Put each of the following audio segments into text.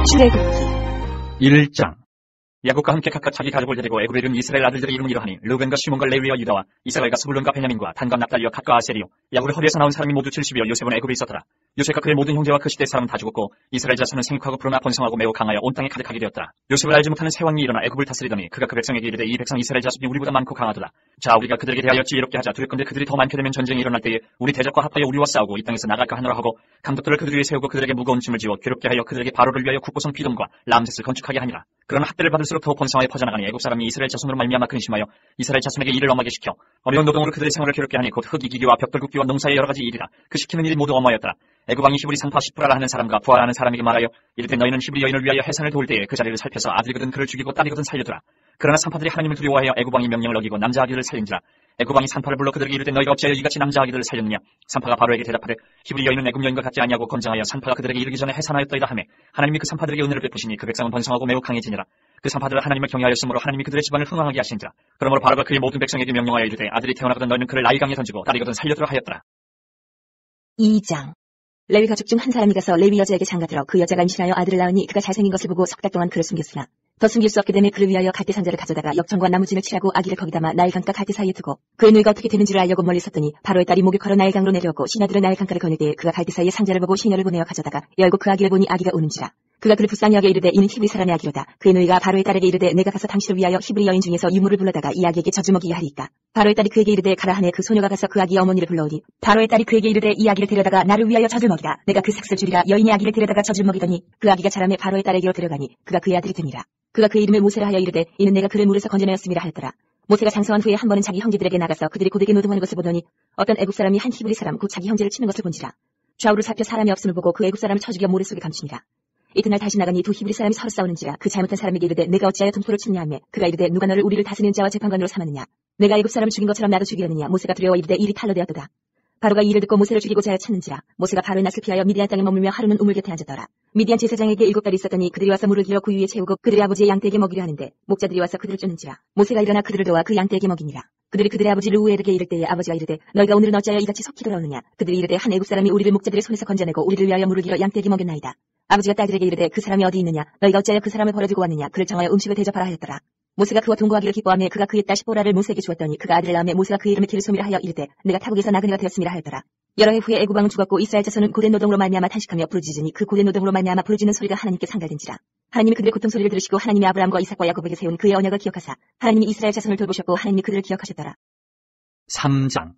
출애굽기 1장. 야곱과 함께 각각 자기 가족을 데리고 애굽에 이른 이스라엘 아들들의 이름은 이러하니 르우벤과 시몬과 레위와 유다와 이사갈과 스불론과 베냐민과 단과 납달리와 갓과 아셀이요. 야곱의 허리에서 나온 사람이 모두 70이요. 요셉은 애굽에 있었더라. 요셉과 그의 모든 형제와 그 시대의 사람은 다 죽었고 이스라엘 자손은 생육하고 푸르나 번성하고 매우 강하여 온 땅에 가득하게 되었더라. 요셉을 알지 못하는 새 왕이 일어나 애굽을 다스리더니 그가 그 백성에게 이르되 이 백성 이스라엘 자손이 우리보다 많고 강하도다. 자, 우리가 그들에게 대하여 지혜롭게 하자. 두렵건대 그들이 더 많게 되면 전쟁이 일어날 때에 우리 대적과 합하여 우리와 싸우고 이 땅에서 나갈까 하노라 하고 감독들을 그들 위에 세우고 그들에게 무거운 짐을 지워 괴롭게 하여 그들에게 바로를 위하여 국보성 비돔과 람셋을 건축하게 하니라. 그러나 학대를 받을수록 더 번성하여 퍼져나가니 애굽 사람이 이스라엘 자손으로 말미암아 근심하여 이스라엘 자손에게 일을 엄하게 시켜 어려운 노동으로 그들의 생활을 괴롭게 하니 곧 흙 이기기와 벽돌 굽기와 농사의 여러 가지 일이라. 그 시키는 일이 모두 엄하였더라. 애굽 왕이 히브리 상파 시프라라 하는 사람과 부하라 하는 사람에게 말하여 이르되 너희는 히브리 여인을 위하여 해산을 도울 때에 그 자리를 살펴서 아들이거든 그를 죽이고 딸이거든 살려두라. 그러나 상파들이 하나님을 두려워하여 애굽 왕이 명령을 어기고 남자 아기들을 살린지라. 애굽 왕이 상파를 불러 그들에게 이르되 너희가 어찌하여 이같이 남자 아기들을 살렸느냐. 상파가 바로에게 대답하되 히브리 여인은 애굽 여인과 같지 아니하고 검장하여 상파가 그들에게 이르기 전에 해산하였더이다 하매 하나님이 그 상파들에게 은혜를 베푸시니 그 백성은 번성하고 매우 강해지니라. 그 상파들은 하나님을 경외하였으므로 하나님이 그들의 집안을 흥왕하게 하신지라. 그러므로 바로가 그의 모든 백성에게 명령하여 이르되 아들이 태어나거든 너희는 그를 나일강에 던지고 딸이거든 살려두라 하였더라. 2장 레위 가족 중 한 사람이 가서 레위 여자에게 장가들어 그 여자가 임신하여 아들을 낳으니 그가 잘생긴 것을 보고 석 달 동안 그를 숨겼으나 더 숨길 수 없게 되매 그를 위하여 갈대 상자를 가져다가 역청과 나무진을 칠하고 아기를 거기 담아 나일강가 갈대 사이에 두고 그의 누이가 어떻게 되는지를 알려고 멀리 섰더니 바로의 딸이 목욕하러 나일강으로 내려오고 시녀들은 나일강가를 거닐 때에 그가 갈대 사이에 상자를 보고 시녀를 보내어 가져다가 열고 그 아기를 보니 아기가 우는지라. 그가 그를 불쌍히 여겨 이르되 이는 히브리 사람의 아기로다. 그의 누이가 바로의 딸에게 이르되 내가 가서 당신을 위하여 히브리 여인 중에서 유물을 불러다가 이 아기에게 젖을 먹이게 하리이까. 바로의 딸이 그에게 이르되 가라 하네. 그 소녀가 가서 그 아기의 어머니를 불러오니 바로의 딸이 그에게 이르되 이 아기를 데려다가 나를 위하여 젖을 먹이라. 내가 그 삭슬 줄이라. 여인의 아기를 데려다가 젖을 먹이더니 그 아기가 자라매 바로의 딸에게로 데려가니 그가 그의 아들이 되니라. 그가 그의 이름을 모세라 하여 이르되 이는 내가 그를 물에서 건져내었음이라 하였더라. 모세가 장성한 후에 한 번은 자기 형제들에게 나가서 그들이 고되게 노동하는 것을 보더니 어떤 애굽 사람이 한 히브리 사람 곧 자기 형제를 치는 것을 본지라. 좌우를 살펴 사람이 없음을 보고 그 애굽 사람을 쳐 죽여 모래 속에 감추니라. 이튿날 다시 나가니 두 히브리 사람이 서로 싸우는지라. 그 잘못한 사람에게 이르되 내가 어찌하여 동토를 치느냐 하매 그가 이르되 누가 너를 우리를 다스리는 자와 재판관으로 삼았느냐. 내가 애굽 사람을 죽인 것처럼 나도 죽이려느냐. 모세가 두려워 이르되 일이 탈로 되었도다. 바로가 이 일을 듣고 모세를 죽이고자 하여 찾는지라. 모세가 바로의 낯을 피하여 미디안 땅에 머물며 하루는 우물 곁에 앉았더라. 미디안 제사장에게 7달이 있었더니 그들이 와서 물을 길어 구 위에 채우고 그들의 아버지의 양떼에게 먹이려 하는데 목자들이 와서 그들을 쫓는지라. 모세가 일어나 그들을 도와 그 양떼에게 먹이니라. 그들이 그들의 아버지 르우엘에게 이를 때에 아버지가 이르되 너희가 오늘은 어찌하여 이같이 속히 돌아오느냐. 그들이 이르되 한 애굽 사람이 우리를 목자들의 손에서 건져내고 우리를 위하여 물을 길어 양떼에게 먹였나이다. 아버지가 딸들에게 이르되 그 사람이 어디 있느냐. 너희가 어찌하여 그 사람을 버려두고 왔느냐. 그를 정하여 음식을 대접하라 하였더라. 모세가 그와 동거하기를 기뻐하며 그가 그의 딸 시보라를 모세에게 주었더니 그가 아들을 낳으며 모세가 그의 이름을 기르소미라 하여 이르되 내가 타국에서 나그네가 되었음이라 하였더라. 여러 해 후에 애굽 왕은 죽었고 이스라엘 자손은 고된 노동으로 말미암아 탄식하며 부르짖으니 그 고된 노동으로 말미암아 부르짖는 소리가 하나님께 상달된지라. 하나님이 그들의 고통 소리를 들으시고 하나님이 아브라함과 이삭과 야곱에게 세운 그의 언약을 기억하사 하나님이 이스라엘 자손을 돌보셨고 하나님이 그들을 기억하셨더라. 3장.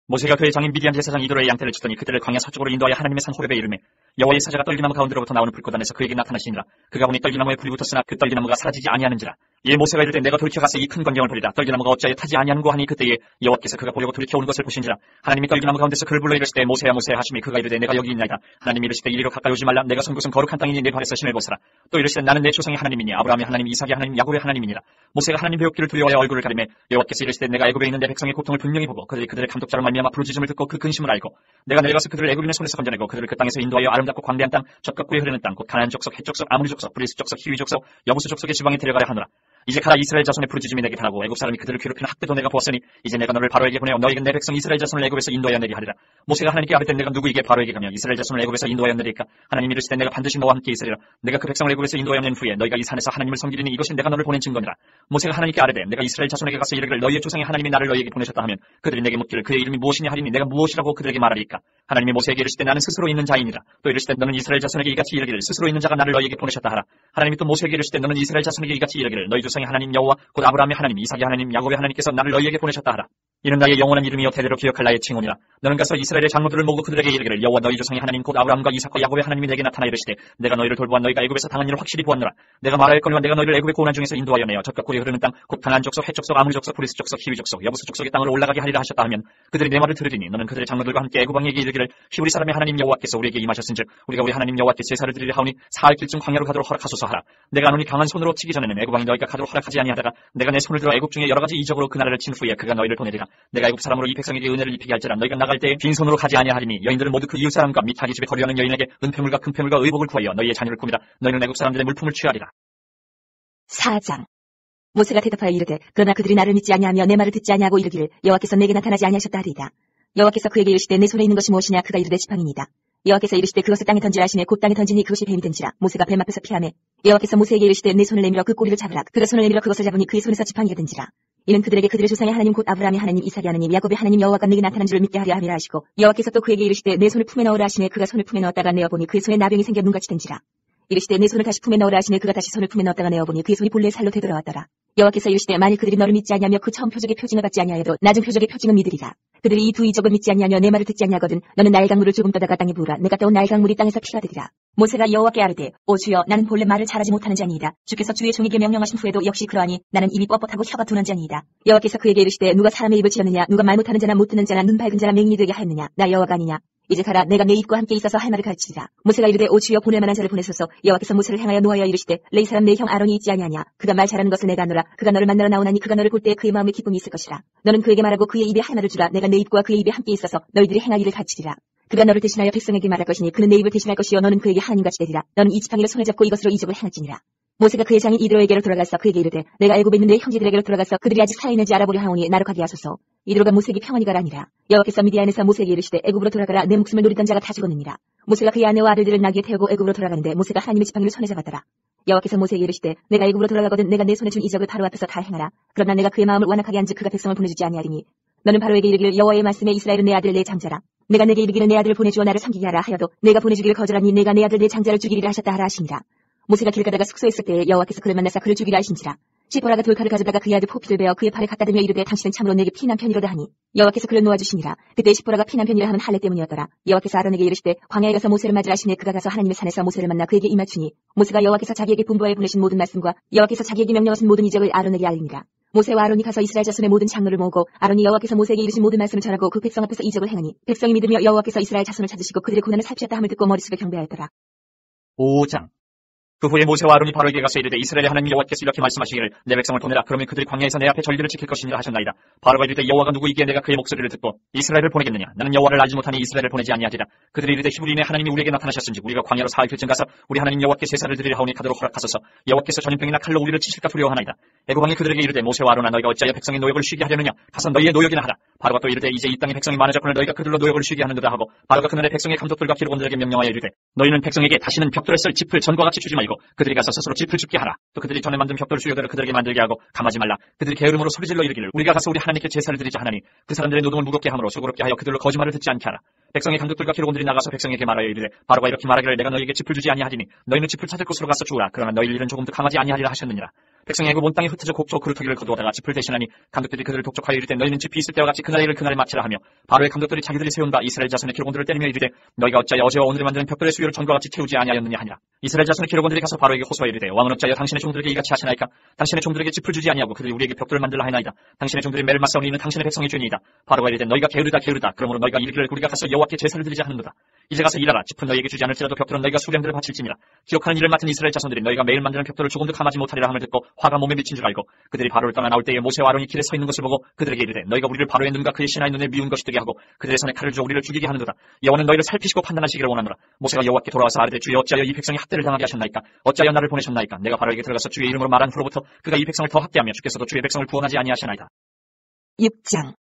모세가 그의 장인 미디안 제사장 이도로의 양떼를 치더니 그들을 광야 서쪽으로 인도하여 하나님의 산 호렙에 이르매 여호와의 사자가 떨기나무 가운데로부터 나오는 불꽃 안에서 그에게 나타나시니라. 그가 보니 떨기나무에 불이 붙었으나 그 떨기나무가 사라지지 아니하는지라. 이에 모세가 이르되 내가 돌이켜 가서 이 큰 광경을 보리라. 떨기나무가 어찌하여 타지 아니하는고 하니 그때에 여호와께서 그가 보려고 돌이켜 오는 것을 보신지라. 하나님이 떨기나무 가운데서 그를 불러 이르시되 모세야 모세야 하시니 그가 이르되 내가 여기 있나이다. 하나님이 이르시되 이리로 가까이 오지 말라. 내가 선 곳은 거룩한 땅이니 내 발에서 신을 벗으라. 또 이르시되 나는 내 조상의 하나님이니 아브라함의 하나님 이삭의 하나님 야곱의 하나님이니라. 모세가 하나님 배웠기를 두려워하여 얼굴을 가리매 여호와께서 이르시되 내가 애굽에 있는 내 백성의 고통을 분명히 보고 그들의 감독자로 말미암아 부르짖음을 듣고 그 근심을 알고 내가 내려가서 그들을 애굽인의 손에서 건져내고 그들을 그 땅에서 인도하여 아름답고 광대한 땅 젖과 꿀이 흐르는 땅 곧 가나안 족속 헷 족속 아모리 족속 브리스 족속 히위 족속 여부스 족속의 지방에 데려가려 하노라. 이제 가라. 이스라엘 자손의 부르짖음이 내게 달하고 애굽 사람이 그들을 괴롭히는 학대도 내가 보았으니 이제 내가 너를 바로에게 보내어 너희가 내 백성 이스라엘 자손을 애굽에서 인도하여 내게 하리라. 모세가 하나님께 아뢰되 내가 누구에게 바로에게 가며 이스라엘 자손을 애굽에서 인도하여 내리까. 하나님이 이르시되 내가 반드시 너와 함께 있으리라. 내가 그 백성을 애굽에서 인도하여 낸 후에 너희가 이 산에서 하나님을 섬기리니 이것이 내가 너를 보낸 증거니라. 모세가 하나님께 아뢰되 내가 이스라엘 자손에게 가서 이르기를 너희의 조상의 하나님이 나를 너희에게 보내셨다 하면 그들이 내게 묻기를 그의 이름이 무엇이냐 하리니 내가 무엇이라고 그들에게 말하리까. 하나님이 모세에게 이르시되 나는 스스로 있는 자이니라. 또 이르시되 너는 이스라엘 자손에게 이같이 이르기를 스스로 있는 자가 나를 너희에게 보내셨다 하라. 하나님이 또 모세에게 이르시되 너는 이스라엘 자손에게 이같이 이르기를 너희 조상의 하나님 여호와 곧 아브라함의 하나님 이삭의 하나님 야곱의 하나님께서 나를 너희에게 보내셨다 하라. 이는 나의 영원한 이름이요 대대로 기억할 나의 칭호니라. 너는 가서 이스라엘의 장로들을 모으고 그들에게 이르기를 여호와 너희 조상의 하나님 곧 아브라함과 이삭과 야곱의 하나님이 내게 나타나 이르시되 내가 너희를 돌보아 너희가 애굽에서 당한 일을 확실히 보았노라. 내가 말하였거니와 내가 너희를 애굽의 고난 중에서 인도하여 내어 젖과 꿀이 흐르는 땅 곧 가나안 족속 헷 족속 아모리 족속 브리스 족속 히위 족속 여부스 족속의 땅으로 올라가게 하리라 하셨다 하면 그들이 내 말을 들으리니 너는 그들의 장로들과 함께 애굽 왕에게 이르기를 히브리 사람의 하나님 여호와께서 우리에게 임하셨은즉 우리가 우리 하나님 여호와께 제사를 드리려 하오니 사흘 길쯤 광야로 가도록 허락하소서 하라. 내가 아노니 강한 손으로 치기 전에는 애굽 왕이 너희가 가도록 허락하지 아니하다가 내가 내 손을 들어 애굽 중에 여러 가지 이적으로 그 나라를 친 후에 그가 너희를 보내리라. 내가 애굽 사람으로 이 백성에게 은혜를 입히게 할지라. 너희가 나갈 때에 빈손으로 가지 아니하리니 여인들은 모두 그 이웃 사람과 및 자기 집에 거류하는 여인에게 은폐물과 금폐물과 의복을 구하여 너희의 자녀를 꾸미라. 너희는 애굽 사람들의 물품을 취하리라. 4장 모세가 대답하여 이르되 그러나 그들이 나를 믿지 아니하며 내 말을 듣지 아니하고 이르기를 여호와께서 내게 나타나지 아니하셨다 하리이다. 여호와께서 그에게 이르시되 내 손에 있는 것이 무엇이냐. 그가 이르되 지팡이니이다. 여호와께서 이르시되 그것을 땅에 던지라 하시매 곧 땅에 던지니 그것이 뱀이 된지라. 모세가 뱀 앞에서 피하매 여호와께서 모세에게 이르시되 내 손을 내밀어 그 꼬리를 잡으라. 그가 손을 내밀어 그것을 잡으니 그의 손에서 지팡이가 된지라. 이는 그들에게 그들의 조상의 하나님 곧 아브라함의 하나님 이삭의 하나님 야곱의 하나님 여호와가 내게 나타난 줄을 믿게 하려 함이라 하시고 여호와께서 또 그에게 이르시되 내 손을 품에 넣으라 하시매 그가 손을 품에 넣었다가 내어보니 그의 손에 나병이 생겨 눈같이 된지라. 이르시되 내 손을 다시 품에 넣으라 하시매 그가 다시 손을 품에 넣었다가 내어보니 그의 손이 본래의 살로 되돌아왔더라. 여호와께서 이르시되 만일 그들이 너를 믿지 아니하며 그 처음 표적의 표징을 받지 아니하여도 낮은 표적의 표징은 믿으리라. 그들이 이 두 이적을 믿지 아니하며 내 말을 듣지 아니하거든 너는 나일 강물을 조금 떠다가 땅에 부으라. 내가 떠온 나일 강물이 땅에서 피가 되리라. 모세가 여호와께 아뢰되 오 주여 나는 본래 말을 잘하지 못하는 자니이다. 주께서 주의 종에게 명령하신 후에도 역시 그러하니 나는 입이 뻣뻣하고 혀가 둔한 자니이다. 여호와께서 그에게 이르시되 누가 사람의 입을 지었느냐 누가 말 못하는 자나 못 듣는 자나 눈 밝은 자나 맹인이 되게 하였느냐 나 여호와가 아니냐. 이제 가라 내가 내 입과 함께 있어서 할 말을 가르치리라. 모세가 이르되 오 주여 보낼 만한 자를 보내소서. 여호와께서 모세를 향하여 노하여 이르시되 레위 사람 내 형 아론이 있지 아니하냐. 그가 말 잘하는 것을 내가 아노라. 그가 너를 만나러 나오나니 그가 너를 볼 때 그의 마음에 기쁨이 있을 것이라. 너는 그에게 말하고 그의 입에 할 말을 주라. 내가 내 입과 그의 입에 함께 있어서 너희들이 행하기를 가르치리라. 그가 너를 대신하여 백성에게 말할 것이니 그는 내 입을 대신할 것이요 너는 그에게 하나님같이 되리라. 너는 이 지팡이를 손에 잡고 이것으로 이적을 행할지니라. 모세가 그의 장인 이드로에게로 돌아가서 그에게 이르되 내가 애굽에 있는 내 형제들에게로 돌아가서 그들이 아직 살아있는지 알아보려 하오니 나로 가게 하소서. 이드로가 모세에게 평안히 가라니라. 여호와께서 미디안에서 모세에게 이르시되 애굽으로 돌아가라. 내 목숨을 노리던 자가 다 죽었느니라. 모세가 그의 아내와 아들들을 나귀에 태우고 애굽으로 돌아가는데 모세가 하나님의 지팡이를 손에 잡았더라. 여호와께서 모세에게 이르시되 내가 애굽으로 돌아가거든 내가 내 손에 준 이적을 바로 앞에서 다 행하라. 그러나 내가 그의 마음을 완악하게 한즉 그가 백성을 보내주지 아니하리니 너는 바로에게 이르기를 여호와의 말씀에 이스라엘은 내 아들 내 장자라. 내가 내게 이르기를 내 아들을 보내주어 나를 섬기게 하라 하여도 내가 보내주기를 거절하니 내가 내 아들 내 장자를 죽이리라 하셨다 하라 하시니라. 모세가 길 가다가 숙소에 있을 때에 여호와께서 그를 만나사 그를 죽이라 하신지라. 시보라가 돌칼을 가져다가 그의 아들 포피를 베어 그의 팔에 갖다 대며 이르되 당신은 참으로 내게 피난 편이로다 하니 여호와께서 그를 놓아주시니라. 그때 시보라가 피난 편이라 하면 할례 때문이었더라. 여호와께서 아론에게 이르시되 광야에 가서 모세를 맞으라 하시니 그가 가서 하나님의 산에서 모세를 만나 그에게 임하추니 모세가 여호와께서 자기에게 분부하여 보내신 모든 말씀과 여호와께서 자기에게 명령하신 모든 이적을 아론에게 알리니라. 모세와 아론이 가서 이스라엘 자손의 모든 장로를 모으고 아론이 여호와께서 모세에게 이르신 모든 말씀을 전하고 그 백성 앞에서 이적을 행하니 백성이 믿으며 여호와께서 이스라엘 자손을 찾으시고 그들의 고난을 살피셨다 함을 듣고 머릿속에 경배하였더라. 5장. 그 후에 모세와 아론이 바로에게 가서 이르되 이스라엘의 하나님 여호와께서 이렇게 말씀하시기를 내 백성을 보내라. 그러면 그들이 광야에서 내 앞에 절기를 지킬 것이니라 하셨나이다. 바로가 이르되 여호와가 누구이기에 내가 그의 목소리를 듣고 이스라엘을 보내겠느냐. 나는 여호와를 알지 못하니 이스라엘을 보내지 아니하리라. 그들이 이르되 히브리인의 하나님이 우리에게 나타나셨은지 우리가 광야로 사흘쯤 가서 우리 하나님 여호와께 제사를 드리려 하오니 가도록 허락하소서. 여호와께서 전염병이나 칼로 우리를 치실까 두려워하나이다. 애굽왕이 그들에게 이르되 모세와 아론아 너희가 어찌하여 백성의 노역을 쉬게 하려느냐. 가서 너희의 노역이나 하라. 바로가 또 이르되 이제 이 땅에 백성이 많아졌거늘 너희가 그들로 노역을 쉬게 하는도다 하고 바로가 그날의 백성의 감독들과 기록원들에게 명령하여 이르되 너희는 백성에게 다시는 벽돌에 쓸 짚을 전과 같이 주지 말고 그들이 가서 스스로 짚을 줍게 하라. 또 그들이 전에 만든 벽돌 수요대로 그들에게 만들게 하고 감하지 말라. 그들이 게으름으로 소리질러 이르기를 우리가 가서 우리 하나님께 제사를 드리자 하나니 그 사람들의 노동을 무겁게 함으로 수고롭게 하여 그들로 거짓말을 듣지 않게 하라. 백성의 감독들과 기록원들이 나가서 백성에게 말하여 이르되 바로가 이렇게 말하기를 내가 너희에게 짚을 주지 아니하리니 너희는 짚을 찾을 곳으로 가서 주우라. 그러나 너희의 일은 조금도 강하지 아니하리라 하셨느니라. 백성이 애굽 온 땅에 흩어져 곡조 그루터기를 거두어다가 짚을 대신하니 감독들이 그들을 독촉하여 이르되 너희는 짚이 있을 때와 같이 그날의 일을 그날에 마치라 하며 바로의 감독들이 자기들이 세운 바 이스라엘 자손의 기록원들을 때리며 이르되 너희가 어찌하여 어제와 오늘에 만드는 벽돌의 수요를 전과 같이 채우지 아니하였느냐 하니라. 이스라엘 자손의 기록원들이 가서 바로에게 호소하여 이르되 왕은 어찌하여 당신의 종들에게 이같이 하시나이까. 당신의 종들에게 짚을 주지 아니하고 그들이 우리에게 벽돌을 만들라 하나이다. 당신의 종들이 매를 맞사오니 이는 당신의 백성의 죄니이다. 바로가 이르되 너희가 게으르다. 그러므로 너희가 이르기를 우리가 가서 여호와께 제사를 드리자 하는도다. 이제 가서 일하라. 짚은 너희에게 주지 않을지라도 벽돌은 너희가 수량대로 바칠지니라. 기억하는 일을 맡은 이스라엘 자손들이 너희가 매일 만드는 벽돌을 조금도 감하지 못하리라 함을 듣고 화가 몸에 미친 줄 알고 그들이 바로를 떠나 나올 때에 모세와 아론이 길에 서 있는 것을 보고 그들에게 이르되 너희가 우리를 바로의 눈과 그의 신하의 눈에 미운 것이 되게 하고 그들의 손에 칼을 주어 우리를 죽이게 하는도다. 여호와는 너희를 살피시고 판단하시기를 원하노라. 모세가 여호와께 돌아와서 아뢰되 주여 어찌하여 이 백성이 학대를 당하게 하셨나이까. 어찌하여 나를 보내셨나이까. 내가 바로에게 들어가서 주의 이름으로 말한 후로부터 그가 이 백성을 더 학대하며 주께서도 주의 백성을 구원하지 아니하시나이다. 6장.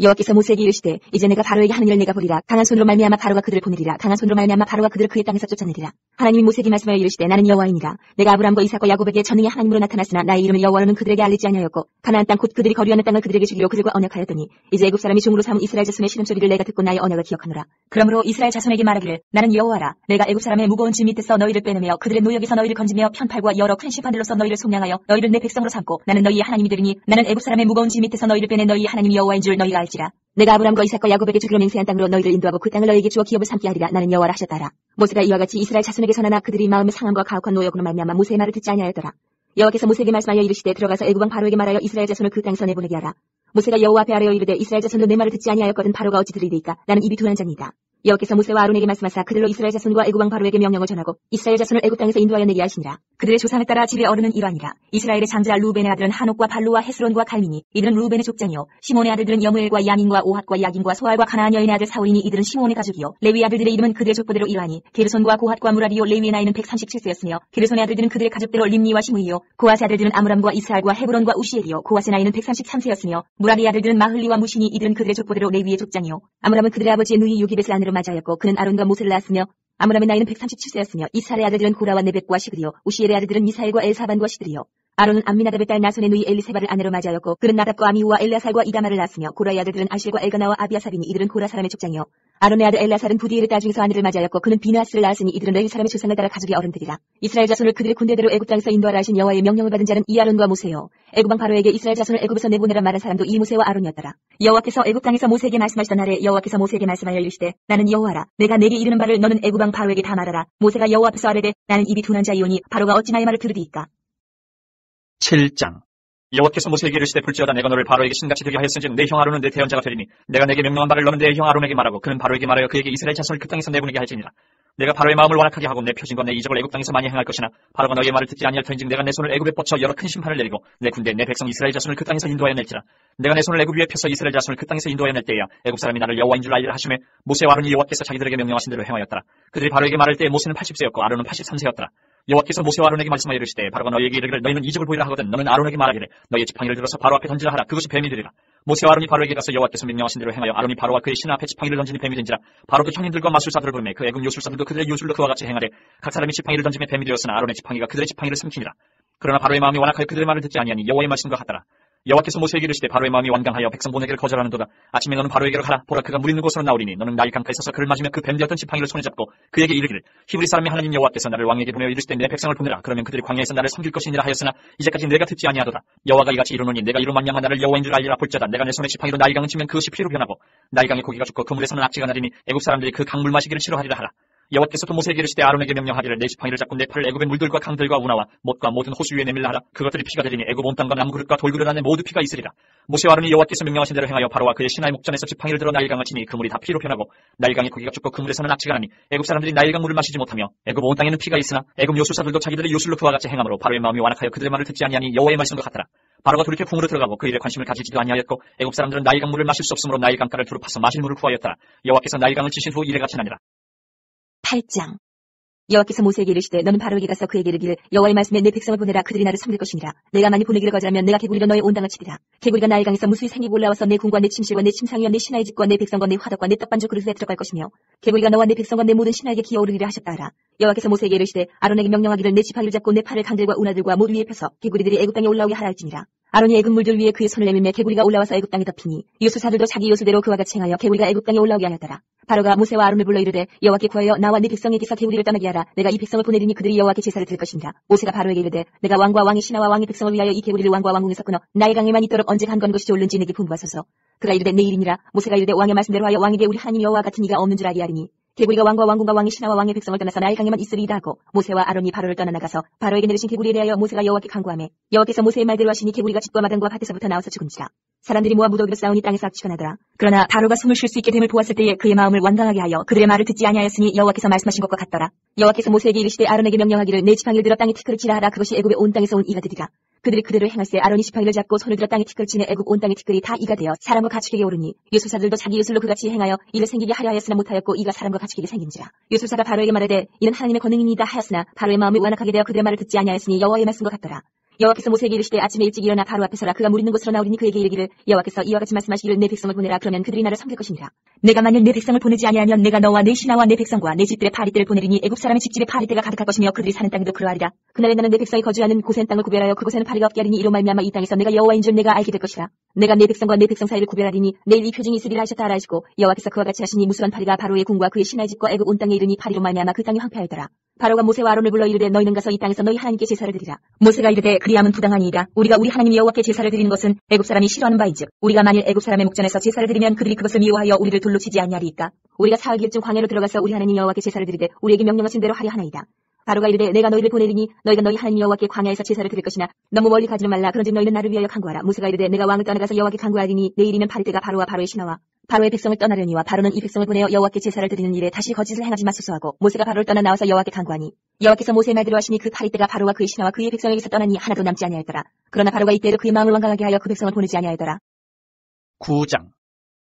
여호와께서 모세에게 이르시되 이제 내가 바로에게 하는 일을 내가 보리라. 강한 손으로 말미암아 바로가 그들을 보내리라. 강한 손으로 말미암아 바로가 그들을 그의 땅에서 쫓아내리라. 하나님이 모세에게 말씀하여 이르시되 나는 여호와이니라. 내가 아브라함과 이삭과 야곱에게 전능의 하나님으로 나타났으나 나의 이름을 여호와로는 그들에게 알리지 아니하였고 가나안 땅 곧 그들이 거류하는 땅을 그들에게 주기로 그들과 언약하였더니 이제 애굽 사람이 종으로 삼은 이스라엘 자손의 신음소리를 내가 듣고 나의 언약을 기억하노라. 그러므로 이스라엘 자손에게 말하기를 나는 여호와라. 내가 애굽 사람의 무거운 짐 밑에서 너희를 빼내며 그들의 노역에서 너희를 건지며 편팔과 여러 큰 심판들로서 너희를 속량하여 너희를 내 백성으로 삼고 나는 너희의 하나님이 되리니 나는 애굽 사람의 무거운 짐 밑에서 너희를 빼내 너희의 하나님이 여호와인 줄 너희가 알지라. 내가 아브라함과 이삭과 야곱에게 주기로 맹세한 땅으로 너희를 인도하고 그 땅을 너희에게 주어 기업을 삼게 하리라. 나는 여호와라 하셨다라. 모세가 이와 같이 이스라엘 자손에게 선하나 그들이 마음의 상함과 가혹한 노역으로 말미암아 모세의 말을 듣지 아니하였더라. 여호와께서 모세에게 말씀하여 이르시되 들어가서 애굽 왕 바로에게 말하여 이스라엘 자손을 그 땅에서 내보내게 하라. 모세가 여호와 앞에 아뢰어 이르되 이스라엘 자손도 내 말을 듣지 아니하였거든 바로가 어찌 들으리이까. 나는 입이 둔한 자니이다. 여호와께서 모세와 아론에게 말씀하사 그들로 이스라엘 자손과 애굽 왕 바로에게 명령을 전하고 이스라엘 자손을 애굽 땅에서 인도하여 내게 하시니라. 그들의 조상을 따라 집에 어르는 이러하니라. 이스라엘의 장자 루벤의 아들은 하녹과 발루와 헤스론과 갈미니 이들은 루벤의 족장이요. 시몬의 아들들은 여무엘과 야민과 오핫과 야긴과 소알과 가나안 여인의 아들 사울이니 이들은 시몬의 가족이요. 레위 아들들의 이름은 그들의 족보대로 이러하니 게르손과 고핫과 무라리요. 레위의 나이는 137세였으며 게르손의 아들들은 그들의 가족대로 림니와 시므이요. 고핫의 아들들은 아므람과 이스할과 헤브론과 우시엘이요. 고핫의 나이는 133세였으며 무라리의 아들들은 마흘리와 무시니 이들은 그들의 족보대로 레위의 족장이요. 아므람은 그들의 아버지의 누이 요기벳을 아내로 맞이하였고 그는 아론과 모세를 낳았으며 아므람의 나이는 137세였으며 이스할의 아들들은 고라와 네벳과 시그리요. 우시엘의 아들들은 미사엘과 엘사반과 시드리요. 아론은 암미나답의 딸 나손의 누이 엘리세바를 아내로 맞이하였고 그는 나답과 아미우와 엘라살과 이다마를 낳았으며 고라의 아들들은 아실과 엘가나와 아비아삽이니 이들은 고라 사람의 족장이요. 아론의 아들 엘라살은 부디엘의 딸 중에서 아내를 맞이하였고 그는 비느하스를 낳았으니 이들은 레위 사람의 조상을 따라 가족의 어른들이라. 이스라엘 자손을 그들의 군대대로 애굽 땅에서 인도하라 하신 여호와의 명령을 받은 자는 이 아론과 모세요. 애굽 왕 바로에게 이스라엘 자손을 애굽에서 내보내라 말한 사람도 이 모세와 아론이었더라. 여호와께서 애굽 땅에서 모세에게 말씀하시던 날에 여호와께서 모세에게 말씀하여 이르시되 나는 여호와라. 내가 내게 이르는 바를 너는 애굽 왕 바로에게 다 말하라. 모세가 여호와 앞에서 아뢰되 나는 입이 둔한 자이오니 바로가 어찌 나의 말을 들으리이까. 7장. 여호와께서 모세에게 이르시되 볼지어다 내가 너를 바로에게 신같이 되게 하였은즉 내 형 아론은 내 대언자가 되리니 내가 내게 명령한 바를 너는 내 형 아론에게 말하고 그는 바로에게 말하여 그에게 이스라엘 자손을 그 땅에서 내보내게 할지니라. 내가 바로의 마음을 완악하게 하고 내 표징과 내 이적을 애굽 땅에서 많이 행할 것이나 바로가 너희의 말을 듣지 아니할 터인즉 내가 내 손을 애굽에 뻗쳐 여러 큰 심판을 내리고 내 군대 내 백성 이스라엘 자손을 그 땅에서 인도하여 낼지라. 내가 내 손을 애굽 위에 펴서 이스라엘 자손을 그 땅에서 인도하여 낼 때야 애굽 사람이 나를 여호와인 줄 알리라 하시매 모세와 아론이 여호와께서 자기들에게 명령하신 대로 행하였더라. 그들이 바로에게 말할 때 모세는 80세였고 아론은 83세였더라. 여호와께서 모세와 아론에게 말씀하여 이르시되 바로가 너희에게 이르기를 너희는 이적을 보이라 하거든 너는 아론에게 말하기를 너희의 지팡이를 들어서 바로 앞에 던지라 하라. 그것이 뱀이 되리라. 모세와 아론이 바로에게 가서 여호와께서 명령하신 대로 행하여 아론이 바로와 그의 신하 앞에 지팡이를 던지니 뱀이 된지라. 바로도 형님들과 마술사들을 부르매 그 애굽 요술사들도 그들의 요술로 그와 같이 행하되 각 사람이 지팡이를 던지며 뱀이 되었으나 아론의 지팡이가 그들의 지팡이를 삼키니라. 그러나 바로의 마음이 완악하여 그들의 말을 듣지 아니하니 여호와의 말씀과 같더라. 여호와께서 모세에게 이르시되 바로의 마음이 완강하여 백성 보내기를 거절하는도다. 아침에 너는 바로에게로 가라. 보라 그가 물 있는 곳으로 나오리니 너는 나일 강가에 서서 그를 맞으며 그 뱀 되었던 지팡이를 손에 잡고 그에게 이르기를 히브리 사람의 하나님 여호와께서 나를 왕에게 보내어 이르시되 내 백성을 보내라. 그러면 그들이 광야에서 나를 섬길 것이니라 하였으나 이제까지 내가 듣지 아니하도다. 여호와가 이같이 이르노니 내가 이로 말미암아 나를 여호와인 줄 알리라. 볼자다 내가 내 손에 지팡이로 나일 강을 치면 그것이 피로 변하고 나일 강의 고기가 죽고 그 물에서는 악취가 나리니 애굽 사람들이 그 강물 마시기를 싫어하리라 하라. 여호와께서도 모세에게 이르시되 아론에게 명령하기를 내 지팡이를 잡고 내 팔을 애굽의 물들과 강들과 운하와 못과 모든 호수 위에 내밀라 하라. 그것들이 피가 되리니 애굽 온 땅과 나무 그릇과 돌그릇 안에 모두 피가 있으리라. 모세와 아론이 여호와께서 명령하신 대로 행하여 바로와 그의 신하의 목전에서 지팡이를 들어 나일강을 치니 그 물이 다 피로 변하고 나일강의 고기가 죽고 그 물에서는 악취가 나니 애굽 사람들이 나일강 물을 마시지 못하며 애굽 온 땅에는 피가 있으나 애굽 요술사들도 자기들의 요술로 그와 같이 행함으로 바로의 마음이 완악하여 그들의 말을 듣지 아니하니 여호와의 말씀과 같더라. 바로가 돌이켜 궁으로 들어가고 그 일에 관심을 가지지도 아니하였고 애굽 사람들은 나일강 물을 마실 수 없으므로 나일강가를 두루 파서 마실 물을 구하였더라. 여호와께서 나일강을 치신 후 이래같이 나니라. 8장. 여호와께서 모세에게 이르시되 너는 바로에게 가서 그에게 이르기를 여호와의 말씀에 내 백성을 보내라. 그들이 나를 섬길 것이니라. 내가 만일 보내기를 거절하면 내가 개구리로 너의 온 땅을 치리라. 개구리가 나일강에서 무수히 생기고 올라와서 내 궁과 내 침실과 내 침상이와 내 신하의 집과 내 백성과 내 화덕과 내 떡반죽 그릇에 들어갈 것이며 개구리가 너와 내 백성과 내 모든 신하에게 기어오르리라 하셨다 하라. 여호와께서 모세에게 이르시되 아론에게 명령하기를 내 지팡이를 잡고 내 팔을 강들과 운하들과 모두 위에 펴서 개구리들이 애굽 땅에 올라오게 하라 할지니라. 아론이 애굽 물들 위에 그의 손을 내밀매 개구리가 올라와서 애굽 땅에 덮이니 요술사들도 자기 요술대로 그와 같이 행하여 개구리가 애굽 땅에 올라오게 하였더라. 바로가 모세와 아론을 불러 이르되 여호와께 구하여 나와 네 백성에게서 개구리를 떠나게 하라. 내가 이 백성을 보내리니 그들이 여호와께 제사를 드릴 것이니라. 모세가 바로에게 이르되 내가 왕과 왕의 신하와 왕의 백성을 위하여 이 개구리를 왕과 왕궁에서 끊어 나일강에만 있도록 언제 간건 것이 좋을는지 내게 분부하소서. 그가 이르되 내일이니라. 모세가 이르되 왕의 말씀대로 하여 왕에게 우리 하나님 여호와 같은 이가 없는 줄 알게 하리니 개구리가 왕과 왕궁과 왕의 신하와 왕의 백성을 떠나서 나일강에만 있으리이다 하고 모세와 아론이 바로를 떠나나가서 바로에게 내리신 개구리에 대하여 모세가 여호와께 간구하매 여호와께서 모세의 말대로 하시니 개구리가 집과 마당과 밭에서부터 나와서 죽은지라. 사람들이 모아 무더기로 싸우니 땅에서 악취가 나더라. 그러나 바로가 숨을 쉴 수 있게 됨을 보았을 때에 그의 마음을 완강하게 하여 그들의 말을 듣지 아니하였으니 여호와께서 말씀하신 것과 같더라. 여호와께서 모세에게 이르시되 아론에게 명령하기를 내 지팡이를 들어 땅에 티끌을 치라 하라. 그것이 애굽의 온 땅에서 온 이가 되리라. 그들이 그대로 행할세 아론이 지팡이를 잡고 손을 들어 땅에 티끌을 치니 애굽 온 땅의 티끌이 다 이가 되어 사람과 가축에게 오르니 요술사들도 자기 요술로 그같이 행하여 이를 생기게 하려 하였으나 못하였고 이가 사람과 가축에게 생긴지라. 요술사가 바로에게 말하되 이는 하나님의 권능이니이다 하였으나 바로의 마음이 완악하게 되어 그들의 말을 듣지 아니하였으니 여호와의 말씀과 같더라. 여호와께서 모세에게 이르시되 아침에 일찍 일어나 바로 앞에 서라. 그가 물 있는 곳으로 나오리니 그에게 이르기를 여호와께서 이와 같이 말씀하시기를 내 백성을 보내라. 그러면 그들이 나를 섬길 것이니라. 내가 만일 내 백성을 보내지 아니하면 내가 너와 내 신하와 내 백성과 내 집들의 파리떼를 보내리니 애굽 사람의 집집에 파리떼가 가득할 것이며 그들이 사는 땅도 그러하리라. 그날에 나는 내 백성이 거주하는 곳엔 땅을 구별하여 그곳에는 파리가 없게 하리니 이로 말미암아 이 땅에서 내가 여호와인 줄 내가 알게 될 것이라. 내가 내 백성과 내 백성 사이를 구별하리니 내일 이 표징이 있으리라 하셨다 하라 하시고 여호와께서 그와 같이 하시니 무수한 파리가 바로의 궁과 그의 신하의 집과 애굽 온 땅에 이르니 파리로 말미암아 그 땅이 황폐하였더라. 바로가 모세와 아론을 불러 이르되 너희는 가서 이 땅에서 너희 하나님께 제사를 드리라. 모세가 이르되 그리함은 부당하니이다. 우리가 우리 하나님 여호와께 제사를 드리는 것은 애굽 사람이 싫어하는 바이즉 우리가 만일 애굽 사람의 목전에서 제사를 드리면 그들이 그것을 미워하여 우리를 돌로 치지 아니하리이까. 우리가 사흘길쯤 광야로 들어가서 우리 하나님 여호와께 제사를 드리되 우리에게 명령하신 대로 하려 하나이다. 바로가 이르되 내가 너희를 보내리니 너희가 너희 하나님 여호와께 광야에서 제사를 드릴 것이나 너무 멀리 가지는 말라. 그런즉 너희는 나를 위하여 간구하라. 모세가 이르되 내가 왕을 떠나가서 여호와께 간구하리니 내일이면 파리떼가 바로와 바로의 신하와 바로의 백성을 떠나려니와 바로는 이 백성을 보내어 여호와께 제사를 드리는 일에 다시 거짓을 행하지 마소서 하고 모세가 바로를 떠나 나와서 여호와께 간구하니 여호와께서 모세의 말대로 하시니 그 파리떼가 바로와 그의 신하와 그의 백성에게서 떠나니 하나도 남지 아니하였더라. 그러나 바로가 이때로 그의 마음을 완강하게 하여 그 백성을 보내지 아니하였더라. 9장.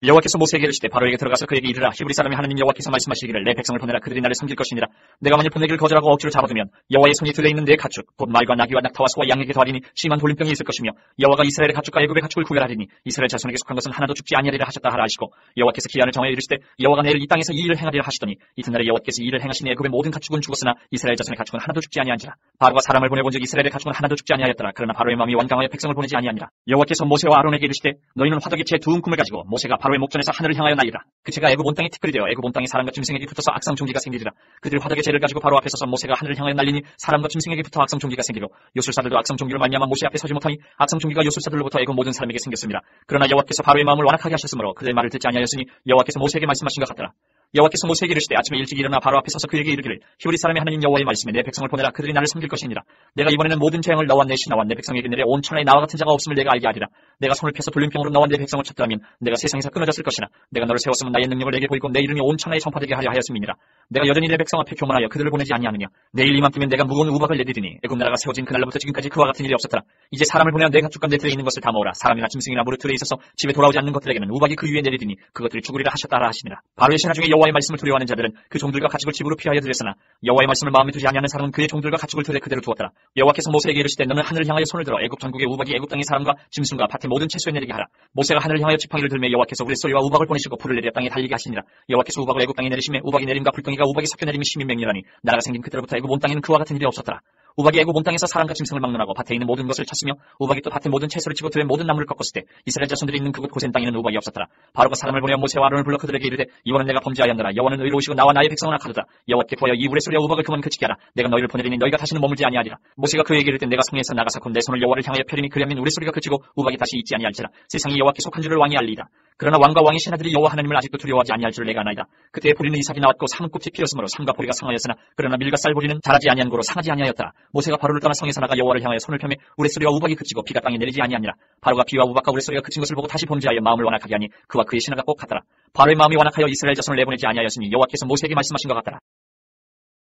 여호와께서 모세에게 이르시되 바로에게 들어가서 그에게 이르라. 히브리 사람이 하나님 여호와께서 말씀하시기를 내 백성을 보내라. 그들이 나를 섬길 것이니라. 내가 만일 보내기를 거절하고 억지로 잡아두면 여호와의 손이 들려 있는 내 가축 곧 말과 나귀와 낙타와 소와 양에게 더하리니 심한 돌림병이 있을 것이며 여호와가 이스라엘의 가축과 애굽의 가축을 구별하리니 이스라엘 자손에게 속한 것은 하나도 죽지 아니하리라 하셨다 하라 하시고 여호와께서 기한을 정하여 이르시되 여호와가 내일 이 땅에서 이 일을 행하리라 하시더니 이튿날에 여호와께서 이 일을 행하시니 애굽의 모든 가축은 죽었으나 이스라엘 자손의 가축은 하나도 죽지 아니한지라. 바로가 사람을 보내본즉 이스라엘의 가축은 하나도 죽지 아니하였더라. 그러나 바로의 마음이 완강하여 백성을 보내지 아니하니라. 여호와께서 모세와 아론에게 이르시되 너희는 화덕의 채 두 움큼을 가지고 모세가 바로의 목전에서 하늘을 향하여 날리라. 그 채가 애굽 온 땅에 티끌이 되어 애굽 온 땅의 사람과 짐승에게 붙어서 악성 종기가 생기리라. 그들이 화덕의 채를 가지고 바로 앞에 서서 모세가 하늘을 향하여 날리니 사람과 짐승에게 붙어 악성 종기가 생기고 요술사들도 악성 종기로 말미암아 모세 앞에 서지 못하니 악성 종기가 요술사들로부터 애굽 모든 사람에게 생겼습니다. 그러나 여호와께서 바로의 마음을 완악하게 하셨으므로 그들의 말을 듣지 아니하였으니 여호와께서 모세에게 말씀하신 것 같더라. 여호와께서 모세에게 이르시되 아침에 일찍 일어나 바로 앞에 서서 그에게 이르기를 히브리 사람의 하나님 여호와의 말씀에 내 백성을 보내라. 그들이 나를 섬길 것이니라. 내가 이번에는 모든 재앙을 너와 내 신하와 내 백성에게 내려 온 천하에 나와 같은 자가 없음을 내가 알게 하리라. 내가 손을 펴서 돌림병으로 너와 내 백성을 쳤더라면 내가 세상에서 끊어졌을 것이나 내가 너를 세웠으면 나의 능력을 내게 보이고 내 이름이 온 천하에 선포되게 하려 하였음이니라. 내가 여전히 내 백성 앞에 교만하여 그들을 보내지 아니하느냐. 내일 이맘때면 내가 무거운 우박을 내리리니 애굽 나라가 세워진 그날로부터 지금까지 그와 같은 일이 없었더라. 이제 사람을 보내어 내 가축 가운데 들에 있는 것을 다 모으라. 사람이나 짐승이나 무릇 들에 있어서 집에 돌아오지 않는 것들에게는 우박이 그 위에 내리리니 그것들이 죽으리라 하셨다라 하시니라. 바로의 신하 중에 여호와의 말씀을 두려워하는 자들은 그 종들과 가축을 집으로 피하여 들였으나 여호와의 말씀을 마음에 두지 아니하는 사람은 그의 종들과 가축을 들에 그대로 두었더라. 여호와께서 모세에게 이르시되 너는 하늘을 향하여 손을 들어 애굽 전국의 우박이 애굽 땅의 사람과 짐승과 밭의 모든 채소에 내리게 하라. 모세가 하늘을 향하여 지팡이를 들매 여호와께서 우레소리와 우박을 보내시고 불을 내려 땅에 달리게 하시니라. 여호와께서 우박을 애굽 땅에 내리심에 우박이 내림과 불덩이가 우박이 섞여 내림이 심히 맹렬하니 나라가 생긴 그때로부터 애굽 온 땅에는 그와 같은 일이 없었더라. 우박이 애굽 온 땅에서 사람과 짐승을 막론하고 밭에 있는 모든 것을 쳤으며 우박이 또 밭의 모든 채소를 치고 들의 모든 나무를 꺾었을 때 이스라엘 자손들이 있는 그곳 고센 땅에는 우박이 없었더라. 바로가 사람을 보내어 모세와 아론을 불러 그들에게 이르되 이번은 내가 범죄하였노라. 여호와는 의로우시고 나와 나의 백성은 악하도다. 여호와께 구하여 이 우레소리와 우박을 그만 그치게 하라. 내가 너희를 보내리니 너희가 다시는 머물지 아니하리라. 모세가 그에게 이르되 내가 성에서 나가서 곧 내 손을 여호와를 향하여 펴리니 그리하면 우레소리가 그치고 우박이 다시 있지 아니할지라. 세상이 여호와께 속한 줄을 왕이 알리이다. 그러나 왕과 왕의 신하들이 여호와 하나님을 아직도 두려워하지 아니할 줄을 내가 아나이다. 그때에 보리는 이삭이 나왔고 삼은 꽃이 피었으므로 삼과 보리가 상하였으나 그러나 밀과 쌀 보리는 자라지 아니한 고로 상하지 아니하였다. 모세가 바로를 떠나 성에서 나가 여호와를 향하여 손을 펴매 우레소리와 우박이 그치고 비가 땅에 내리지 아니하니라. 바로가 비와 우박과 우레소리가 그친 것을 보고 다시 범죄하여 마음을 완악하게 하니 그와 그의 신하가 꼭 같더라. 바로의 마음이 완악하여 이스라엘 자손을 내보내지 아니하였으니 여호와께서 모세에게 말씀하신 것 같더라.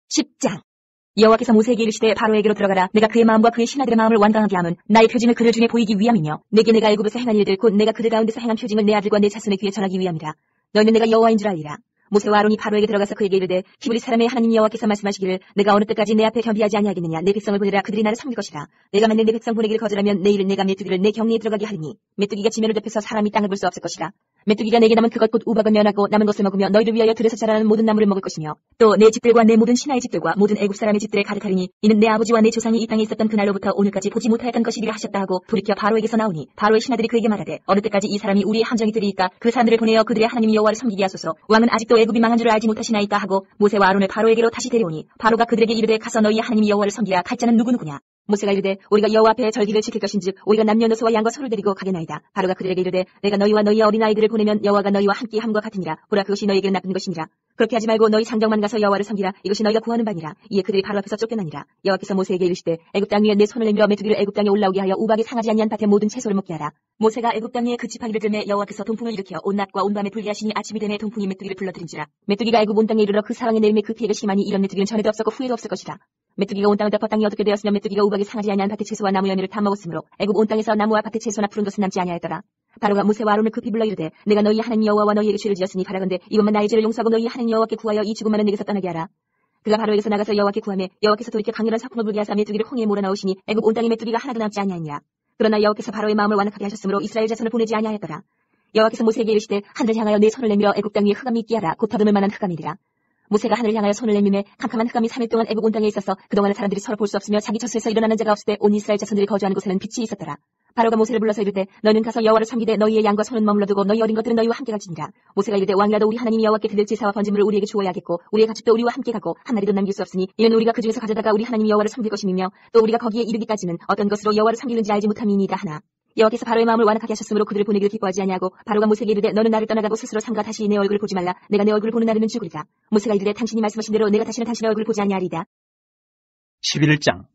10장. 여호와께서 모세에게 이르시되 바로에게로 들어가라. 내가 그의 마음과 그의 신하들의 마음을 완강하게 함은 나의 표징을 그들 중에 보이기 위함이며 내게 내가 애굽에서 행한 일들 곧 내가 그들 가운데서 행한 표징을 내 아들과 내 자손의 귀에 전하기 위함이라. 너희는 내가 여호와인 줄 알리라. 모세와 아론이 바로에게 들어가서 그에게 이르되 히브리 사람의 하나님 여호와께서 말씀하시기를 내가 어느 때까지 내 앞에 겸비하지 아니하겠느냐. 내 백성을 보내라. 그들이 나를 섬길 것이라. 내가 만일 내 백성 보내기를 거절하면 내일은 내가 메뚜기를 내 경리에 들어가게 하리니 메뚜기가 지면을 덮여서 사람이 땅을 볼 수 없을 것이라. 메뚜기가 내게 남은 그것 곧 우박을 면하고 남은 것을 먹으며 너희를 위하여 들에서 자라는 모든 나무를 먹을 것이며 또 내 집들과 내 모든 신하의 집들과 모든 애굽 사람의 집들에 가득하리니 이는 내 아버지와 내 조상이 이 땅에 있었던 그날로부터 오늘까지 보지 못하였던 것이리라 하셨다 하고 돌이켜 바로에게서 나오니 바로의 신하들이 그에게 말하되 어느 때까지 이 사람이 우리의 함정이 들이있까 그 사람들을 보내어 그들의 하나님 여호와를 섬기게 하소서. 왕은 아직도 애굽이 망한 줄을 알지 못하시나이까 하고 모세와 아론을 바로에게로 다시 데려오니 바로가 그들에게 이르되 가서 너희의 하나님 여호와를 섬기라. 갈 자는 누구누구냐. 모세가 이르되 우리가 여호와 앞에 절기를 지킬 것인즉 우리가 남녀노소와 양과 소를 데리고 가게나이다. 바로가 그들에게 이르되 내가 너희와 너희의 어린아이들을 보내면 여호와가 너희와 함께 함과 같으니라. 보라 그것이 너희에게는 나쁜 것이니라. 그렇게 하지 말고 너희 상정만 가서 여호와를 섬기라. 이것이 너희가 구하는 바니라. 이에 그들이 바로 앞에서 쫓겨나니라. 여호와께서 모세에게 이르시되 애굽 땅 위에 내 손을 내밀어 메뚜기를 애굽 땅에 올라오게 하여 우박이 상하지 아니한 밭의 모든 채소를 먹게 하라. 모세가 애굽 땅 위에 그 지팡이를 들매 여호와께서 동풍을 일으켜 온 낮과 온 밤에 불게 하시니 아침이 되매 동풍이 메뚜기를 불러들인지라. 메뚜기가 애굽 온 땅에 이르러 그 사방에 내림에 그 피해가 심하니 이런 메뚜기는 전에도 없었고 후에도 없을 것이라. 메뚜기가 온 땅을 덮어 땅이 어둡게 되었으며 메뚜기가 우박이 상하지 아니한 밭의 채소와 나무 열매를 다 먹었으므로 애굽 온 땅에서 나무와 밭의 채소나 푸른 것은 남지 아니하였더라. 바로가 모세와 아론을 급히 불러 이르되 내가 너희 하나님 여호와와 너희에게 죄를 지었으니 바라건대 이번만 나의 죄를 용서하고 너희 하나님 여호와께 구하여 이 죽음 많은 내게서 떠나게 하라. 그가 바로에게서 나가서 여호와께 구하매 여호와께서 돌이켜 강렬한 사풍을 불게 하사 메뚜기를 홍해에 몰아넣으시니 애굽 온 땅에 메뚜기가 하나도 남지 아니하니라. 그러나 여호와께서 바로의 마음을 완악하게 하셨으므로 이스라엘 자손을 보내지 아니하였더라. 여호와께서 모세에게 이르시되 하늘을 향하여 내 손을 내밀어 애굽 땅 위에 흑암이 있게 하라. 곧 더듬을 만한 흑암이리라. 모세가 하늘을 향하여 손을 내밀매 캄캄한 흑암이 3일 동안 애굽 온 땅에 있어서 그동안은 사람들이 서로 볼 수 없으며 자기 젖에서 일어나는 자가 없을 때 온 이스라엘 자손들이 거주하는 곳에는 빛이 있었더라. 바로가 모세를 불러서 이르되 너는 가서 여호와를 섬기되 너희의 양과 소는 머물러두고 너희 어린 것들은 너희와 함께 갈지니라. 모세가 이르되 왕이라도 우리 하나님 여호와께 드릴 제사와 번제물을 우리에게 주어야겠고 우리의 가축도 우리와 함께 가고 한 마리도 남길 수 없으니 이는 우리가 그 중에서 가져다가 우리 하나님 여호와를 섬길 것임이며 또 우리가 거기에 이르기까지는 어떤 것으로 여호와를 섬기는지 알지 못함이니이다 하나. 여호와께서 바로의 마음을 완악하게 하셨으므로 그들을 보내기를 기뻐하지 아니하고 바로가 모세에게 이르되 너는 나를 떠나가고 스스로 삼가 다시 내 얼굴을 보지 말라. 내가 내 얼굴을 보는 날에는 죽으리라. 모세가 이르되 당신이 말씀하신 대로 내가 다시는 당신의 얼굴을 보지 아니하리이다. 11장.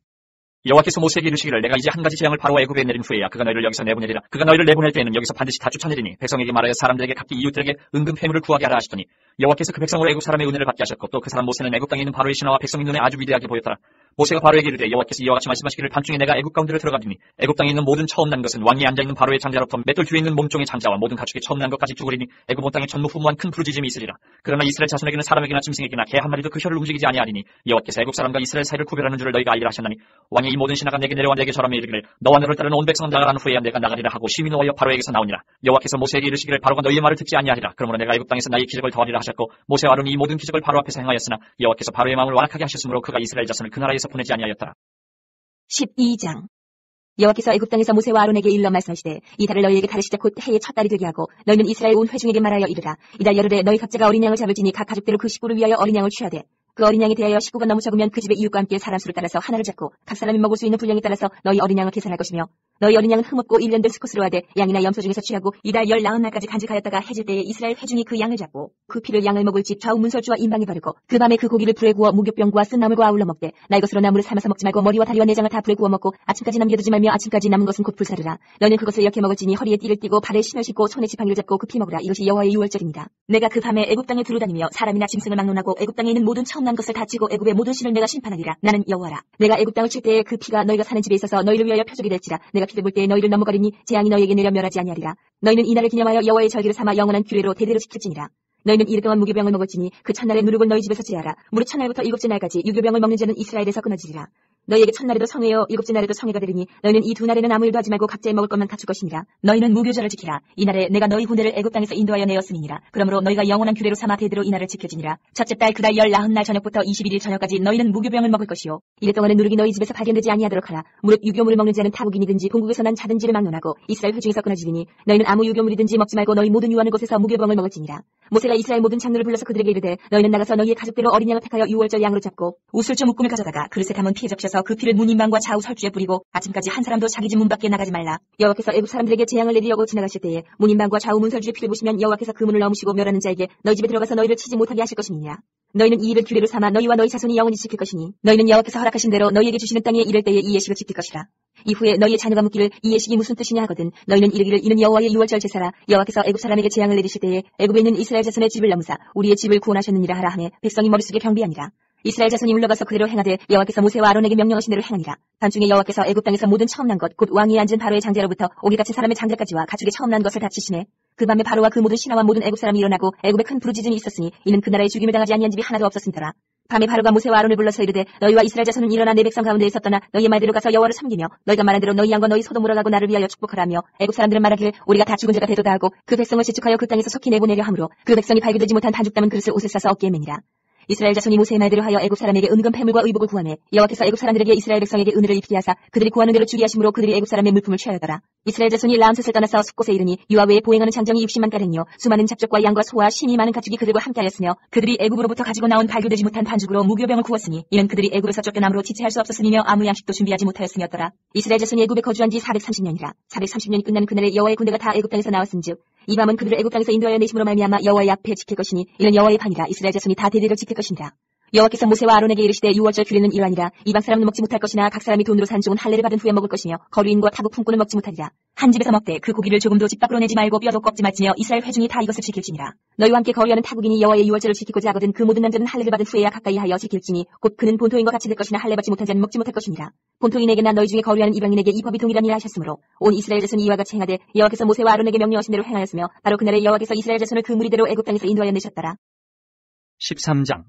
여호와께서 모세에게 이르시기를 내가 이제 한 가지 재앙을 바로와 애굽에 내린 후에야 그가 너희를 여기서 내보내리라. 그가 너희를 내보낼 때에는 여기서 반드시 다 쫓아내리니 백성에게 말하여 사람들에게 각기 이웃들에게 은금 패물을 구하게 하라 하시더니 여호와께서 그 백성으로 애굽 사람의 은혜를 받게 하셨고 또 그 사람 모세는 애굽 땅에 있는 바로의 신하와 백성의 눈에 아주 위대하게 보였더라. 모세가 바로에게 이르되 여호와께서 이와 같이 말씀하시기를 밤중에 내가 애굽 가운데로 들어가리니 애굽 땅에 있는 모든 처음 난 것은 왕위에 앉아있는 바로의 장자로부터 맷돌 뒤에 있는 몸종의 장자와 모든 가축이 처음 난 것까지 죽으리니 애굽 온 땅에 전무후무한 큰 부르짖음이 있으리라. 그러나 이스라엘 자손에게는 사람에게나 짐승에게나 개 한 마리도 그 혀를 움직이지 아니하리니 여호와께서 애굽 사람과 이스라엘 사이를 구별하는 줄을 너희가 알리라 하셨나니 왕의 이 모든 신하가 내게 내려와 내게 절하며 이르기를 너와 너를 따르는 온 백성은 나가란 후에야 내가 나가리라 하고 심히 노하여 바로에게서 나오니라. 여호와께서 모세에게 이르시기를 바로가 너희의 말을 듣지 아니하리라. 그러므로 내가 애굽 땅에서 나의 기적을 더하리라 하셨고 모세와 아론이 이 모든 기적을 바로 앞에서 행하였으나 여호와께서 바로의 마음을 완악하게 하셨으므로 그가 이스라엘 자손을 그 나라에서 보내지 아니하였더라. 12장. 여호와께서 애굽 땅에서 모세와 아론에게 일러 말씀하시되 이 달을 너희에게 다르시자 곧 해의 첫 달이 되게 하고 너희는 이스라엘 온 회중에게 말하여 이르라. 이달 열흘에 너희 각자가 어린 양을 잡을지니 각 가족대로 그 식구를 위하여 어린 양을 취하되 그 어린 양에 대하여 식구가 너무 적으면 그 집의 이웃과 함께 사람 수를 따라서 하나를 잡고 각 사람이 먹을 수 있는 분량에 따라서 너희 어린 양을 계산할 것이며 너희 어린 양은 흠없고 1년 된 수컷으로 하되 양이나 염소 중에서 취하고 이달 19날까지 간직하였다가 해질 때에 이스라엘 회중이 그 양을 잡고 그 피를 양을 먹을 집 좌우 문설주와 인방에 바르고 그 밤에 그 고기를 불에 구워 무교병과 쓴 나물과 아울러 먹되 날 것으로 나물을 삶아서 먹지 말고 머리와 다리와 내장을 다 불에 구워 먹고 아침까지 남겨두지 말며 아침까지 남은 것은 곧 불사르라. 너희는 그것을 이렇게 먹을지니 허리에 띠를 띠고 발에 신을 신고 손에 지팡이를 잡고 급히 먹으라. 이것이 여호와의 유월절입니다. 내가 그 밤에 애굽 땅에 두루다니며 사람이나 짐승을 막론하고 애굽 땅에 있는 모든 처음 난 것을 다치고 애굽의 모든 신을 내가 심판하리라. 나는 여호와라. 내가 애굽 땅을 칠 때에 그 피가 너희가 사는 집에 있어서 너희를 위하여 표적이 될지라. 내가 피를 볼 때에 너희를 넘어가리니 재앙이 너희에게 내려 멸하지 아니하리라. 너희는 이날을 기념하여 여호와의 절기를 삼아 영원한 규례로 대대로 지킬지니라. 너희는 이르 동안 무교병을 먹을지니 그 첫날에 누룩을 너희 집에서 제하라. 무릇 첫날부터 일곱째 날까지 유교병을 먹는 자는 이스라엘에서 끊어지리라. 너희에게 첫날에도 성회요 일곱째 날에도 성회가 되리니 너희는 이 두 날에는 아무 일도 하지 말고 각자의 먹을 것만 갖출 것이니라. 너희는 무교절을 지키라. 이날에 내가 너희 후대를 애굽 땅에서 인도하여 내었음이니라. 그러므로 너희가 영원한 규례로 삼아 대대로 이날을 지켜지니라. 첫째 달 그 달 19날 저녁부터 21일 저녁까지 너희는 무교병을 먹을 것이요 이래 동안에 누룩이 너희 집에서 발견되지 아니하도록 하라. 무릇 유교물을 먹는 자는 타국인이든지 본국에서 난 자든지를 막론하고 이스라엘 회중에서 끊어지리니 너희는 아무 유교물이든지 먹지 말고 너희 모든 유하는 곳에서 무교병을 먹을지니라. 모세가 이스라엘 모든 장로를 불러서 그들에게 이르되 너희는 나가서 너희의 가족대로 어린 양을 택하여 유월절 양으로 잡고 우슬주 묶음을 가져다가 그릇에 담은 피에 적셔서 그 피를 문인방과 좌우 설주에 뿌리고 아침까지 한 사람도 자기 집 문 밖에 나가지 말라. 여호와께서 애굽 사람들에게 재앙을 내리려고 지나가실 때에 문인방과 좌우 문설주의 피를 보시면 여호와께서 그 문을 넘으시고 멸하는 자에게 너희 집에 들어가서 너희를 치지 못하게 하실 것임이니라. 너희는 이 일을 규례로 삼아 너희와 너희 자손이 영원히 지킬 것이니 너희는 여호와께서 허락하신 대로 너희에게 주시는 땅에 이를 때에 이 예식을 지킬 것이라. 이후에 너희의 자녀가 묻기를 이 예식이 무슨 뜻이냐 하거든 너희는 이르기를 이는 여호와의 유월절 제사라. 여호와께서 애굽 사람에게 재앙을 내리실 때에 애굽에 있는 이스라엘 자손의 집을 넘으사 우리의 집을 구원하셨느니라 하라 하매 백성이 머릿속에 경비하니라. 이스라엘 자손이 물러가서 그대로 행하되 여호와께서 모세와 아론에게 명령하신 대로 행하니라. 밤중에 여호와께서 애굽 땅에서 모든 처음 난 것 곧 왕위에 앉은 바로의 장자로부터 오게 갇힌 사람의 장자까지와 가축의 처음 난 것을 다치시네. 그 밤에 바로와 그 모든 신하와 모든 애굽 사람이 일어나고 애굽에 큰 부르짖음이 있었으니 이는 그 나라에 죽임을 당하지 아니한 집이 하나도 없었음이더라. 밤에 바로가 모세와 아론을 불러서 이르되 너희와 이스라엘 자손은 일어나 내 백성 가운데 있었더나 너희의 말대로 가서 여호와를 섬기며 너희가 말한 대로 너희 양과 너희 소도 몰아가고 나를 위하여 축복하라며 애굽 사람들은 말하기를 우리가 다 죽은 자가 되도다 하고 그 백성을 지축하여 그 땅에서 속히 내보내려 하므로 그 백성이 발교되지 못한 반죽 담은 그릇을 옷을 싸서 어깨에 매니라. 이스라엘 자손이 모세의 말대로 하여 애굽 사람에게 은금 패물과 의복을 구하매 여호와께서 애굽 사람들에게 이스라엘 백성에게 은혜를 입히게 하사 그들이 구하는 대로 주게 하심으로 그들이 애굽 사람의 물품을 취하였더라. 이스라엘 자손이 라암셋을 떠나서 숫곳에 이르니 유아 외에 보행하는 장정이 60만 가량이요 수많은 잡족과 양과 소와 심이 많은 가축이 그들과 함께하였으며 그들이 애굽으로부터 가지고 나온 발교되지 못한 반죽으로 무교병을 구웠으니 이는 그들이 애굽에서 쫓겨남으로 지체할 수 없었으며 아무 양식도 준비하지 못하였음이었더라. 이스라엘 자손이 애굽에 거주한 지 430년이라. 430년이 끝난 그날에 여호와의 군대가 다 애굽 땅에서 나왔은즉 이 밤은 그들을 애굽 땅에서 인도하여 내심으로 말미암아 여호와의 앞에 지킬 것이니 이는 여호와의 밤이라. 이스라엘 자손이 다 대대를 지킬 것이니라. 여호와께서 모세와 아론에게 이르시되 유월절 규례는 이러하니라. 이방 사람은 먹지 못할 것이나 각 사람이 돈으로 산 좋은 할례를 받은 후에 먹을 것이며 거류인과 타국 품꾼은 먹지 못하리라. 한 집에서 먹되 그 고기를 조금도 집 밖으로 내지 말고 뼈도 꺾지 말지며 이스라엘 회중이 다 이것을 지킬지니라. 너희와 함께 거류하는 타국인이 여호와의 유월절을 지키고자 하거든 그 모든 남자는 할례를 받은 후에야 가까이 하여 지킬지니 곧 그는 본토인과 같이 될 것이나 할례 받지 못한 자는 먹지 못할 것이니라. 본토인에게나 너희 중에 거류하는 이방인에게 이 법이 동일하니라 하셨으므로 온 이스라엘 자손이 이와 같이 행하되 여호와께서 모세와 아론에게 명령하신 대로 행하였으며 바로 그날에 여호와께서 이스라엘 자손을 그 무리대로 애굽 땅에서 인도하여 내셨더라. 13장.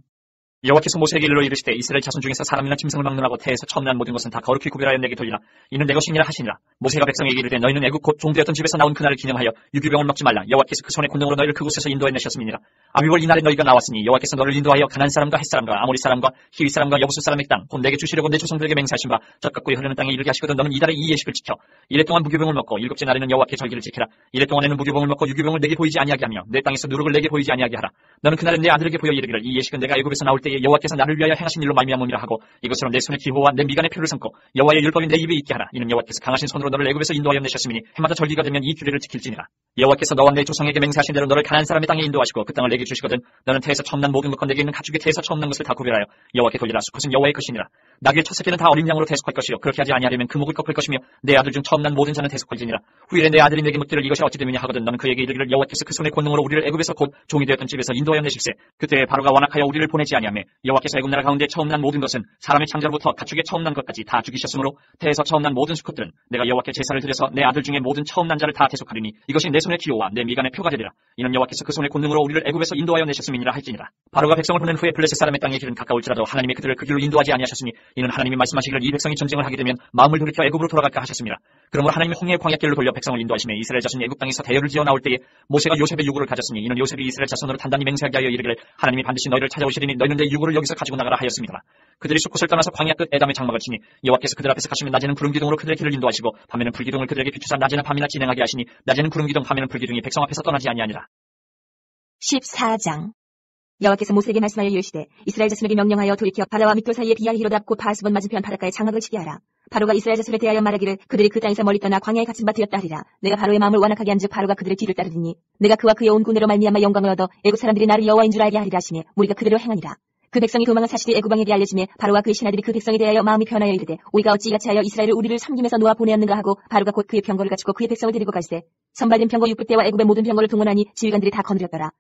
여호와께서 모세에게 일러 이르시되 이스라엘 자손 중에서 사람이나 짐승을 막론하고 태에서 처음 난 모든 것은 다 거룩히 구별하여 내게 돌리라. 이는 내 것이니라 하시니라. 모세가 백성에게 이르되 너희는 애굽 곧 종되었던 집에서 나온 그날을 기념하여 유교병을 먹지 말라. 여호와께서 그 손의 권능으로 너희를 그곳에서 인도해 내셨음이니라. 아비월 이날에 너희가 나왔으니 여호와께서 너를 인도하여 가나안 사람과 헷 사람과 아모리 사람과 히위 사람과 여부스 사람의 땅 곧 내게 주시려고 내 조상들에게 맹세하신 바 젖같고 흐르는 땅에 이르게 하시거든 너는 이달에 이 예식을 지켜. 이래 동안 무교병을 먹고 일곱째 날에는 여호와께 절기를 지키라. 이래 동안에는 무교병을 먹고 유교병을 내게 보이지 아니하게 하며 내 땅에서 누룩을 내게 보이지 아니하게 하라. 너는 그날은 내 아들에게 보여 이르기를 이 예식은 내가 애굽에서 나올 때 때에 여호와께서 나를 위하여 행하신 일로 말미암음이라 하고 이것으로 내 손의 기호와 내 미간의 표를 삼고 여호와의 율법이 내 입에 있게 하라. 이는 여호와께서 강하신 손으로 너를 애굽에서 인도하여 내셨음이니 해마다 절기가 되면 이 규례를 지킬지니라. 여호와께서 너와 내 조상에게 맹세하신 대로 너를 가나안 사람의 땅에 인도하시고 그 땅을 내게 주시거든 너는 태에서 처음 난 모든 것과 내게 있는 가축의 태에서 처음 난 것을 다 구별하여 여호와께 돌리라. 수컷은 여호와의 것이니라. 나귀의 첫 새끼는 다 어린 양으로 대속할 것이요 그렇게 하지 아니하려면 그 목을 꺾을 것이며 내 아들 중 처음 난 모든 자는 대속할지니라. 후일에 내 아들이 내게 묻기를 이것이 어찌 됨이냐 하거든 너는 그에게 이르기를 여호와께서 그 손의 권능으로 우리를 애굽에서 곧 종이 되었던 집에서 인도하여 내실세. 그때 바로가 완악하여 우리를 보내지 아니하며 여호와께서 애굽 나라 가운데 처음 난 모든 것은 사람의 창자로부터 가축의 처음 난 것까지 다 죽이셨으므로 태에서 처음 난 모든 수컷들은 내가 여호와께 제사를 드려서 내 아들 중에 모든 처음 난 자를 다 대속하리니 이것이 내 손의 기호와 내 미간의 표가 되리라. 이는 여호와께서 그 손의 권능으로 우리를 애굽에서 인도하여 내셨음이니라 할지니라. 바로가 백성을 보낸 후에 블레셋 사람의 땅의 길은 가까울지라도 하나님이 그들을 그 길로 인도하지 아니하셨으니 이는 하나님이 말씀하시기를 이 백성이 전쟁을 하게 되면 마음을 돌이켜 애굽으로 돌아갈까 하셨습니다. 그러므로 하나님이 홍해의 광야길로 돌려 백성을 인도하시며 이스라엘 자손이 애굽 땅에서 대열을 지어 나올 때에 모세가 요셉의 유구를 가졌으니 이는 요셉이 이스라엘 자손으로 단단히 맹세하게 하여 이르기를 하나님이 반드시 너희를 찾아오시리니 너희는 내 유구를 여기서 가지고 나가라 하였습니다. 그들이 수컷을 떠나서 광야 끝 에담의 장막을 치니 여호와께서 그들 앞에서 가시면 낮에는 구름 기둥으로 그들의 길을 인도하시고 밤에는 불기둥을 그들에게 비추사 낮이나 밤이나 진행하게 하시니 낮에는 구름 기둥 밤에는 불기둥이 백성 앞에서 떠나지 아니하니라. 14장 여호와께서 모세에게 말씀하여 이르시되 이스라엘 자손에게 명령하여 돌이켜 바다와 밑돌 사이에 비알히로답 곧 바하스본 맞은편 바닷가에 장막을 치게 하라. 바로가 이스라엘 자손에 대하여 말하기를 그들이 그 땅에서 멀리 떠나 광야에 갇힌 바 되었다 하리라. 내가 바로의 마음을 완악하게 한즉 바로가 그들의 뒤를 따르리니 내가 그와 그의 온 군대로 말미암아 영광을 얻어 애굽 사람들이 나를 여호와인 줄 알게 하리라 하시니 우리가 그대로 행하니라. 그 백성이 도망한 사실이 애굽 왕에게 알려지매 바로와 그의 신하들이 그 백성에 대하여 마음이 변하여 이르되 우리가 어찌 이같이 하여 이스라엘을 우리를 섬김에서 놓아 보내었는가 하고 바로가 곧 그의 병거를 갖추고 그의 백성을 데리고 갈새 선발된 병거 600대와 애굽의 모든 병거를 동원하니 지휘관들이 다 거느렸더라.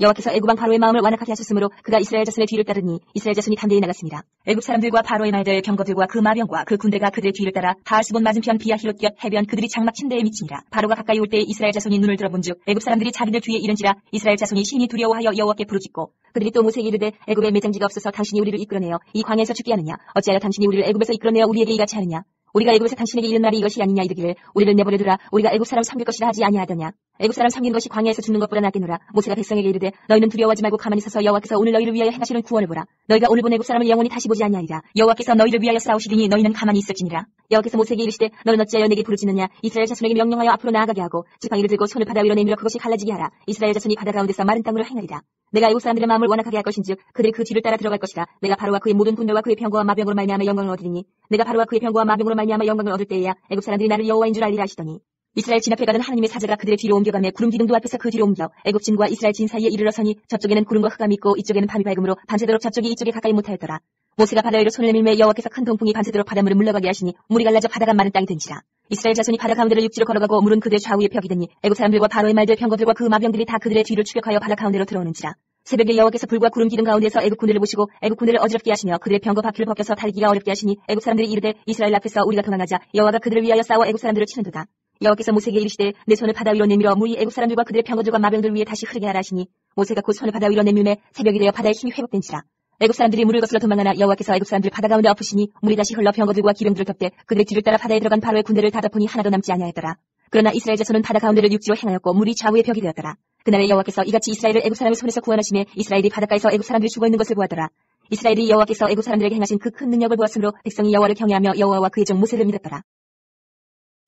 여호와께서 애굽 왕 바로의 마음을 완악하게 하셨으므로 그가 이스라엘 자손의 뒤를 따르니 이스라엘 자손이 담대히 나갔습니다. 애굽 사람들과 바로의 말들 병거들과 그 마병과 그 군대가 그들의 뒤를 따라 바알스본 맞은편 비아히롯 곁 해변 그들이 장막 침대에 미치니라. 바로가 가까이 올 때에 이스라엘 자손이 눈을 들어본즉 애굽 사람들이 자기들 뒤에 이른지라 이스라엘 자손이 심히 두려워하여 여호와께 부르짖고 그들이 또 모세에게 이르되 애굽에 매장지가 없어서 당신이 우리를 이끌어내어 이 광야에서 죽게 하느냐 어찌하여 당신이 우리를 애굽에서 이끌어내어 우리에게 이같이 하느냐 우리가 애굽에서 당신에게 이른 말이 이것이 아니냐 이르기를 우리를 내버려두라 우리가 애굽 사람 섬길 것이라 하지 아니하더냐 애굽 사람 섬기는 것이 광야에서 죽는 것보다 낫겠노라. 모세가 백성에게 이르되 너희는 두려워하지 말고 가만히 서서 여호와께서 오늘 너희를 위하여 행하시는 구원을 보라. 너희가 오늘 본 애굽 사람을 영원히 다시 보지 아니하리라. 여호와께서 너희를 위하여 싸우시리니 너희는 가만히 있을지니라. 여호와께서 모세에게 이르시되 너는 어찌하여 내게 부르짖느냐 이스라엘 자손에게 명령하여 앞으로 나아가게 하고 지팡이를 들고 손을 바다 위로 내밀어 그것이 갈라지게 하라. 이스라엘 자손이 바다 가운데서 마른 땅으로 행하리라. 내가 애굽 사람들의 마음을 완악하게 할 것인즉 그들이 그 뒤를 따라 들어갈 것이라. 내가 바로와 그의 모든 군대와 그의 병거와 마병으로 말미암아 영광을 얻으리니 내가 바로와 그의 병거와 마병으로 말미암아 영광을 얻을 때에야 애굽 사람들이 나를 여호와인 줄 알리라 하시더니 이스라엘 진 앞에 가던 하나님의 사자가 그들의 뒤로 옮겨가며 구름 기둥도 앞에서 그 뒤로 옮겨 애굽 진과 이스라엘 진 사이에 이르러 서니 저쪽에는 구름과 흑암이 있고 이쪽에는 밤이 밝음으로 밤새도록 저쪽이 이쪽에 가까이 못하였더라. 모세가 바다 위로 손을 내밀매 여호와께서 큰 동풍이 밤새도록 바닷물을 물러가게 하시니 물이 갈라져 바다가 마른 땅이 된지라. 이스라엘 자손이 바다 가운데로 육지로 걸어가고 물은 그들의 좌우에 벽이 되니 애굽 사람들과 바로의 말들 병거들과 그 마병들이 다 그들의 뒤를 추격하여 바다 가운데로 들어오는지라. 새벽에 여호와께서 불과 구름 기둥 가운데서 애굽 군대를 보시고 애굽 군대를 어지럽게 하시며 그들의 병거 바퀴를 벗겨서 달리기가 어렵게 하시니 애굽 사람들이 이르되 이스라엘 앞에서 우리가 도망하자 여호와가 그들을 위하여 싸워 애굽 사람들을 치는도다. 여호와께서 모세에게 이르시되 내 손을 바다 위로 내밀어 물이 애굽 사람들과 그들의 병거들과 마병들 위에 다시 흐르게 하라 하시니 모세가 곧 손을 바다 위로 내밀매 새벽이 되어 바다의 힘이 회복된지라. 애굽 사람들이 물을 거슬러 도망하나 여호와께서 애굽 사람들 바다 가운데 엎으시니 물이 다시 흘러 병거들과 기름들을 덮되 그들의 뒤를 따라 바다에 들어간 바로의 군대를 다 덮으니 하나도 남지 아니하였더라. 그러나 이스라엘 자손은 바다 가운데를 육지로 행하였고 물이 좌우의 벽이 되었더라. 그날에 여호와께서 이같이 이스라엘을 애굽 사람의 손에서 구원하시며 이스라엘이 바닷가에서 애굽 사람들이 죽어 있는 것을 보았더라. 이스라엘이 여호와께서 애굽 사람들에게 행하신 그 큰 능력을 보았으므로 백성이 여호와를 경외하며 여호와와 그의 종 모세를 믿었더라.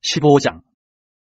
15장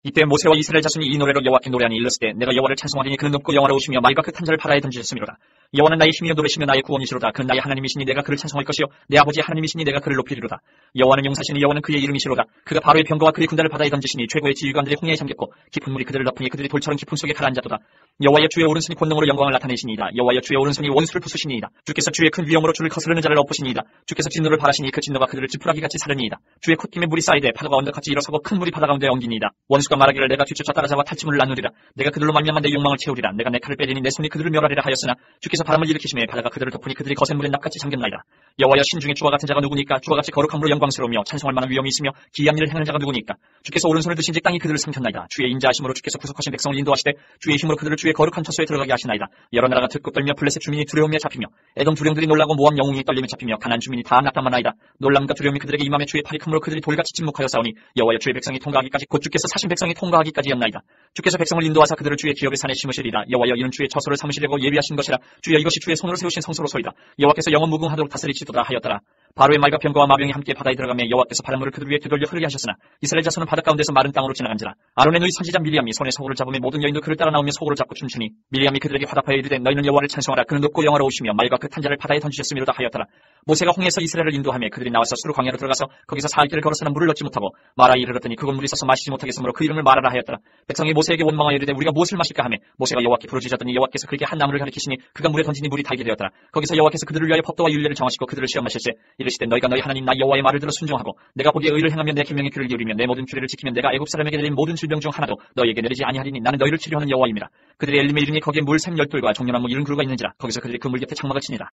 이때 모세와 이스라엘 자손이 이 노래로 여호와께 노래하니 일렀을 때 내가 여호와를 찬송하리니 그는 높고 영화로우시며 말과 그 탄자를 바다에 던지셨음이로다. 여호와는 나의 힘이여 노래시며 나의 구원이시로다. 그는 나의 하나님이시니 내가 그를 찬송할 것이요 내 아버지의 하나님이시니 내가 그를 높이리로다. 여호와는 용사시니 여호와는 그의 이름이시로다. 그가 바로의 병거와 그의 군대를 바다에 던지시니 최고의 지휘관들이 홍해에 잠겼고 깊은 물이 그들을 덮으니 그들이 돌처럼 깊은 속에 가라앉았도다. 여호와의 주의 오른손이 권능으로 영광을 나타내시니이다. 여호와의 주의 오른손이 원수를 부수시니이다. 주께서 주의 큰 위엄으로 주를 거스르는 자를 엎으시니이다. 주께서 진노를 바라시니 그 진노가 그들을 지푸라기같이 사르니이다. 주의 콧김에 물이 쌓이되 파도가 언덕같이 일어서고 큰 물이 바다 가운데 엉기니이다. 원수가 말하기를 내가 뒤쫓아 따라잡아 탈취물을 나누리라. 내가 그들로 말미암아 내 욕망을 채우리라. 내가 내 칼을 빼리니 내 손이 그들을 멸하리라 하였으나 주께서 바람을 일으키시매 바다가 그들을 덮으니 그들이 거센 물에 납같이 잠겼나이다. 여호와여 신중에 주와 같은 자가 누구니까? 주와 같이 거룩함으로 영광스러우며 찬송할 만한 위엄이 있으며 기이한 일을 행하는 자가 누구니까? 주께서 오른손을 드신지 땅이 그들을 삼켰나이다. 주의 인자하심으로 주께서 구속하신 백성을 인도하시되 주의 힘으로 그들을 주의 거룩한 처소에 들어가게 하시나이다. 여러 나라가 듣고 떨며 블레셋 주민이 두려움에 잡히며 에돔 두령들이 놀라고 모압 영웅이 떨림에 잡히며 가나안 주민이 다 낙담하나이다. 놀람과 두려움이 그들에게 임함에 주의 팔이 크므로 그들이 돌같이 침묵하여 싸우니 여호와여 주의 백성이 통과하기까지 곧 주께서 사신 백성이 통과하기까지였나이다. 주께서 백성을 인도하사 그들을 주의 기업의 산에 심으시리라. 여호와여 이는 주의 처소를 삼으시려고 예비하신 것이라. 주여 이것이 주의 손으로 세우신 성소로소이다. 여호와께서 영원 무궁하도록 다스리시도다 하였더라. 바로의 말과 병거와 마병이 함께 바다에 들어가며 여호와께서 바닷물을 그들 위에 되돌려 흐르게 하셨으나 이스라엘 자손은 바다 가운데서 마른 땅으로 지나간지라. 아론의 누이 선지자 미리암이 손에 소고를 잡으며 모든 여인도 그를 따라 나오며 소고를 잡고 춤추니 미리암이 그들에게 화답하여 이르되 너희는 여호와를 찬송하라. 그는 높고 영화로우시며 말과 그 탄자를 바다에 던지셨음이로다 하였더라. 모세가 홍해에서 이스라엘을 인도하며 그들이 나와서 수르 광야로 들어가서 거기서 4일길을 걸어서는 물을 얻지 못하고 마라에 이르렀더니 그곳 물이 있어서 마시지 못하겠으므로 그 이름을 마라라 하였더라. 백성이 모세에게 원망하여 이르되 우리가 무엇을 마실까 하며 모세가 여호와께 부르짖었더니 여호와께서 그에게 한 나무를 가리키시니 그가 물에 던지니 물이 달게 되었더라. 거기서 여호와께서 그들을 위하여 법도와 율례를 정하시고 그들을 시험하실세 이르시되 너희가 너희 하나님 나 여호와의 말을 들어 순종하고 내가 보기에 의를 행하며 내 계명에 귀를 기울이며 내 모든 규례를 지키면 내가 애굽 사람에게 내린 모든 질병 중 하나도 너희에게 내리지 아니하리니 나는 너희를 치료하는 여호와임이라. 그들이 엘림에 이르니 거기에 물 샘 10돌과 종려나무 70그루가 있는지라. 거기서 그들이 그 물 곁에 장막을 치니라.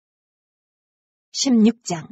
16장.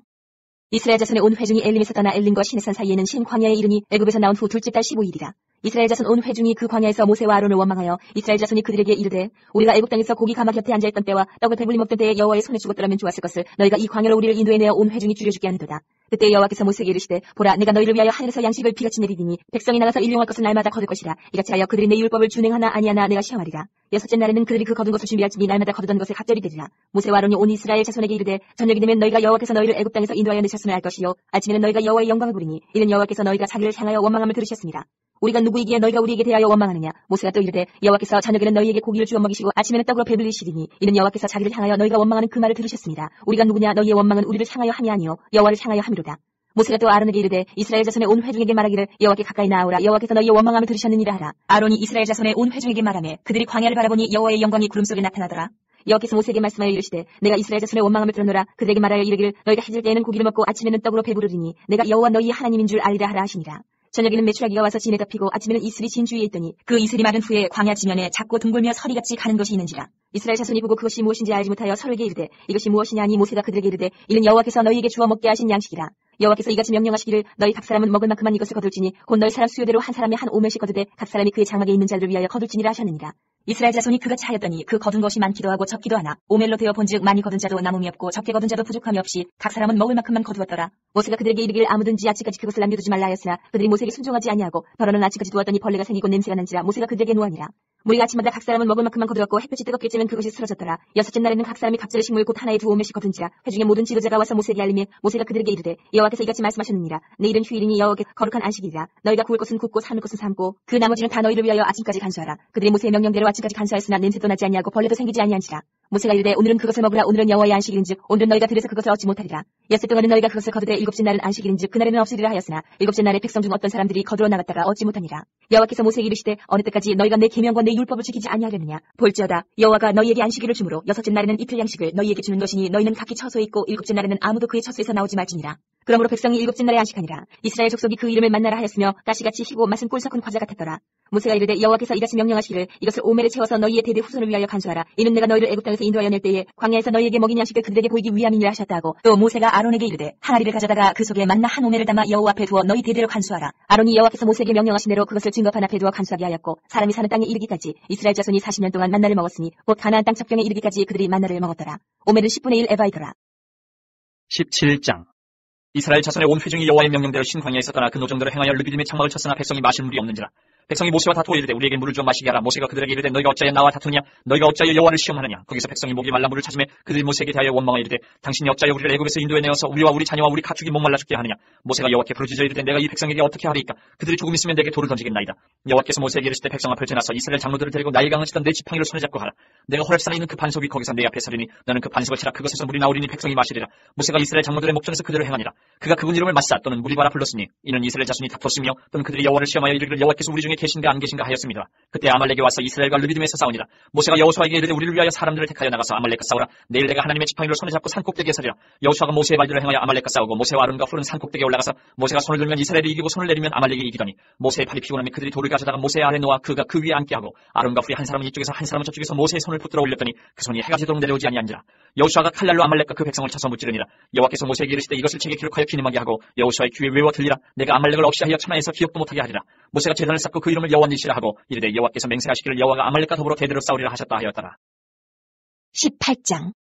이스라엘 자손의 온 회중이 엘림에서 떠나 엘림과 시내산 사이에는 신 광야에 이르니 애굽에서 나온 후 둘째 달 15일이라. 이스라엘 자손 온 회중이 그 광야에서 모세와 아론을 원망하여 이스라엘 자손이 그들에게 이르되 우리가 애굽 땅에서 고기 가마 곁에 앉아있던 때와 떡을 배불리 먹던 때에 여호와의 손에 죽었더라면 좋았을 것을 너희가 이 광야로 우리를 인도해내어 온 회중이 줄여주게 하는도다. 그때 여호와께서 모세에게 이르시되 보라 내가 너희를 위하여 하늘에서 양식을 비같이 내리리니 백성이 나가서 일용할 것을 날마다 거둘 것이라. 이같이 하여 그들이 내 율법을 준행하나 아니하나 내가 시험하리라. 여섯째 날에는 그들이 그 거둔 것을 준비할지니 날마다 거두던 것을 갑절이 되리라. 모세와 아론이 온 이스라엘 자손에게 이르되 저녁이 되면 너희가 여호와께서 너희를 애굽 땅에서 인도하여 내셨음을 알 것이요 아침에는 너희가 여호와의 영광을 보리니 이는 여호와께서 너희가 자기를 향하여 원망함을 들으셨습니다. 우리가 누구이기에 너희가 우리에게 대하여 원망하느냐. 모세가 또 이르되 여호와께서 저녁에는 너희에게 고기를 주어 먹이시고 아침에는 떡으로 배불리시리니 이는 여호와께서 자기를 향하여 너희가 원망하는 그 말을 들으셨습니다. 우리가 누구냐. 너희의 원망은 우리를 향하여 함이 아니요 여호와를 향하여 함이로다. 모세가 또 아론에게 이르되 이스라엘 자손의 온 회중에게 말하기를 여호와께 가까이 나아오라. 여호와께서 너희의 원망함을 들으셨느니라 하라. 아론이 이스라엘 자손의 온 회중에게 말하며 그들이 광야를 바라보니 여호와의 영광이 구름 속에 나타나더라. 여호와께서 모세에게 말씀하여 이르시되 내가 이스라엘 자손의 원망함을 들었노라. 그들에게 말하여 이르기를 너희가 해질 때에는 고기를 먹고 아침에는 떡으로 배부르리니 내가 여호와 너희의 하나님인 줄 알리라 하라 하시니라. 저녁에는 메추라기가 와서 진에 덮이고 아침에는 이슬이 진 주위에 있더니 그 이슬이 마른 후에 광야 지면에 작고 둥글며 서리같이 가는 것이 있는지라. 이스라엘 자손이 보고 그것이 무엇인지 알지 못하여 서로에게 이르되 이것이 무엇이냐 하니 모세가 그들에게 이르되 이는 여호와께서 너희에게 주어 먹게 하신 양식이라. 여호와께서 이같이 명령하시기를 너희 각 사람은 먹을 만큼만 이것을 거둘지니 곧 너희 사람 수요대로 한 사람이 한 오멜씩 거두되 각 사람이 그의 장막에 있는 자들을 위하여 거둘지니라 하셨느니라. 이스라엘 자손이 그같이 하였더니 그 거둔 것이 많기도 하고 적기도 하나 오멜로 되어 본즉 많이 거둔 자도 남음이 없고 적게 거둔 자도 부족함이 없이 각 사람은 먹을 만큼만 거두었더라. 모세가 그들에게 이르기를 아무든지 아침까지 그것을 남겨두지 말라 하였으나 그들이 모세에게 순종하지 아니하고 벌어는 아침까지 두었더니 벌레가 생기고 냄새가 난지라. 모세가 그들에게 노하니라. 무리가 아침마다 각 사람은 먹을 만큼만 거두었고 햇볕이 뜨겁게 쬐면 그것이 쓰러졌더라. 여섯째 날에는 각 사람이 각자의 식물 곧 하나에 두 오멜씩 거둔지라. 회중의 모든 지도자가 와서 모세에게 알리며 모세가 그들에게 이르되 여호와께서 이같이 말씀하셨느니라. 내일은 휴일이니 여호와께 거룩한 안식일이라. 너희가 구울 것은 굽고 삶을 것은 삶고 그 나머지는 다 너희를 위하여 아침까지 간수하라. 그들이 모세의 명령대로 아침까지 간수하였으나 냄새도 나지 아니하고 벌레도 생기지 아니한지라. 모세가 이르되 오늘은 그것을 먹으라. 오늘은 여호와의 안식일인즉 오늘은 너희가 들에서 그것을 얻지 못하리라. 엿새 동안은 너희가 그것을 거두되 일곱째 날은 안식일인즉 그날에는 없으리라 하였으나 일곱째 날에 백성 중 어떤 사람들이 거두어 나갔다가 얻지 못하니라. 여호와께서 모세에게 이르시되 어느 때까지 너희가 내 계명과 내 율법을 지키지 아니하려느냐. 볼지어다 여호와가 너희에게 안식일을 주므로 여섯째 날에는 이틀 양식을 너희에게 주는 것이니 너희는 각기 처소에 있고 일곱째 날에는 아무도 그의 처소에서 나오지 말지니라. 그러므로 백성이 일곱째 날에 안식하니라. 이스라엘 족속이 그 이름을 만나라 하였으며 가시같이 희고 맛은 꿀 섞은 과자 같았더라. 모세가 이르되 여호와께서 이같이 명령하시기를 이것을 오멜에 채워서 너희의 대대 후손을 위하여 간수하라. 이는 내가 너희를 애굽 땅에서 인도하여 낼 때에 광야에서 너희에게 먹인 양식을 그들에게 보이기 위함이니라 하셨다 하고 또 모세가 아론에게 이르되 항아리를 가져다가 그 속에 만나 한 오멜을 담아 여호와 앞에 두어 너희 대대로 간수하라. 아론이 여호와께서 모세에게 명령하신 대로 그것을 증거판 앞에 두어 간수하게 하였고 사람이 사는 땅에 이르기까지 이스라엘 자손이 40년 동안 만나를 먹었으니 곧 가나안 땅 적경에 이르기까지 그들이 만나를 먹었더라. 오멜은 10분의 1 에바이더라. 17장. 이스라엘 자손의 온 회중이 여호와의 명령대로 신광야에서 떠나 그 노정대로 행하여 르비딤의 장막을 쳤으나 백성이 마실 물이 없는지라. 백성이 모세와 다투어 이르되 우리에게 물을 좀 마시게 하라. 모세가 그들에게 이르되 너희가 어찌하여 나와 다투냐. 너희가 어찌하여 여호와를 시험하느냐. 거기서 백성이 목이 말라 물을 찾으며 그들이 모세에게 대하여 원망하여 이르되 당신이 어찌하여 우리를 애굽에서 인도해 내어서 우리와 우리 자녀와 우리 가축이 목말라 죽게 하느냐. 모세가 여호와께 부르짖어 이르되 내가 이 백성에게 어떻게 하리이까. 그들이 조금 있으면 내게 돌을 던지겠나이다. 여호와께서 모세에게 이르시되 백성 앞을 지나서 이스라엘 장로들을 데리고 나일 강을 치던 내 지팡이를 손에 잡고 하라. 내가 호렙산에 있는 그 반석이 거기서 내 앞에 서리니 너는 그 반석을 치라. 그것에서 물이 나오리니 백성이 마시리라. 모세가 이스라엘 장로들의 목전에서 그들을 행하니라. 그가 그분 이름을 마사 또는 무리바라 불렀으니 이는 이스라엘 자손이 다퉜으며 또는 그들이 여호와를 시험하여 이르기를 여호와께서 우리 중에 계신가 안 계신가 하였습니다. 그때 아말렉이 와서 이스라엘과 르비딤에서 싸우니라. 모세가 여호수아에게 이르되 우리를 위하여 사람들을 택하여 나가서 아말렉과 싸우라. 내일 내가 하나님의 지팡이를 손에 잡고 산꼭대기에 서리라. 여호수아가 모세의 말대로 행하여 아말렉과 싸우고 모세와 아론과 훌은 산꼭대기에 올라가서 모세가 손을 들면 이스라엘이 이기고 손을 내리면 아말렉이 이기더니 모세의 팔이 피곤하며 그들이 돌을 가져다가 모세의 아래 놓아 그가 그 위에 앉게 하고 아론과 훌이 한 사람은 이쪽에서 한 사람은 저쪽에서 모세의 손을 붙들어 올렸더니 그 손이 해가 지도록 내려오지 아니한지라. 여호수아가 칼날로 아말렉과 그 백성을 쳐서 무찌르니라. 여호와께서 모세에게 이르시되 이것을 책에 기록하여 기념하게 하고 여호수아의 귀에 외워 들리라. 내가 아말렉을 없이 하여 천하에서 기억도 못하게 하리라. 모세가 제단을 쌓고 그 이름을 여호와 니시라 하고 이르되 여호와께서 맹세하시기를 여호와가 아말렉과 더불어 대대로 싸우리라 하셨다 하였더라. 18장.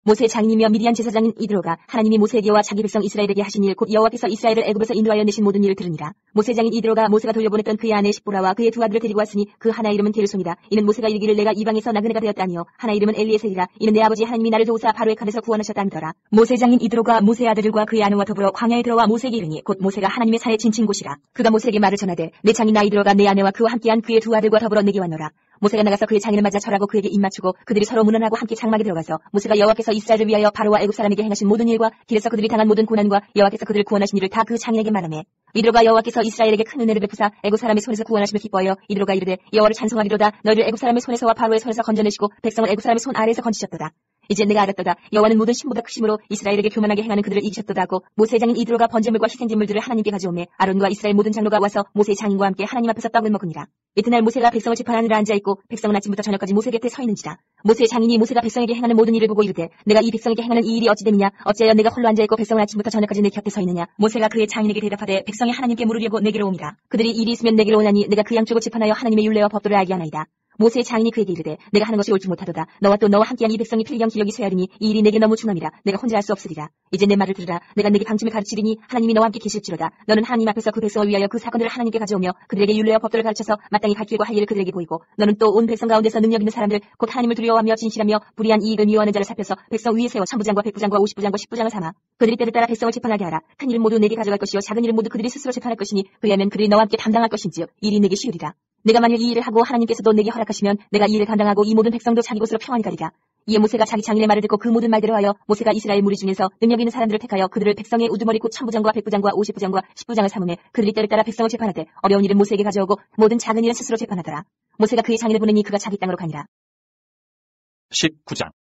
모세의 장인이며 미디안 제사장인 이드로가 하나님이 모세에게와 자기 백성 이스라엘에게 하신 일 곧 여호와께서 이스라엘을 애굽에서 인도하여 내신 모든 일을 들으니라. 모세 장인 이드로가 모세가 돌려보냈던 그의 아내 십보라와 그의 두 아들을 데리고 왔으니 그 하나 이름은 게르솜이다. 이는 모세가 이르기를 내가 이방에서 나그네가 되었다니요 하나 이름은 엘리에셀이라. 이는 내 아버지 하나님이 나를 도우사 바로의 칼에서 구원하셨다 하더라. 모세 장인 이드로가 모세의 아들들과 그의 아내와 더불어 광야에 들어와 모세에게 이르니 곧 모세가 하나님의 사에 진친 곳이라. 그가 모세에게 말을 전하되 내 장인 나 이드로가 내 아내와 그와 함께한 그의 두 아들과 더불어 내게 왔노라. 모세가 나가서 그의 장인을 맞아 절하고 그에게 입맞추고 그들이 서로 문안하고 함께 장막에 들어가서 모세가 여호와께서 이스라엘을 위하여 바로와 애굽 사람에게 행하신 모든 일과 길에서 그들이 당한 모든 고난과 여호와께서 그들을 구원하신 일을 다 그 장인에게 말하매 이드로가 여호와께서 이스라엘에게 큰 은혜를 베푸사 애굽 사람의 손에서 구원하심을 기뻐하여 이드로가 이르되 여호와를 찬송하리로다. 너희를 애굽 사람의 손에서와 바로의 손에서 건져내시고 백성을 애굽 사람의 손 아래에서 건지셨도다. 이제 내가 알았도다. 여호와는 모든 신보다 크심으로 이스라엘에게 교만하게 행하는 그들을 이기셨도다 하고 모세의 장인 이드로가 번제물과 희생제물들을 하나님께 가져오매 아론과 이스라엘 모든 장로가 와서 모세의 장인과 함께 하나님 앞에서 떡을 먹으니라. 이튿날 모세가 백성을 재판하느라 앉아있고 백성은 아침부터 저녁까지 모세 곁에 서 있는지라. 모세의 장인이 모세가 백성에게 행하는 모든 일을 보고 이르되 내가 이 백성에게 행하는 이 일이 어찌 됨이냐. 어찌하여 내가 홀로 앉아있고 백성은 아침부터 저녁까지 내 곁에 서 있느냐. 모세가 그의 장인에게 대답하되 백성이 하나님께 물으려고 내게로 오니라. 그들이 일이 있으면 내게로 오나니 내가 그 양쪽을 재판하여 하나님의 율례와 법도를 알게 하나이다. 모세의 장인이 그에게 이르되 내가 하는 것이 옳지 못하도다. 너와 또 너와 함께한 이 백성이 필경 기력이 쇠하리니 이 일이 내게 너무 중함이라. 내가 혼자 할 수 없으리라. 이제 내 말을 들으라. 내가 내게 방침을 가르치리니 하나님이 너와 함께 계실지로다. 너는 하나님 앞에서 그 백성을 위하여 그 사건들을 하나님께 가져오며 그들에게 율례와 법도를 가르쳐서 마땅히 갈 길과 할 일을 그들에게 보이고 너는 또 온 백성 가운데서 능력 있는 사람들 곧 하나님을 두려워하며 진실하며 불의한 이익을 미워하는 자를 살펴서 백성 위에 세워 천부장과 백부장과 50부장과 10부장을 삼아 그들이 때를 따라 백성을 재판하게 하라. 큰 일은 모두 내게 가져갈 것이요 작은 일은 모두 그들이 스스로 재판할 것이니 그리하면 그들이 너와 함께 담당할 것인지요 일이 내게 쉬우리라. 내가 만일 이 일을 하고 하나님께서도 내게 허락하시면 내가 이 일을 감당하고 이 모든 백성도 자기 곳으로 평안히 가리라. 이에 모세가 자기 장인의 말을 듣고 그 모든 말대로 하여 모세가 이스라엘 무리 중에서 능력 있는 사람들을 택하여 그들을 백성의 우두머리 곧 천부장과 백부장과 50부장과 10부장을 삼으매 그들이 때를 따라 백성을 재판하되 어려운 일은 모세에게 가져오고 모든 작은 일은 스스로 재판하더라. 모세가 그의 장인을 보내니 그가 자기 땅으로 가니라. 19장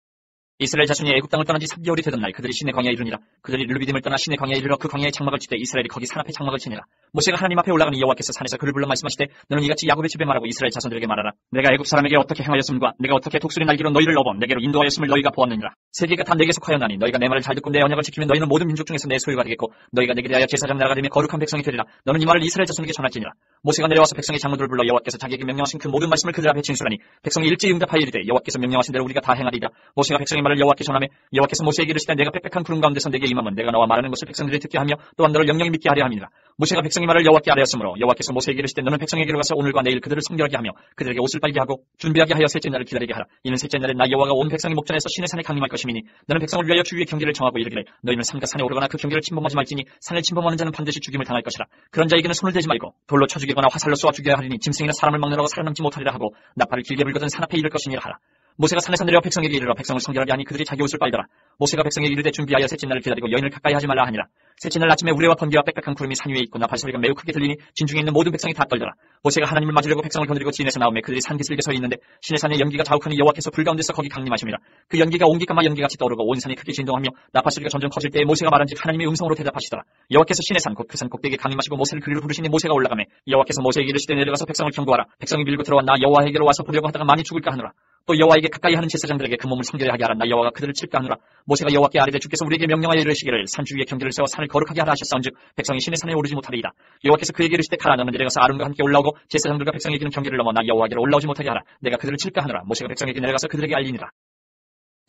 이스라엘 자손이 애굽 땅을 떠난 지 3개월이 되던 날 그들이 시내 광야에 이르니라. 그들이 르비딤을 떠나 시내 광야에 이르러 그 광야에 장막을 치되 이스라엘이 거기 산 앞에 장막을 치니라. 모세가 하나님 앞에 올라가니 여호와께서 산에서 그를 불러 말씀하시되 너는 이같이 야곱의 집에 말하고 이스라엘 자손들에게 말하라. 내가 애굽 사람에게 어떻게 행하였음과 내가 어떻게 독수리 날개로 너희를 넣어 내게로 인도하였음을 너희가 보았느니라. 세계가 다 내게 속하였나니 너희가 내 말을 잘 듣고 내 언약을 지키면 너희는 모든 민족 중에서 내 소유가 되겠고 너희가 내게 대하여 제사장 나라가 되며 거룩한 백성이 되리라. 너는 이 말을 이스라엘 자손에게 전할지니라. 모세가 내려와서 백성의 장로들을 불러 여호와께서 자기에게 명령하신 그 모든 말씀을 그들 앞에 진술하니 백성이 일제히 응답하여 이르되 여호와께서 명령하신 대로 우리가 다 행하리라. 모세가 백성의 말을 여호와께 전하며 여호와께서 모세에게 이르시되 내가 빽빽한 구름 가운데서 내게 임하면 내가 너와 말하는 것을 백성들이 듣게 하며 또한 너를 영영히 믿게 하려 함이니라. 모세가 백성의 말을 여호와께 아뢰었으므로 여호와께서 모세에게 이르시되 너는 백성에게로 가서 오늘과 내일 그들을 성결하게 하며 그들에게 옷을 빨게 하고 준비하게 하여 셋째 날을 기다리게 하라. 이는 셋째 날에 나 여호와가 온 백성의 목전에서 시내 산에 강림할 것이니 너는 백성을 위하여 주위의 경계를 정하고 이르기를 너희는 산과 산에 오르거나 그 경계를 침범하지 말지니 산을 침범하는 자는 반드시 죽임을 당할 것이라. 그런 자에게는 손을 대지 말고 돌로 쳐 죽이거나 화살로 쏘아 죽여야 하리니 짐승이나 사람을 먹느라고 살아남지 못하리라 하고 나팔을 길게 불거든 산 앞에 이를 것이니라 하라. 모세가 산에서 내려 백성에게 이르러 백성을 성결하게 하니 그들이 자기 옷을 빨더라. 모세가 백성에게 이르되 준비하여 셋째 날을 기다리고 여인을 가까이 하지 말라 하니라. 셋째 날 아침에 우레와 번개와 빽빽한 구름이 산 위에 있고 나팔 소리가 매우 크게 들리니 진중에 있는 모든 백성이 다 떨더라. 모세가 하나님을 맞으려고 백성을 거느리고 진에서 나오매 그들이 산 기슭에 서 있는데 시내산에 연기가 자욱하니 여호와께서 불 가운데서 거기 강림하심이라. 그 연기가 옹기까마 연기같이 떠오르고 온 산이 크게 진동하며 나팔 소리가 점점 커질 때에 모세가 말한즉 하나님의 음성으로 대답하시더라. 여호와께서 시내산 곧 그 산 꼭대기에 강림하시고 모세를 그리로 부르시니 모세가 올라가매 여호와께서 모세에게 이르시되 내려가서 백성을 경고하라. 백성이 밀고 들어와 나 여호와에게로 와서 보려고 하다가 많이 죽을까 하노라. 또 여호와에게 가까이 하는 제사장들에게 그 몸을 성결하게 하라. 나 여호와가 그들을 칠까 하노라. 모세가 여호와께 아뢰되 주께서 우리에게 명령하여 이르시기를 산 주위에 경계를 세워 산을 거룩하게 하라 하셨사온즉 백성이 시내 산에 오르지 못하리이다. 여호와께서 그에게 이르시되 가라. 너는 내려가서 아론과 함께 올라오고 제사장들과 백성에게 이르는 경계를 넘어 나 여호와께로 올라오지 못하게 하라. 내가 그들을 칠까 하노라. 모세가 백성에게 내려가서 그들에게 알리니라.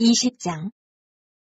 20장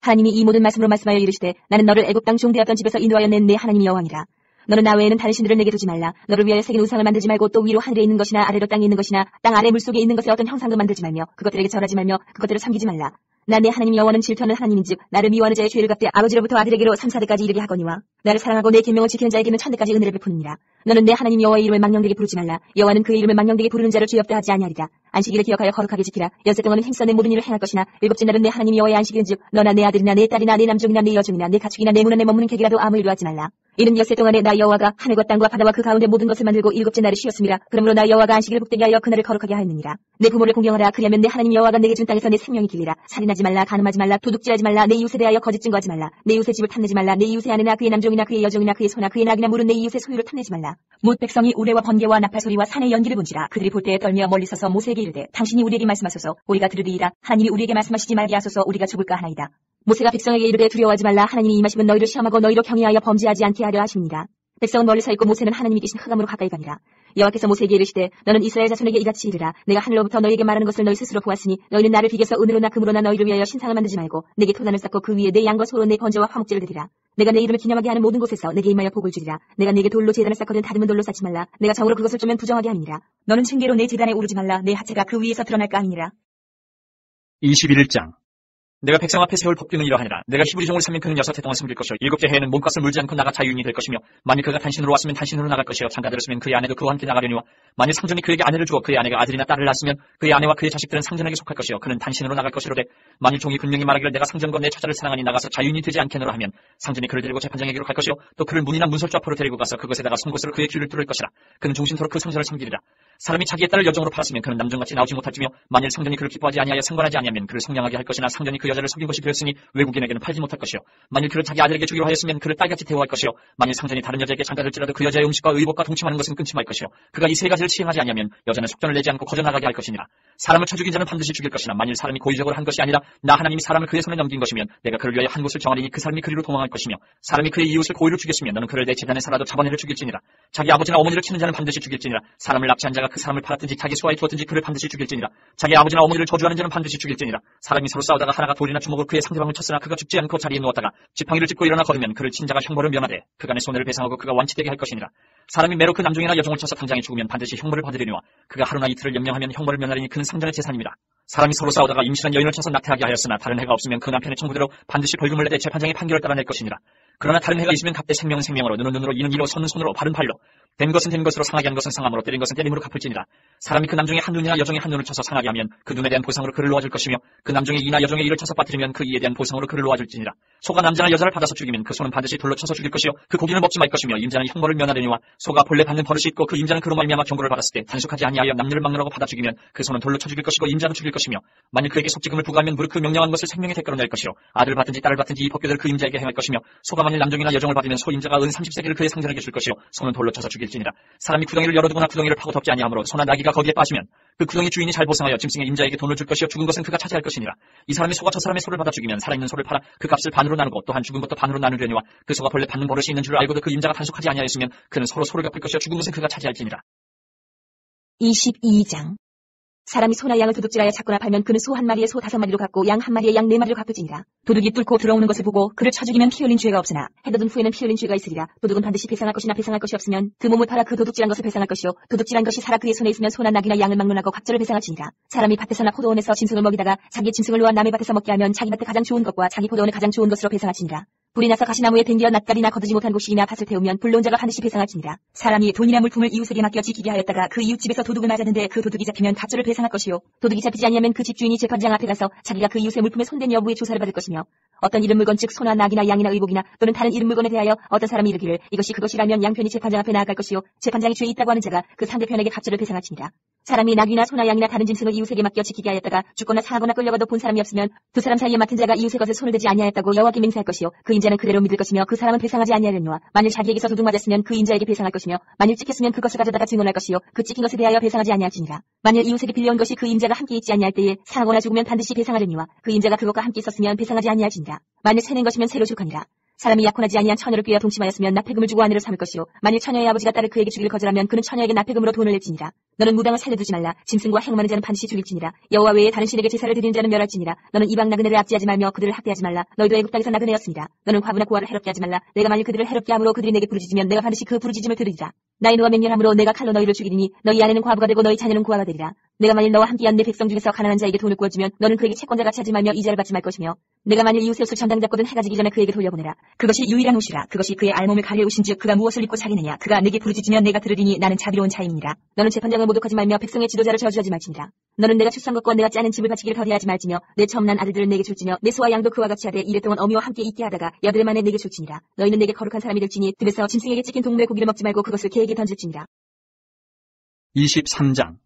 하나님이 이 모든 말씀으로 말씀하여 이르시되 나는 너를 애굽 땅 종되었던 집에서 인도하여 낸 내 하나님 여호와니라. 너는 나 외에는 다른 신들을 내게 두지 말라. 너를 위하여 새긴 우상을 만들지 말고 또 위로 하늘에 있는 것이나 아래로 땅에 있는 것이나 땅 아래 물속에 있는 것의 어떤 형상도 만들지 말며 그것들에게 절하지 말며 그것들을 섬기지 말라. 나 내 하나님 여호와는 질투하는 하나님인즉 나를 미워하는 자의 죄를 갚되 아버지로부터 아들에게로 3,4대까지 이르게 하거니와 나를 사랑하고 내 계명을 지키는 자에게는 1,000대까지 은혜를 베푸느니라. 너는 내 하나님 여호와의 이름을 망령되게 부르지 말라. 여호와는 그의 이름을 망령되게 부르는 자를 죄 없다 하지 아니하리라. 안식일을 기억하여 거룩하게 지키라. 엿새 동안은 힘써 내 모든 일을 행할 것이나 일곱째 날은 내 하나님 여호와의 안식일인즉 너나 내 아들이나 내 딸이나 내 남종이나 내 여종이나 내 가축이나 내 문화 내 머무는 객이라도 아무 일도 하지 말라. 이는 엿새 동안에 나 여호와가 하늘과 땅과 바다와 그 가운데 모든 것을 만들고 일곱째 날을 쉬었음이라. 그러므로 나 여호와가 안식일을 복되게 하여 그날을 거룩하게 하였느니라. 내 부모를 공경하라. 그리하면 내 하나님 여호와가 내게 준 땅에서 내 생명이 길리라. 살인하지 말라. 간음하지 말라. 도둑질하지 말라. 내 이웃에 대하여 거짓 증거하지 말라. 내 이웃의 집을 탐내지 말라. 내 이웃의 아내나 그의 남종이나 그의 여종이나 그의 소나 그의 낙이나 물은 내 이웃의 소유를 탐내지 말라. 못 백성이 우레와 번개와 나팔 소리와 산의 연기를 본지라. 그들이 볼 때에 떨며 멀리 서서 모세에게 이르되 당신이 우리에게 말씀하소서. 우리가 들으리이다. 하나님이 우리에게 말씀하시지 말게 하소서. 우리가 죽을까 하나이다. 모세가 백성에게 이르되 두려워하지 말라. 하나님이 임하시면 너희를 시험하고 너희로 경외하여 범죄하지 않게 하려 하십니다. 백성은 멀리 서 있고 모세는 하나님이 계신 흑암으로 가까이 가니라. 여호와께서 모세에게 이르시되 너는 이스라엘 자손에게 이같이 이르라. 내가 하늘로부터 너희에게 말하는 것을 너희 스스로 보았으니 너희는 나를 비겨서 은으로나 금으로나 너희를 위하여 신상을 만들지 말고 내게 토단을 쌓고 그 위에 내 양과 소로 내 번제와 화목제를 드리라. 내가 내 이름을 기념하게 하는 모든 곳에서 내게 임하여 복을 주리라. 내가 네게 돌로 제단을 쌓거든 다듬은 돌로 쌓지 말라. 내가 정으로 그것을 쪼면 부정하게 함이니라. 너는 층계로 내 제단에 오르지 말라. 내 하체가 그 위에서 드러날까 함이니라. 21장. 내가 백성 앞에 세울 법규는 이러하니라. 내가 히브리 종을 삼면 그는 6해 동안 섬길 것이요 7째 해에는 몸값을 물지 않고 나가 자유인이 될 것이며, 만일 그가 단신으로 왔으면 단신으로 나갈 것이요 장가들을 쓰면 그의 아내도 그와 함께 나가려니와, 만일 상전이 그에게 아내를 주어 그의 아내가 아들이나 딸을 낳았으면 그의 아내와 그의 자식들은 상전에게 속할 것이요 그는 단신으로 나갈 것이로되, 만일 종이 분명히 말하기를 내가 상전과 내 처자를 사랑하니 나가서 자유인이 되지 않겠노라 하면 상전이 그를 데리고 재판장에게로 갈 것이요 또 그를 문이나 문설주 앞으로 데리고 가서 그것에다가 송곳으로 그의 귀를 뚫을 것이라. 그는 종신토록 그 상전을 섬기리라. 사람이 자기의 딸을 여종으로 팔았으면 그는 남종같이 나오지 못할지며, 만일 상전이 그를 기뻐하지 아니하여 상관하지 아니하면 그를 성량하게 할 것이나, 상전이 그 여자를 속인 것이 되었으니 외국인에게는 팔지 못할 것이요 만일 그를 자기 아들에게 주기로 하였으면 그를 딸같이 대우할 것이요 만일 상전이 다른 여자에게 장가들지라도 그 여자의 음식과 의복과 동침하는 것은 끊지 말 것이요 그가 이 세 가지를 시행하지 아니하면 여자는 속전을 내지 않고 거저나가게 할 것이니라. 사람을 쳐 죽인 자는 반드시 죽일 것이나, 만일 사람이 고의적으로 한 것이 아니라 나 하나님이 사람을 그의 손에 넘긴 것이면 내가 그를 위하여 한 곳을 정하리니 그 사람이 그리로 도망할 것이며, 사람이 그의 이웃을 고의로 죽였으면 너는 그를 내 재단에 살아도 자번해를 죽일지니라. 자기 아버지나 어머니를 치는 자는 반드시 죽일지니라. 사람을 납치한 자가 그 사람을 팔았든지 자기 수하에 두었든지 그를 반드시 죽일지니라. 자기 아버지나 어머니를 저주하는 자는 반드시 죽일지니라. 사람이 서로 싸우다가 하나가 돌이나 주먹으로 그의 상대방을 쳤으나 그가 죽지 않고 자리에 누웠다가 지팡이를 짚고 일어나 걸으면 그를 친 자가 형벌을 면하되 그간의 손해를 배상하고 그가 완치되게 할 것이니라. 사람이 매로 그 남종이나 여종을 쳐서 당장에 죽으면 반드시 형벌을 받으려니와, 그가 하루나 이틀을 염려하면 형벌을 면하리니 그는 상전의 재산입니다. 사람이 서로 싸우다가 임신한 여인을 쳐서 낙태하게 하였으나 다른 해가 없으면 그 남편의 청구대로 반드시 벌금을 내되 재판장의 판결을 따라낼 것이니라. 그러나 다른 해가 있으면 값대 생명은 생명으로, 눈은 눈으로, 이는 이로, 손은 손으로, 발은 발로, 된 것은 된 것으로, 상하게 한 것은 상함으로, 때린 것은 때림으로 갚을지니라. 사람이 그 남종의 한 눈이나 여종의 한 눈을 쳐서 상하게 하면 그 눈에 대한 보상으로 그를 놓아줄 것이며, 그 남종의 이나 여종의 이를 쳐서 빠뜨리면 그 이에 대한 보상으로 그를 놓아줄지니라. 소가 남자나 여자를 받아서 죽이면 그 소는 반드시 돌로 쳐서 죽일 것이요 그 고기를 먹지 말 것이며, 임자는 형벌을 면하려니와, 소가 본래 받는 버릇이 있고 그 임자는 그로 말미암아 경고를 받았을 때 단속하지 아니하여 남녀를 막론하고 받아 죽이면 그 소는 돌로 쳐 죽일 것이고 임자도 죽일 것이며, 만일 그에게 속지금을 부과하면 무릇 그 명령한 것을 생명의 대가로 낼 것이요 아들을 받든지 딸을 받든지 이 법규들을 그 임자에게 행할 것이며, 소가 만일 남종이나 여종을 받으면 소 임자가 은 30세기를 그의 상전에게 줄 것이요 소는 돌로 쳐서 죽일지니라. 사람이 구덩이를 열어두거나 구덩이를 파고 덮지 아니하므로 소나 나귀가 거기에 빠지면 그 구덩이 주인이 잘 보상하여 짐승의 임자에게 돈을 줄 것이요 죽은 것은 그가 차지할 것이니라. 이 사람이 소가 저 사람의 소를 받아 죽이면 살아있는 소를 팔아 그 값을 반으로 나누고 또한 죽은 것도 반으로 나누려니와, 그 소가 본래 받는 버릇이 있는 줄 알고도 그 임자가 단속하지 아니하였으면 그는 서로 소를 갚을 것이요 죽은 것은 그가 차지할지니라. 22장. 사람이 소나 양을 도둑질하여 잡거나 팔면 그는 소 한 마리에 소 5마리로 갚고 양 한 마리에 양 4마리로 갚을지니라. 도둑이 뚫고 들어오는 것을 보고 그를 쳐 죽이면 피 흘린 죄가 없으나 해돋은 후에는 피 흘린 죄가 있으리라. 도둑은 반드시 배상할 것이나 배상할 것이 없으면 그 몸을 팔아 그 도둑질한 것을 배상할 것이요 도둑질한 것이 살아 그의 손에 있으면 소나 낙이나 양을 막론하고 각절을 배상할지니라. 사람이 밭에서나 포도원에서 짐승을 먹이다가 자기의 짐승을 놓아 남의 밭에서 먹게 하면 자기 밭에 가장 좋은 것과 자기 포도원에 가장 좋은 것으로 배상할지니라. 불이 나서 가시나무에 댕겨 낯가리나 거두지 못한 곡식이나 밭을 태우면 불러온 자가 반드시 배상할지니라. 사람이 돈이나 물품을 이웃에게 맡겨 지키게 하였다가 그 이웃집에서 도둑을 맞았는데 그 도둑이 잡히면 가짜를 배상할 것이요 도둑이 잡히지 아니하면 그 집주인이 재판장 앞에 가서 자기가 그 이웃의 물품에 손댄 여부의 조사를 받을 것이며, 어떤 이름 물건 즉 소나 낙이나 양이나 의복이나 또는 다른 이름 물건에 대하여 어떤 사람이 이르기를 이것이 그것이라면 양편이 재판장 앞에 나아갈 것이요 재판장이 죄 있다고 하는 자가 그 상대편에게 가짜를 배상할지니라. 사람이 낙이나 소나 양이나 다른 짐승을 이웃에게 맡겨 지키게 하였다가 죽거나 상하거나 끌려가도 본 사람이 없으면 두 사람 사이에 맡은 자가 이웃의 것에 손을 대지 아니하였다고 여호와께 맹세할 것이요 그 임자는 그대로 믿을 것이며 그 사람은 배상하지 아니하려니와, 만일 자기에게서 도둑 맞았으면 그 임자에게 배상할 것이며, 만일 찍혔으면 그것을 가져다가 증언할 것이요 그 찍힌 것에 대하여 배상하지 아니할지니라. 만일 이웃에게 빌려온 것이 그 임자가 함께 있지 아니할 때에 상하거나 죽으면 반드시 배상하려니와 그 임자가 그것과 함께 있었으면 배상하지 아니할지니라. 만일 새낸 것이면 새로 줄 거니라. 사람이 약혼하지 아니한 처녀를 꾀어 동침하였으면 납폐금을 주고 아내를 삼을 것이요 만일 처녀의 아버지가 딸을 그에게 주기를 거절하면 그는 처녀에게 납폐금으로 돈을 낼지니라. 너는 무당을 살려두지 말라. 짐승과 행음하는 자는 반드시 죽일지니라. 여호와 외에 다른 신에게 제사를 드리는 자는 멸할지니라. 너는 이방 나그네를 압제하지 말며 그들을 학대하지 말라. 너희도 애굽 땅에서 나그네였습니다. 너는 과부나 고아를 해롭게 하지 말라. 내가 만일 그들을 해롭게 함으로 그들이 내게 부르짖으면 내가 반드시 그 부르짖음을 들으리라. 나의 노와 맹렬함으로 내가 칼로 너희를 죽이리니 너희 아내는 과부가 되고 너희 자녀는 고아가 되리라. 내가 만일 너와 함께한 내 백성 중에서 가난한 자에게 돈을 구워주면 너는 그에게 채권자같이 하지 말며 이자를 받지 말 것이며, 내가 만일 이웃의 옷을 전당 잡거든 해가 지기 전에 그에게 돌려보내라. 그것이 유일한 옷이라. 그것이 그의 알몸을 가려우신즉 그가 무엇을 입고 자기느냐. 그가 내게 부르짖으면 내가 들으리니 나는 자비로운 자임이니라. 너는 재판장을 모독하지 말며 백성의 지도자를 저주하지 말지니라. 너는 내가 출산 것과 내가 짜는 집을 바치기를 더디하지 말지며 내 처음 난 아들들을 내게 줄지며 내 소와 양도 그와 같이 하되 이랫동안 어미와 함께 있게 하다가 여드레 만에 내게 줄지니라. 너희는 내게 거룩한 사람이 될지니 들에서 짐승에게 찍힌 동물의 고기를 먹지 말고 그것을 개에게 던질지니라. 23장.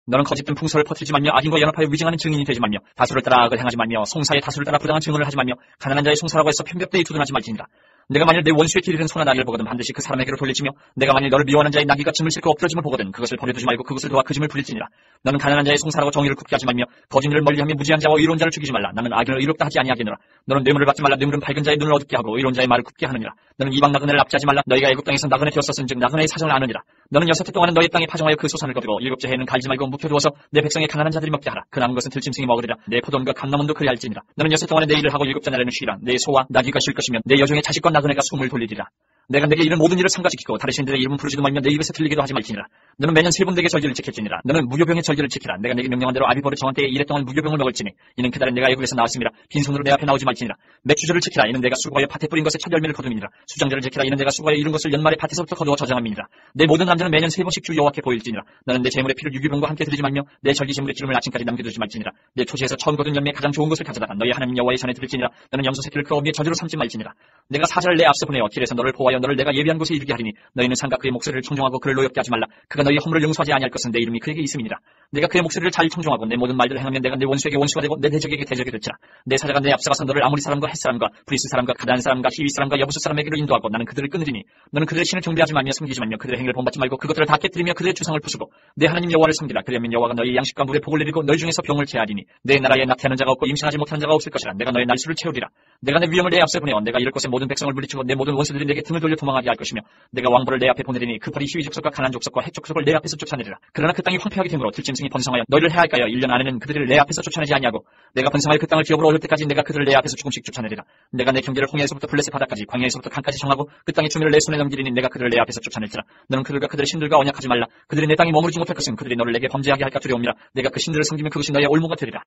너는 거짓된 풍설을 퍼뜨리지 말며 악인과 연합하여 위증하는 증인이 되지 말며 다수를 따라 악을 행하지 말며 송사의 다수를 따라 부당한 증언을 하지 말며 가난한 자의 송사라고 해서 편벽되이 두둔하지 말지니라. 내가 만일 내 원수의 길 잃은 소나 나귀를 보거든 반드시 그 사람에게로 돌릴지며, 내가 만일 너를 미워하는 자의 나귀가 짐을 싣고 엎드러짐을 보거든 그것을 버려두지 말고 그것을 도와 그 짐을 부릴지니라. 너는 가난한 자의 송사라고 정의를 굽게 하지 말며 거짓 일을 멀리하며 무지한 자와 의로운 자를 죽이지 말라. 나는 악인을 의롭다 하지 아니하겠노라. 너는 뇌물을 받지 말라. 뇌물은 밝은 자의 눈을 어둡게 하고 의로운 자의 말을 굽게 하느니라. 너는 이방 나그네를 납치하지 말라. 너희가 애굽 땅에서 나그네 되었었은즉 나그네의 사정을 아느니라. 너는 6해 동안은 너의 땅에 파종하여 그 소산을 거두고 7째 해에는 갈지 말고 묵혀두어서 내 백성의 가난한 자들이 먹게 하라. 그 남은 것은 들짐승이 먹으리라. 내 포도원과 감나문도 그리할지니라. 너는 6해 동안에 내 일을 하고 7째 날에는 쉬라. 내 소와 나귀가 쉴 것이며 내 여종의 자식과 나그네가 숨을 돌리리라. 내가 내게 이런 모든 일을 삼가지키고 다른 신들의 이름은 부르지도 말며 내 입에서 들리기도 하지 말지니라. 너는 매년 3번 내게 절기를 지킬지니라. 너는 무교병의 절기를 지키라. 내가 내게 명령한 대로 아비보를 정한 때에 1해 동안 무교병을 먹을지니 이는 그달에 내가 애굽에서 나왔음이라. 빈손으로 내 앞에 나오지 말지니라. 맥주절을 지키라. 이는 내가 수고하여 밭에 뿌린 것의 첫 열매를 거둠이니라. 수장절을 지키라. 이는 내가 수고하여 이룬 것을 연말에 밭에서부터 거두어 저장함이니라. 내 모든 남자는 매년 3번씩 주 여호와께 보일지니라. 너는 내 제물의 피를 유기병과 함께 드리지 말며 내 절기 제물의 기름을 아침까지 남겨두지 말지니라. 내 토지에서 처음 거둔 열매 가장 좋은 것을 가져다가 너희 하나님 여호와의 전에 드릴지니라. 너는 염소 새끼를 그 어미의 저주로 삼지 말지니라. 내가 사자를 내 앞서 보내어 길에서 너를 보호하여 너를 내가 예비한 곳에 이르게 하리니 너희는 상가 그의 목소리를 청종하고 그를 노엽게 하지 말라. 그가 너희 허물을 용서하지 아니할 것은 내 이름이 그에게 있음이니라. 내가 그의 목소리를 잘 청종하고 내 모든 말들을 행하면 내가 내 원수에게 원수가 되고 내 대적에게 대적이 될지라. 내 사자가 내 앞서가서 너를 아모리 사람과 헷 사람과 브리스 사람과 가단 사람과 히위 사람과 여부스 사람에게로 인도하고 나는 그들을 끊으리니 너는 그들의 신을 경배하지 말며 섬기지 말며 그들의 행위를 본받지 말고 그것들을 다 깨뜨리며 그들의 주상을 부수고 내 하나님 여호와를 섬기라. 그러면 여호와가 너희 양식과 물에 복을 내리고 너희 중에서 병을 제하리니 내 나라에 낙태하는 자가 없고 임신하지 못하는 자가 없을 것이라. 내가 너의 날수를 채우리라. 내가 내 위엄을 내 앞에 보내어 내가 이럴 것에 모든 백성을 물리치고 내 모든 원수들이 내게 등을 돌려 도망하게 할 것이며 내가 왕벌을 내 앞에 보내리니 그 벌이 히위 족속과 가난 족속과 헷 족속을 내 앞에서 쫓아내리라. 그러나 그 땅이 황폐하게 되므로 들짐승이 번성하여 너희를 해할까요? 1년 안에는 그들을 내 앞에서 쫓아내지 아니하고 내가 번성하여 그 땅을 기업으로 얻을 때까지 내가 그들을 내 앞에서 조금씩 쫓아내리라. 내가 내 경계를 홍해에서부터 블레셋 바다까지 광야에서부터 강까지 정하고 그 땅의 주민을 내 손에 넘기리니 내가 그들을 내 앞에서 쫓아낼지라. 너는 그들과 그들의 신들과 언약하지 말라. 그들이 내 땅에 머무르지 못할 것은 그들이 너를 내게 범죄하게 할까 두려움이라. 내가 그 신들을 섬기면 그것이 너의 올무가 되리라.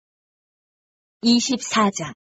24장.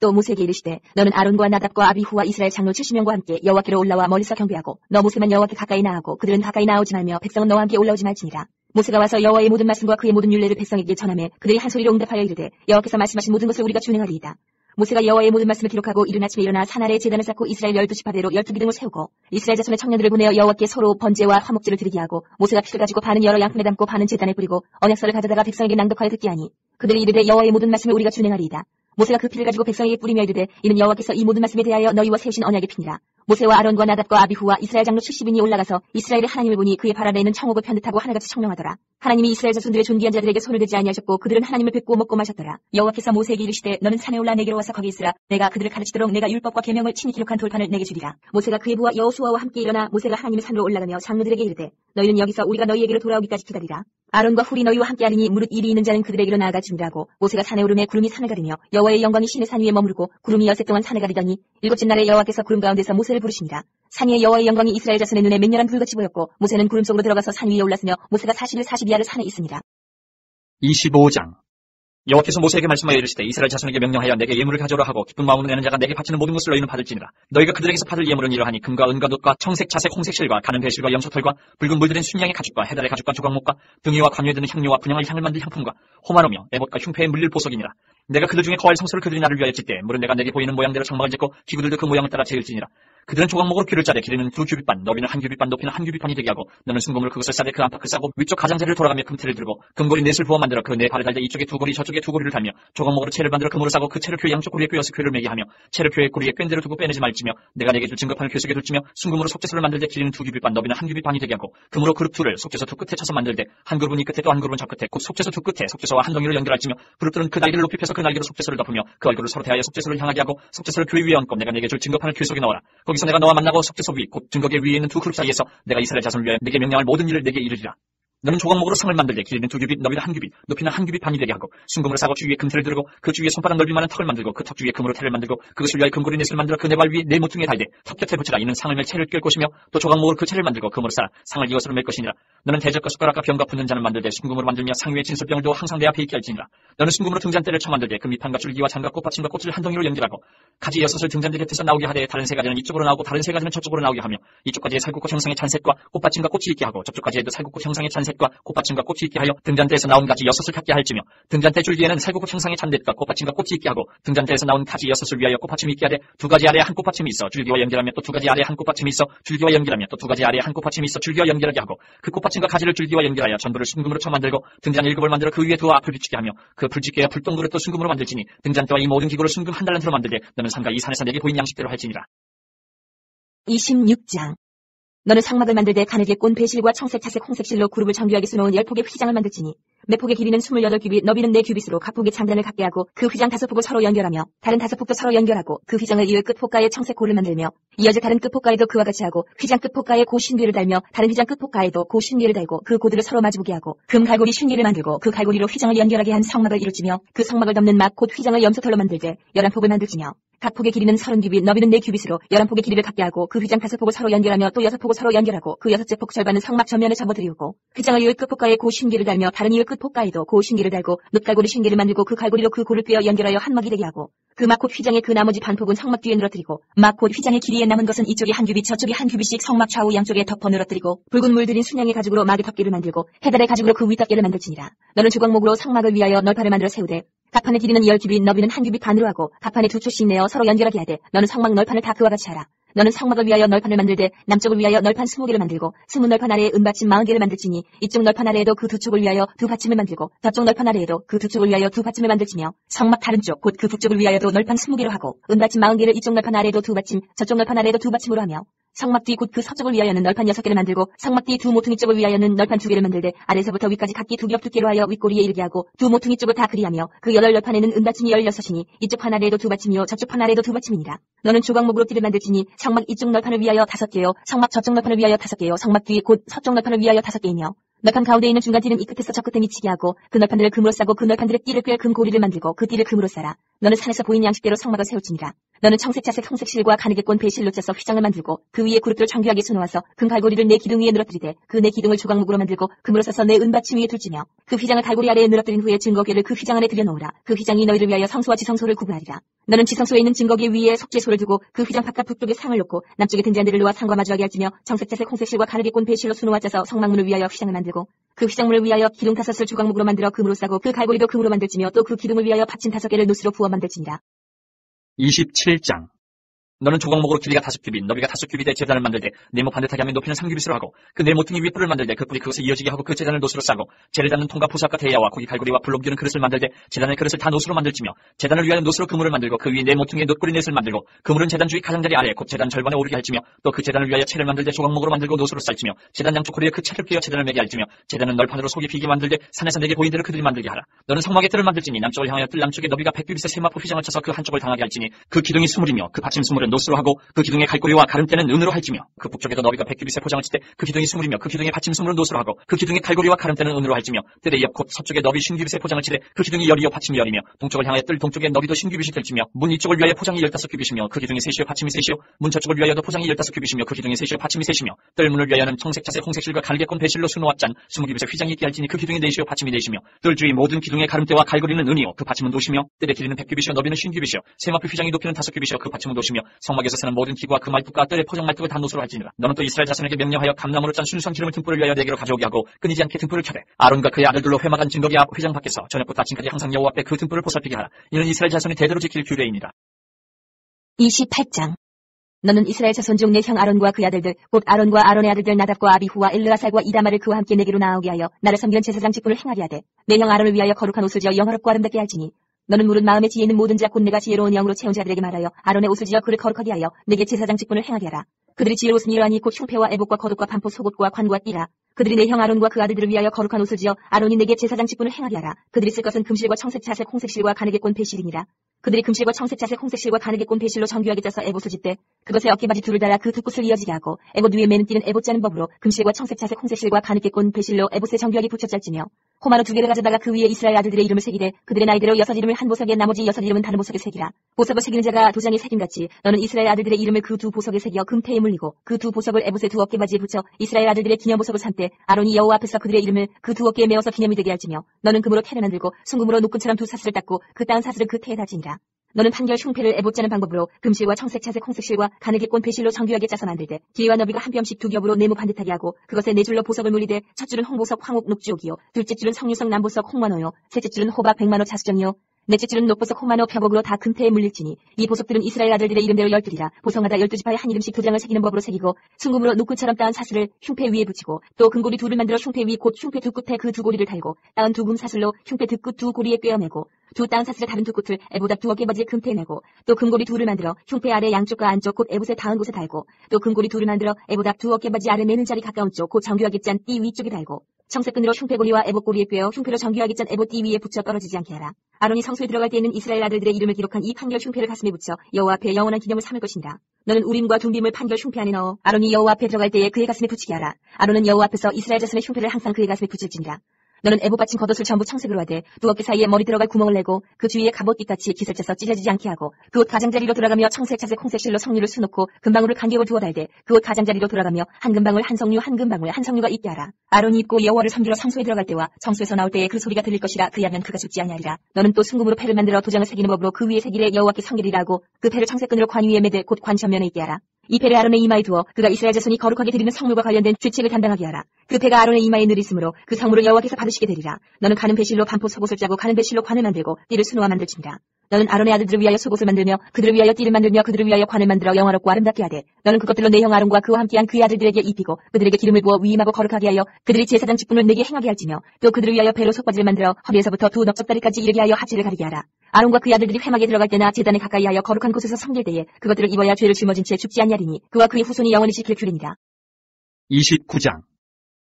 또 모세에게 이르시되 너는 아론과 나답과 아비후와 이스라엘 장로 70명과 함께 여호와께로 올라와 멀리서 경배하고 너 모세만 여호와께 가까이 나아가고 그들은 가까이 나오지 말며 백성은 너와 함께 올라오지 말지니라. 모세가 와서 여호와의 모든 말씀과 그의 모든 율례를 백성에게 전하매 그들이 한 소리로 응답하여 이르되 여호와께서 말씀하신 모든 것을 우리가 준행하리이다. 모세가 여호와의 모든 말씀을 기록하고 이른 아침에 일어나 산 아래에 제단을 쌓고 이스라엘 12지파대로 12기둥을 세우고 이스라엘 자손의 청년들을 보내어 여호와께 서로 번제와 화목제를 드리게 하고 모세가 피를 가지고 반은 여러 양푼에 담고 반은 제단에 뿌리고 언약서를 가져다가 백성에게 낭독하여 듣게 하니 그들이 이르되 여호와의 모든 말씀을 우리가 준행하리이다. 모세가 그 피를 가지고 백성에게 뿌리며 이르되 이는 여호와께서 이 모든 말씀에 대하여 너희와 세우신 언약의 피니라. 모세와 아론과 나답과 아비후와 이스라엘 장로 70인이 올라가서 이스라엘의 하나님을 보니 그의 발 아래에는 청옥을 편듯하고 하늘같이 청명하더라. 하나님이 이스라엘 자손들의 존귀한 자들에게 손을 대지 아니하셨고 그들은 하나님을 뵙고 먹고 마셨더라. 여호와께서 모세에게 이르시되 너는 산에 올라 내게로 와서 거기 있으라. 내가 그들을 가르치도록 내가 율법과 계명을 친히 기록한 돌판을 내게 주리라. 모세가 그의 부하 여호수아와 함께 일어나 모세가 하나님의 산으로 올라가며 장로들에게 이르되 너희는 여기서 우리가 너희에게로 돌아오기까지 기다리라. 아론과 훌이 너희와 함께 하리니 무릇 일이 있는 자는 그들에게로 나아가 준비하고 모세가 산에 오르매 구름이 산을 가리며 여호와의 영광이 신의 산 위에 머무르고 구름이 여세 동안 산을 가리더니 7째 날에 여호와께서 구름 가운데서 모세를 부르시니라. 산 위에 여호와의 영광이 이스라엘 자손의 눈에 맹렬한 불같이 보였고 모세는 구름 속으로 들어가서 산 위에 올랐으며 모세가 40일 40야를 산에 있으니라. 25장. 여호와께서 모세에게 말씀하여 이르시되 이스라엘 자손에게 명령하여 내게 예물을 가져오라 하고 기쁜 마음으로 내는 자가 내게 바치는 모든 것을 너희는 받을지니라. 너희가 그들에게서 받을 예물은 이러하니 금과 은과 놋과 청색, 자색, 홍색 실과 가는 배실과 염소털과 붉은 물들인 순양의 가죽과 해달의 가죽과 조각목과 등이와 관유에 드는 향료와 분향할 향을 만들 향품과 호마노며 에봇과 흉패에 물릴 보석이니라. 내가 그들 중에 거할 성소를 그들이 나를 위하여 짓되 물은 내가 내게 보이는 모양대로 장막을 짓고 기구들도 그 모양을 따라 지을지니라. 그들은 조각목으로 귀를 짜되 길이는 2규빗반, 너비는 1규빗반, 높이는 1규빗반이 되게 하고 너는 순금으로 그것을 싸되 그 안팎을 싸고 위쪽 가장자리를 돌아가며 금틀을 들고 금고리 넷을 부어 만들어 그 네 발을 달되 이쪽에 2고리 저쪽에 2고리를 달며 조각목으로 채를 만들어 금으로 싸고 그 채를 교 양쪽 고리에 꿰어서 궤를 매게 하며 채를 교의 고리에 꿰대로 두고 빼내지 말지며 내가 내게 줄 증거판을 교 속에 둘지며 순금으로 속죄소를 만들되 길이는 2규빗반, 너비는 1규빗반이 되게 하고 금으로 그룹 둘을 속죄소 두 끝에 쳐서 만들되 한 그룹은 이 끝에 또 한 그룹은 저 끝에 곧 속죄소 두 끝에 속죄소와 한 덩이를 연결할지며 그룹들은 그 날개를 높이 펴서 그 날개로 속죄소를 덮으며 그 얼굴을 서로 대하여 속죄소를 향하게 하고 속죄소를 교회 위에 얹고 내가 내게 줄 증거판을 교 속에 넣어라. 거기서 내가 너와 만나고 속죄소 위 곧 증거계 위에 있는 두 그룹 사이에서 내가 이스라엘 자손을 위하여 내게 명령할 모든 일을 내게 이르리라. 너는 조각목으로 성을 만들되 길이는 2규빗, 너비는 1규빗, 높이는 1규빗 반이 되게 하고 순금으로 싸고 주위에 금틀을 두르고 그 주위에 손바닥 넓이만한 턱을 만들고 그 턱 주위에 금으로 태를 만들고 그것을 위하여 금고리 넷을 만들어 그 네 발 위에 네 모퉁이에 달되 턱 곁에 붙이라. 이는 상을 멜 채를 꿰을 것이며 또 조각목으로 그 채를 만들고 금으로 싸 상을 이것으로 맬 것이니라. 너는 대적과 숟가락과 병과 붓는 잔을 만들되 순금으로 만들며 상 위에 진설병도 항상 내 앞에 있게 할지니라. 너는 순금으로 등잔대를 쳐 만들되 그 밑판과 줄기와 장과 꽃받침과 꽃을 한 덩이로 연결하고 가지 6을 등잔대 곁에서 나오게 하되 다른 세 가지는 이쪽으로 나오고 다른 세 가지는 저쪽으로 나오게 하며 이쪽까지의 살구꽃 형상의 잔셋과 꽃받침과 꽃이 있게 하고 저쪽까지에도 살구꽃 형상의 잔셋과 꽃받침과 꽃이 있게 하여 등잔대에서 나온 가지 6을 갖게 할지며 등잔대 줄기에는 살구꽃 형상의 잔넷과 꽃받침과 꽃이 있게 하고 등잔대에서 나온 가지 6을 위하여 꽃받침이 있게 하되 두 가지 아래에 한 꽃받침이 있어 줄기와 연결하며 또 두 가지 아래에 한 꽃받침이 있어 줄기와 연결하며 또 두 가지 아래에 한 꽃받침이 있어 줄기와 연결하게 하고 그 꽃받침과 가지를 줄기와 연결하여 전부를 순금으로 쳐 만들고 등잔 7급을 만들어 그 위에 두어 앞을 비추게 하며 그 불짓게야 불똥그릇도 순금으로 만들지니 등잔대와 이 모든 기구를 순금 한 달란트로 만들되 너는 삼가 이 산에서 내게 보인 양식대로 할지니라. 26장. 너는 성막을 만들되 가늘게 꼰 배실과 청색, 자색, 홍색실로 그룹을 정교하게 수놓은 10폭의 휘장을 만들지니 매 폭의 길이는 28규빗, 너비는 4규빗으로 각 폭의 장단을 갖게 하고 그 휘장 5폭을 서로 연결하며 다른 5폭도 서로 연결하고 그 휘장을 이을 끝폭가에 청색 고를 만들며 이어져 다른 끝폭가에도 그와 같이 하고 휘장 끝폭가에 고 쉰귀를 달며 다른 휘장 끝폭가에도 고 쉰귀를 달고 그 고들을 서로 마주보게 하고 금 갈고리 쉰귀를 만들고 그 갈고리로 휘장을 연결하게 한 성막을 이루지며 그 성막을 덮는 막 곧 휘장을 염소털로 만들되 11폭을 만들지며 각 폭의 길이는 30규빗, 너비는 4규빗으로 11폭의 길이를 갖게 하고 그 휘장 5폭을 서로 연결하며 또 6폭을 서로 연결하고 그 6째 폭 절반은 성막 전면에 접어들이우고 휘장을 이을 끝폭가에 고 쉰귀를 달며 다른 이을 끝폭가에도 고 쉰귀를 달고 놋갈고리 쉰귀를 만들고 그 갈고리로 그 고를 꿰어 연결하여 한 막이 되게 하고 그 막 곧 휘장의 그 나머지 반폭은 성막 뒤에 늘어뜨리고 막 곧 휘장의 길이에 남은 것은 이쪽에 한 규빗 저쪽에 한 규빗씩 성막 좌우 양쪽에 덮어 늘어뜨리고 붉은 물들인 순양의 가죽으로 막의 덮개를 만들고 해달의 가죽으로 그 윗덮개를 만들지니라. 너는 조각목으로 성막을 위하여 널판을 만들어 세우되 각 판의 길이는 10규빗, 너비는 한 규빗 반으로 하고 각 판에 2초씩 내어 서로 연결하게 하되 너는 성막 널판을 다 그와 같이 하라. 너는 성막을 위하여 널판을 만들되 남쪽을 위하여 널판 20개를 만들고 20널판 아래에 은받침 40개를 만들지니 이쪽 널판 아래에도 그 2쪽을 위하여 2받침을 만들고 저쪽 널판 아래에도 그 2쪽을 위하여 2받침을 만들지며 성막 다른 쪽 곧 그 북쪽을 위하여도 널판 20개로 하고 은받침 40개를 이쪽 널판 아래에도 2받침 저쪽 널판 아래에도 2받침으로 하며 성막 뒤 곧 그 서쪽을 위하여는 널판 6개를 만들고 성막 뒤 두 모퉁이 쪽을 위하여는 널판 2개를 만들되 아래서부터 위까지 각기 2겹 두께로 하여 윗꼬리에 이르게 하고 두 모퉁이 쪽을 다 그리하며 그 8널판에는 은받침이 16이니 이쪽 판 아래에도 2받침이요 저쪽 판 아래에도 2받침이니라. 너는 조각목으로 띠를 만들지니 성막 이쪽 널판을 위하여 5개요 성막 저쪽 널판을 위하여 5개요 성막 뒤 곧 서쪽 널판을 위하여 5개이며 널판 가운데 있는 중간 띠는 이 끝에서 저 끝에 미치게 하고 그 널판들을 금으로 싸고 그 널판들의 띠를 꿰어 금 고리를 만들고 그 띠를 금으로 싸라. 너는 산에서 보인 양식대로 성막을 세울지니라. 너는 청색, 자색, 홍색실과 가늘게 꼰 배실로 쪄서 휘장을 만들고 그 위에 그룹들을 정교하게 수놓아서 금 갈고리를 네 기둥 위에 늘어뜨리되 그 네 기둥을 조각목으로 만들고 금으로 싸서 네 은받침 위에 둘지며 그 휘장을 갈고리 아래에 늘어뜨린 후에 증거궤를 그 휘장 안에 들여놓으라. 그 휘장이 너희를 위하여 성소와 지성소를 구분하리라. 너는 지성소에 있는 증거궤 위에 속죄소를 두고 그 휘장 바깥 북쪽에 상을 놓고 남쪽에 등잔대를 놓아 상과 마주하게 할지며 청색, 자색, 홍색실과 가늘게 꼰 배실로 수놓아 짜서 성막문을 위하여 휘장을 만들고 그 휘장문을 위하여 기둥 5을 조각목으로 만들어 금으로 싸고 그 갈고리도 금으로 만들지며 또 그 기둥을 위하여 받침 5개를 노스로 부어 만들지니라. 27장. 너는 조각목으로 길이가 5규빗, 너비가 5규빗의 제단을 만들되 네모 반듯하게 하면 높이는 3규빗으로 하고 그 네 모퉁이 윗불을 만들되 그 뿔이 그것에 이어지게 하고 그 제단을 노수로 싸고 재를 담는 통과 포삭과 대야와 고기 갈고리와 불로 옮기는 그릇을 만들되 제단의 그릇을 다 노수로 만들지며 제단을 위하여 노수로 그물을 만들고 그 위에 네 모퉁이의 놋고리 넷을 만들고 그물은 제단 주위 가장자리 아래 곧 제단 절반에 오르게 할지며 또 그 제단을 위하여 채를 만들되 조각목으로 만들고 노수로 쌀지며 제단 양쪽 고리에 그 채를 끼워 제단을 매게 할지며 제단은 널판으로 속이 비게 만들되 산에서 내게 보인 대로 그들이 만들게 하라. 너는 성막의 뜰을 만들지니 남쪽을 향하여 뜰 남쪽에 너비가 100규빗의 세마포 휘장을 쳐서 그 한쪽을 당하게 할지니 그 기둥이 20이며 그 받침 20은 노수로 하고 그 기둥의 갈고리와 가름대는 은으로 할지며 그 북쪽에도 너비가 100규빗의 포장을 치되 그 기둥이 20이며 그 기둥의 받침 20은 노수로 하고 그 기둥의 갈고리와 가름대는 은으로 할지며 뜰의 옆 곧 서쪽에 너비 50규빗의 포장을 치되 그 기둥이 10이요 받침이 10이며 동쪽을 향하여 뜰 동쪽에 너비도 50규빗이 될지며 문 이쪽을 위하여 포장이 15규빗이며 그 기둥이 3시요 받침이 3시요 문 저쪽을 위하여도 포장이 15규빗이며 그 기둥이 3시요 받침이 3시며 뜰 문을 위하여는 청색, 자색, 홍색실과 가늘게 꼰 배실로 수놓아 짠 20규빗의 휘장이 있게 할지니 그 기둥이 4시요 받침이 4시며 뜰 주위 모든 기둥의 가름대와 갈고리는 은이요 그 받침은 도시며 뜰의 길이는 100규빗이요 너비는 50규빗이요 세마포 휘장이 높이는 5규빗이요 그 받침은 도시며 성막에서 쓰는 모든 기구와 그 말뚝과 뜰의 포장 말뚝을 다 노수로 할지니라. 너는 또 이스라엘 자손에게 명령하여 감나무로 짠 순수한 기름을 등불을 위하여 내게로 가져오게 하고 끊이지 않게 등불을 켜되 아론과 그의 아들들로 회막한 증거기 앞 회장 밖에서 저녁부터 아침까지 항상 여호와 앞에 그 등불을 보살피게 하라. 이는 이스라엘 자손이 대대로 지킬 규례이니라. 28장. 너는 이스라엘 자손 중 내 형 아론과 그 아들들 곧 아론과 아론의 아들들 나답과 아비후와 엘르아살과 이다말을 그와 함께 내게로 나오게 하여 나를 섬기는 제사장 직분을 행하게 하되 내 형 아론을 위하여 거룩한 옷을 지어 영화롭고 아름답게 할지니 너는 물은 마음의 지혜 있는 모든 자 곧 내가 지혜로운 영으로 채운 자들에게 말하여 아론의 옷을 지어 그를 거룩하게 하여 내게 제사장 직분을 행하게 하라. 그들이 지혜로운 이러하니 곧 흉패와 애복과 겉옷과 반포 속옷과 관과 띠라. 그들이 내 형 아론과 그 아들들을 위하여 거룩한 옷을 지어 아론이 내게 제사장 직분을 행하게 하라. 그들이 쓸 것은 금실과 청색, 자색, 홍색실과 가늘게 꼰 배실이니라. 그들이 금실과 청색, 자색, 홍색실과 가늘게 꼰 배실로 정교하게 짜서 에봇을 짓되 그것에 어깨바지 둘을 달아 그 두 끝을 이어지게 하고 에봇 위에 매는 띠는 에봇 짜는 법으로 금실과 청색, 자색, 홍색실과 가늘게 꼰 배실로 에봇에 정교하게 붙여 짤지며 호마노 2개를 가져다가 그 위에 이스라엘 아들들의 이름을 새기되 그들의 나이대로 6 이름을 한 보석에 나머지 6 이름은 다른 보석에 새기라. 보석을 새기는 자가 도장에 새김같이 너는 이스라엘 아들들의 이름을 그 두 보석에 새겨 금태에 물리고 그 두 보석을 에봇의 두 어깨바지에 붙여 이스라엘 아들들의 기념 보석을 삼때 아론이 여호와 앞에서 그들의 이름을 그 두 어깨에 메어서 기념이 되게 할지며 너는 금으로 태를 만들고 순금으로 노끈처럼 두 사슬을 닦고 그 따은 사슬을 그 태에 다지니라. 너는 판결 흉패를 에봇 짜는 방법으로 금실과 청색, 자색, 홍색실과 가늘게 꼰 배실로 정교하게 짜서 만들되 뒤와 너비가 한 뼘씩 두 겹으로 네모 반듯하게 하고 그것에 네 줄로 보석을 물리되 첫 줄은 홍보석, 황옥, 녹주옥이요 둘째 줄은 성유석, 남보석, 홍만호요 셋째 줄은 호박, 백만호, 자수정이요 넷째 줄은 녹보석 호마노 표곡으로 다 금태에 물릴지니 이 보석들은 이스라엘 아들들의 이름대로 12이라 보석마다 12지파에 한 이름씩 도장을 새기는 법으로 새기고 순금으로 노끈처럼 따은 사슬을 흉패 위에 붙이고 또 금고리 둘을 만들어 흉패 위 곧 흉패 두 끝에 그 두 고리를 달고 따은 두 금 사슬로 흉패 득끝 두 고리에 꿰어매고 두 따은 사슬의 다른 두 끝을 에보답 두 어깨바지에 금태에 매고 또 금고리 둘을 만들어 흉패 아래 양쪽과 안쪽 곧 에봇에 닿은 곳에 달고 또 금고리 둘을 만들어 에보답 두 어깨바지 아래 매는 자리 가까운 쪽 곧 정교하게 짠 띠 위쪽에 달고 청색끈으로 흉패고리와 에봇고리에 꿰어 흉패로 정교하게 짠 에봇 띠 위에 붙여 떨어지지 않게 하라. 아론이 성소에 들어갈 때에는 이스라엘 아들들의 이름을 기록한 이 판결 흉패를 가슴에 붙여 여호와 앞에 영원한 기념을 삼을 것이니라. 너는 우림과 둠빔을 판결 흉패 안에 넣어 아론이 여호와 앞에 들어갈 때에 그의 가슴에 붙이게 하라. 아론은 여호와 앞에서 이스라엘 자손의 흉패를 항상 그의 가슴에 붙일지니라. 너는 에봇 받친 겉옷을 전부 청색으로 하되 두 어깨 사이에 머리 들어갈 구멍을 내고 그 주위에 갑옷깃같이 깃을 짜서 찢어지지 않게 하고 그 옷 가장자리로 돌아가며 청색 자색 홍색 실로 성류를 수놓고 금방울을 간격을 두어 달되 그 옷 가장자리로 돌아가며 한 금방울 한 성류 한 금방울 한 성류가 있게 하라. 아론이 입고 여호와를 섬기러 성소에 들어갈 때와 성소에서 나올 때에 그 소리가 들릴 것이라. 그리하면 그가 죽지 아니하리라. 너는 또 순금으로 패를 만들어 도장을 새기는 법으로 그 위에 새기래 여호와께 성결이라 하고 그 패를 청색끈으로 관 위에 매되 곧 관 전면에 있게 하라. 이 패를 아론의 이마에 두어 그가 이스라엘 자손이 거룩하게 드리는 성물과 관련된 죄책을 담당하게 하라. 그 패가 아론의 이마에 늘 있으므로 그 성물을 여호와께서 받으시게 되리라. 너는 가는 배실로 반포 속옷을 짜고 가는 배실로 관을 만들고 띠를 수놓아 만들지니라. 너는 아론의 아들들을 위하여 속옷을 만들며 그들을 위하여 띠를 만들며 그들을 위하여 관을 만들어 영화롭고 아름답게 하되 너는 그것들로 내 형 아론과 그와 함께한 그의 아들들에게 입히고 그들에게 기름을 부어 위임하고 거룩하게 하여 그들이 제사장 직분을 내게 행하게 할지며 또 그들을 위하여 배로 속바지를 만들어 허리에서부터 두 넓적다리까지 이르게 하여 하체를 가리게 하라. 아론과 그의 아들들이 회막에 들어갈 때나 제단에 가까이 하여 거룩한 곳에서 섬길 때에 그것들을 입어야 죄를 짊어진 채 죽지 아니하리니 그와 그의 후손이 영원히 지킬 규례니라. 29장.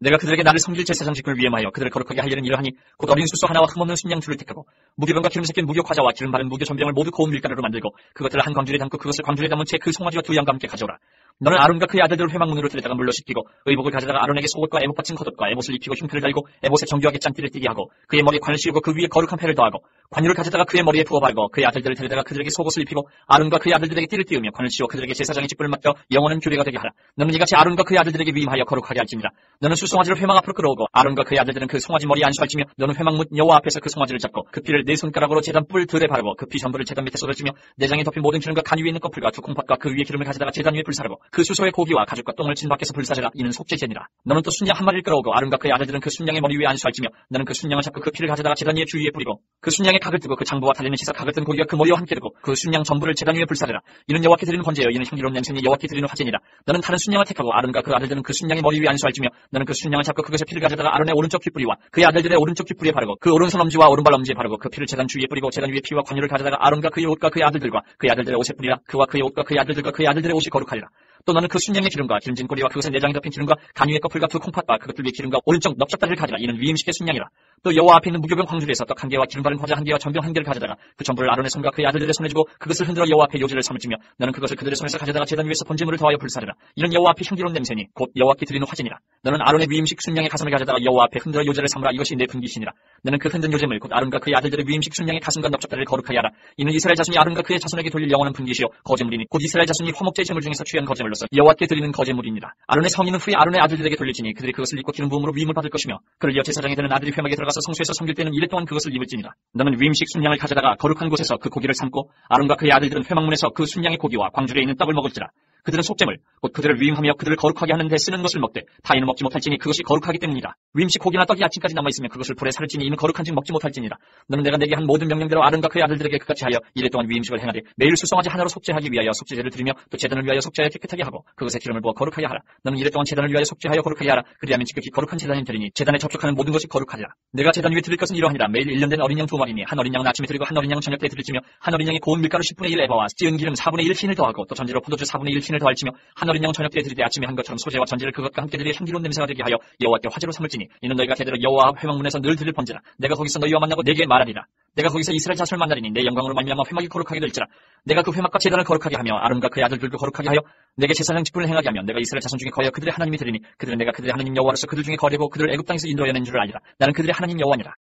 내가 그들에게 나를 섬길 제사장 직분을 위임하여 그들을 거룩하게 하려는 일을 하니 곧 어린 수소 하나와 흠없는 순양 둘을 택하고 무교병과 기름 섞인 무교 과자와 기름 바른 무교 전병을 모두 고운 밀가루로 만들고 그것들을 한 광주리에 담고 그것을 광주리에 담은 채 그 송아지와 두 양과 함께 가져오라. 너는 아론과 그의 아들들을 회막문으로 들여다가 물로 씻기고 의복을 가져다가 아론에게 속옷과 에봇 받친 겉옷과 에봇을 입히고 흉패를 달고 에봇에 정교하게 짠띠를 띠게 하고 그의 머리에 관을 씌우고 그 위에 거룩한 패를 더하고 관유를 가져다가 그의 머리에 부어 바르고 그의 아들들을 데려다가 그들에게 속옷을 입히고 아론과 그의 아들들에게 띠를 띄우며 관을 씌워 그들에게 제사장의 직분을 맡겨 영원한 규례가 되게 하라. 너는 이같이 아론과 그의 아들들에게 위임하여 거룩하게 할지니라. 너는 수송아지를 회막 앞으로 끌어오고 아론과 그의 아들들은 그 송아지 머리에 안수할지며 너는 회막문 여호와 앞에서 그 송아지를 잡고 그 피를 네 손가락으로 제단 뿔 들에 바르고 그 피 전부를 제단 밑에 쏟아지며 내장에 덮인 모든 기름과 간 위에 있는 꺼풀과 두 콩팥과 그 위에 기름을 가져다가 제단 위에 불사르고 그 수소의 고기와 가죽과 똥을 진 밖에서 불사르라. 이는 속죄제니라. 너는 또 순양 한 마리를 끌어오고 아론과 그의 아들들은 그 순양의 머리 위에 안수할지며 너는 그 순양을 잡고 그 피를 가져다가 제단 위에 주위에 뿌리고 그 순양의 각을 뜨고 그 장부와 달리는 시사 각을 뜬 고기가 그 머리와 함께 두고 그 순양 전부를 제단 위에 불사르라. 이는 여호와께 드리는 번제요 이는 향기로운 냄새니 여호와께 드리는 화제니라. 너는 다른 순양을 택하고 아론과 그 아들들은 그 순양의 머리 위에 안수할지며 너는 그 순양을 잡고 그것의 피를 가져다가 아론의 오른쪽 귓뿌리와 그의 아들들의 오른쪽 귓뿌리에 바르고 그 오른손 엄지와 오른발 엄지에 바르고 그 피를 제단 주위에 뿌리고 제단 위에 피와 관유를 가져다가 아론과 그의 옷과 그의 아들들과 그의 아들들의 옷에 뿌리라. 그와 그의 옷과 그의 아들들과 그의 아들들의 옷이 거룩하리라. 또 너는 그 순양의 기름과 기름진 꼬리와 그것의 내장에 덮인 기름과 간 위의 꺼풀과 두 콩팥과 그것들 위에 기름과 오른쪽 넓적다리를 가지라. 이는 위임식의 순양이라. 또 여호와 앞에 있는 무교병 광주리에서 떡 한 개와 기름 바른 과자 한 개와 전병 한 개를 가져다가 그 전부를 아론의 손과 그의 아들들의 손에 주고 그것을 흔들어 여호와 앞에 요제를 삼을지며 너는 그것을 그들의 손에서 가져다가 제단 위에서 번제물을 더하여 불사르라. 이는 여호와 앞에 향기로운 냄새니 곧 여호와께 드리는 화제니라. 너는 아론의 위임식 순양의 가슴을 가져다가 여호와 앞에 흔들어 요제를 삼으라. 이것이 내 분깃이니라. 너는 그 흔든 요제물 곧 아론과 그의 아들들의 위임식 순양의 가슴과 넓적다리를 거룩하게 하라. 이는 이스라엘 자손이 아론과 그의 자손에게 돌릴 영원한 분깃이요 거제물이니 곧 이스라엘 자손이 화목제 제물 중에서 취한 거제물로서 여호와께 드리는 거제물이니라. 아론의 성인은 후에 아론의 아들들에게 돌릴지니 그들이 그것을 입고 기름 부음으로 위임을 받을 것이며 그를 이어 제사장이 되는 아들이 회막에 들어가서 성소에서 섬길 때는 이래 동안 그것을 입을지니라. 너는 위임식 순양을 가져다가 거룩한 곳에서 그 고기를 삶고 아론과 그의 아들들은 회막문에서 그 순양의 고기와 광주리에 있는 떡을 먹을지라. 그들은 속죄물 곧 그들을 위임하며 그들을 거룩하게 하는 데 쓰는 것을 먹되 타인은 먹지 못할지니 그것이 거룩하기 때문이다. 위임식 고기나 떡이 아침까지 남아있으면 그것을 불에 사를지니 이는 거룩한즉 먹지 못할지니라. 너는 내가 내게 한 모든 명령대로 아론과 그의 아들들에게 그같이 하여 이래 동안 위임식을 행하되 매일 수송아지 하나로 속죄하기 위하여 속죄제를 드리며 또 제단을 위하여 속죄하여 깨끗하게 하고 그것에 기름을 부어 거룩하게 하라. 너는 이래 동안 제단을 위하여 속죄하여 거룩하게 하라. 그리하면 지극히 거룩한 제단이 되리니 제단에 접촉하는 모든 것이 거룩하리라. 내가 제단 위에 드릴 것은 이러하니라. 매일 1년 된 어린 양 2마리니 한 어린 양은 아침에 드리고 한 어린 양은 저녁 때 드릴지며 한 어린 양이 고운 밀가루 10분의 1 에바와 찌은 기름 4분의 1 흰을 더하고 또 전제로 포도주 4분의 1 흰을 더할지며 한 어린 양은 저녁 때 드릴 때 아침에 한 것처럼 소재와 전제를 그것과 함께 드릴 향기로운 냄새가 되게 하여 여호와께 화제로 삼을지니 이는 너희가 대대로 여호와 회막문에서 늘 드릴 번제라. 내가 거기서 너희와 만나고 내게 말하리라. 내가 거기서 이스라엘 자손을 만나리니 내 영광으로 말미암아 회막이 거룩하게 될지라. 내가 그 회막과 제단을 거룩하게 하며 아론과 그의 아들들도 거룩하게 하여 내게 제사장 직분을 행하게 하며 내가 이스라엘 자손 중에 거하여 그들의 하나님이 되리니 그들은 내가 그들의 하나님 여호와로서 그들 중에 거리고 그들을 애굽 땅에서 인도하여 낸 줄을 알리라. 나는 그들의 하나님 여호와니라.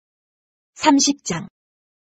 30장.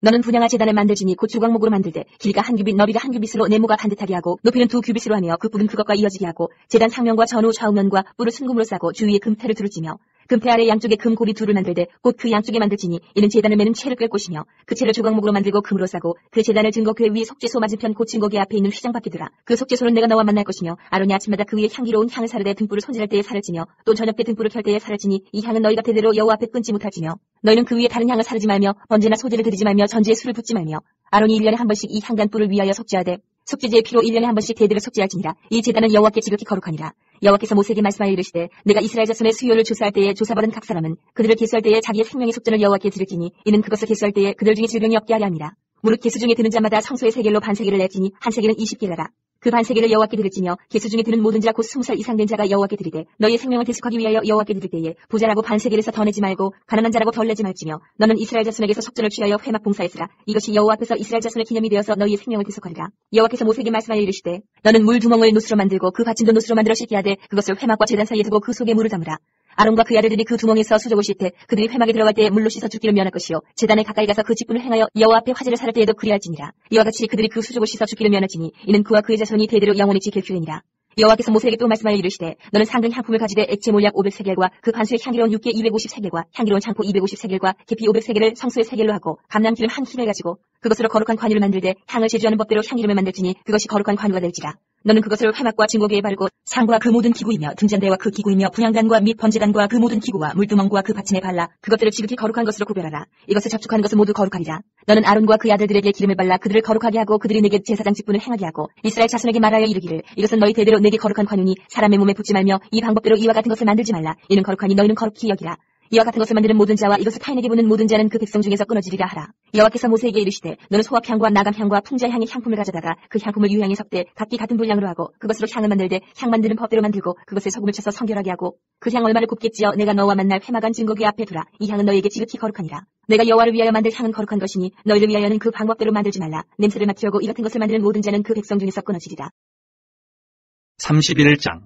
너는 분향화 제단을 만들지니 곧 주광목으로 만들되 길이가 한 규빗 너비가 한 규빗으로 네모가 반듯하게 하고 높이는 2규빗으로 하며 그 뿔은 그것과 이어지게 하고 제단 상면과 전후 좌우면과 뿔을 순금으로 싸고 주위에 금태를 두를지며 금패 아래 양쪽에 금 고리 둘을 만들되 곧 그 양쪽에 만들지니 이는 제단을 매는 채를 꿰 곳이며 그 채를 조각목으로 만들고 금으로 싸고 그 제단을 증거궤 위에 속죄소 맞은편 곧 증거궤 앞에 있는 휘장 밖에 두라. 그 속죄소는 내가 너와 만날 것이며 아론이 아침마다 그 위에 향기로운 향을 사르되 등불을 손질할 때에 살을 찌며 또 저녁 때 등불을 켤 때에 살을 찌니 이 향은 너희가 대대로 여호와 앞에 끊지 못할지며 너희는 그 위에 다른 향을 사르지 말며 번제나 소제를 드리지 말며 전제에 술을 붓지 말며 아론이 1년에 한 번씩 이 향단불을 위하여 속죄하되 속죄제의 피로 1년에 한 번씩 대대로 속죄할지니라. 이 제단은 여호와께 지극히 거룩하니라. 여호와께서 모세에게 말씀하여 이르시되 내가 이스라엘 자손의 수요를 조사할 때에 조사받은 각 사람은 그들을 계수할 때에 자기의 생명의 속전을 여호와께 드릴지니 이는 그것을 계수할 때에 그들 중에 질병이 없게 하려 함이라. 무릇 계수 중에 드는 자마다 성소의 세겔로 반세겔을 낼지니 한 세겔은 20게라라. 그 반세겔을 여호와께 드릴지며 계수 중에 드는 모든 자 곧 20살 이상 된 자가 여호와께 드리되 너희의 생명을 대속하기 위하여 여호와께 드릴 때에 부자라고 반세겔에서 더 내지 말고 가난한 자라고 덜 내지 말지며 너는 이스라엘 자손에게서 속전을 취하여 회막 봉사했으라. 이것이 여호와 앞에서 이스라엘 자손의 기념이 되어서 너희의 생명을 대속하리라. 여호와께서 모세에게 말씀하여 이르시되 너는 물 두멍을 노스로 만들고 그 받침도 노스로 만들어 씻게 하되 그것을 회막과 제단 사이에 두고 그 속에 물을 담으라. 아론과 그 아들들이 그 두멍에서 수족을 씻되 그들이 회막에 들어갈 때에 물로 씻어 죽기를 면할 것이요 제단에 가까이 가서 그 직분을 행하여 여호와 앞에 화제를 살을 때에도 그리할지니라. 이와 같이 그들이 그 수족을 씻어 죽기를 면할지니 이는 그와 그의 자손이 대대로 영원히 지킬 규례니라. 여호와께서 모세에게 또 말씀하여 이르시되 너는 상등 향품을 가지되 액체 몰약 500세겔과 그 반수의 향기로운 육개 250세겔과 향기로운 창포 250세겔과 계피 500세겔을 성소의 세겔로 하고 감람기름 한 흰을 가지고 그것으로 거룩한 관유를 만들되 향을 제주하는 법대로 향기름을 만들지니 그것이 거룩한 관유가 될지라. 너는 그것을 회막과 증거궤에 바르고 상과 그 모든 기구이며 등잔대와 그 기구이며 분향단과 및 번제단과 그 모든 기구와 물두멍과 그 받침에 발라 그것들을 지극히 거룩한 것으로 구별하라. 이것을 접촉하는 것은 모두 거룩하리라. 너는 아론과 그 아들들에게 기름을 발라 그들을 거룩하게 하고 그들이 내게 제사장 직분을 행하게 하고 이스라엘 자손에게 말하여 이르기를 이것은 너희 대대로 내게 거룩한 관유니 사람의 몸에 붙지 말며 이 방법대로 이와 같은 것을 만들지 말라. 이는 거룩하니 너희는 거룩히 여기라. 이와 같은 것을 만드는 모든 자와 이것을 타인에게 보는 모든 자는 그 백성 중에서 끊어지리라 하라. 여호와께서 모세에게 이르시되 너는 소합향과 나감향과 풍자향의 향품을 가져다가 그 향품을 유향에 섞되 각기 같은 분량으로 하고 그것으로 향을 만들되 향 만드는 법대로 만들고 그것에 소금을 쳐서 성결하게 하고 그 향 얼마를 곱게 찌어 내가 너와 만날 회막안 증거궤 앞에 두라. 이 향은 너희에게 지극히 거룩하니라. 내가 여호와를 위하여 만들 향은 거룩한 것이니 너희를 위하여는 그 방법대로 만들지 말라. 냄새를 맡으려고 이 같은 것을 만드는 모든 자는 그 백성 중에서 끊어지리라. 31장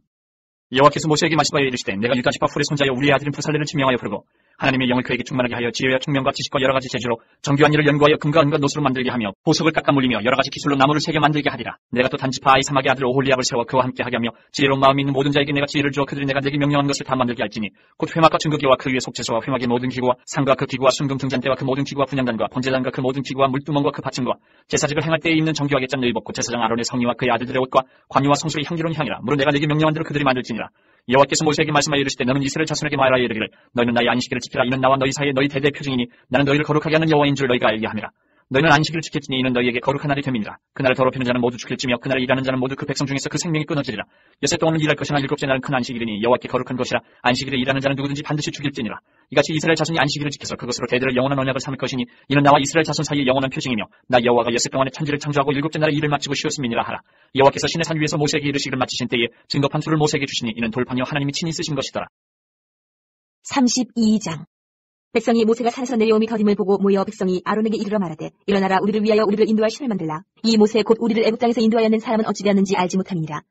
여호와께서 모세에게 말씀하여 이르시되 내가 일가시과 훌의 손자여 우리의 아들인 부살레를 지명하여 부르고 하나님의 영을 그에게 충만하게 하여 지혜와 총명과 지식과 여러 가지 재주로 정교한 일을 연구하여 금과 은과 노스로 만들게 하며 보석을 깎아 물리며 여러 가지 기술로 나무를 새겨 만들게 하리라. 내가 또 단지파 아이사막의 아들 오홀리압을 세워 그와 함께 하게 하며 지혜로운 마음이 있는 모든 자에게 내가 지혜를 주어 그들이 내가 내게 명령한 것을 다 만들게 할지니 곧 회막과 증거기와 그 위에 속죄소와 회막의 모든 기구와 상과 그 기구와 순금 등잔대와 그 모든 기구와 분향단과 번제단과 그 모든 기구와 물두멍과 그 받침과 제사직을 행할 때에 입는 정교하게 짠 의복고 제사장 아론의 성의와 그의 아들들의 옷과 관유와 성소의 향기로운 향이라. 물론 내가 내게 명령한 대로 그들이 만들지니라. 여호와께서 모세에게 말씀하여 이르시되 너는 이스라엘 자손에게 말하여 이르기를 너희는 나의 안식일을 지키라. 이는 나와 너희 사이에 너희 대대의 표징이니 나는 너희를 거룩하게 하는 여호와인 줄 너희가 알게 함이라. 너희는 안식일을 지킬지니 이는 너희에게 거룩한 날이 됨이니라. 그날을 더럽히는 자는 모두 죽일지며 그날을 일하는 자는 모두 그 백성 중에서 그 생명이 끊어지리라. 여세 동안은 일할 것이나 일곱째 날은 큰 안식일이니 여호와께 거룩한 것이라. 안식일에 일하는 자는 누구든지 반드시 죽일지니라. 이같이 이스라엘 자손이 안식일을 지켜서 그것으로 대대로 영원한 언약을 삼을 것이니 이는 나와 이스라엘 자손 사이의 영원한 표징이며 나 여호와가 여세 동안에 천지를 창조하고 일곱째 날에 일을 마치고 쉬었음이니라 하라. 여호와께서 신의 산 위에서 모세에게 이르시기를 마치신 때에 증거판 둘을 모세에게 주시니 이는 돌판이요 하나님이 친히 쓰신 것이더라. 32장 백성이 모세가 산에서 내려옴이 더딤을 보고 모여 백성이 아론에게 이르러 말하되 일어나라 우리를 위하여 우리를 인도할 신을 만들라. 이 모세 곧 우리를 애굽 땅에서 인도하였는 사람은 어찌 되었는지 알지 못함이니라.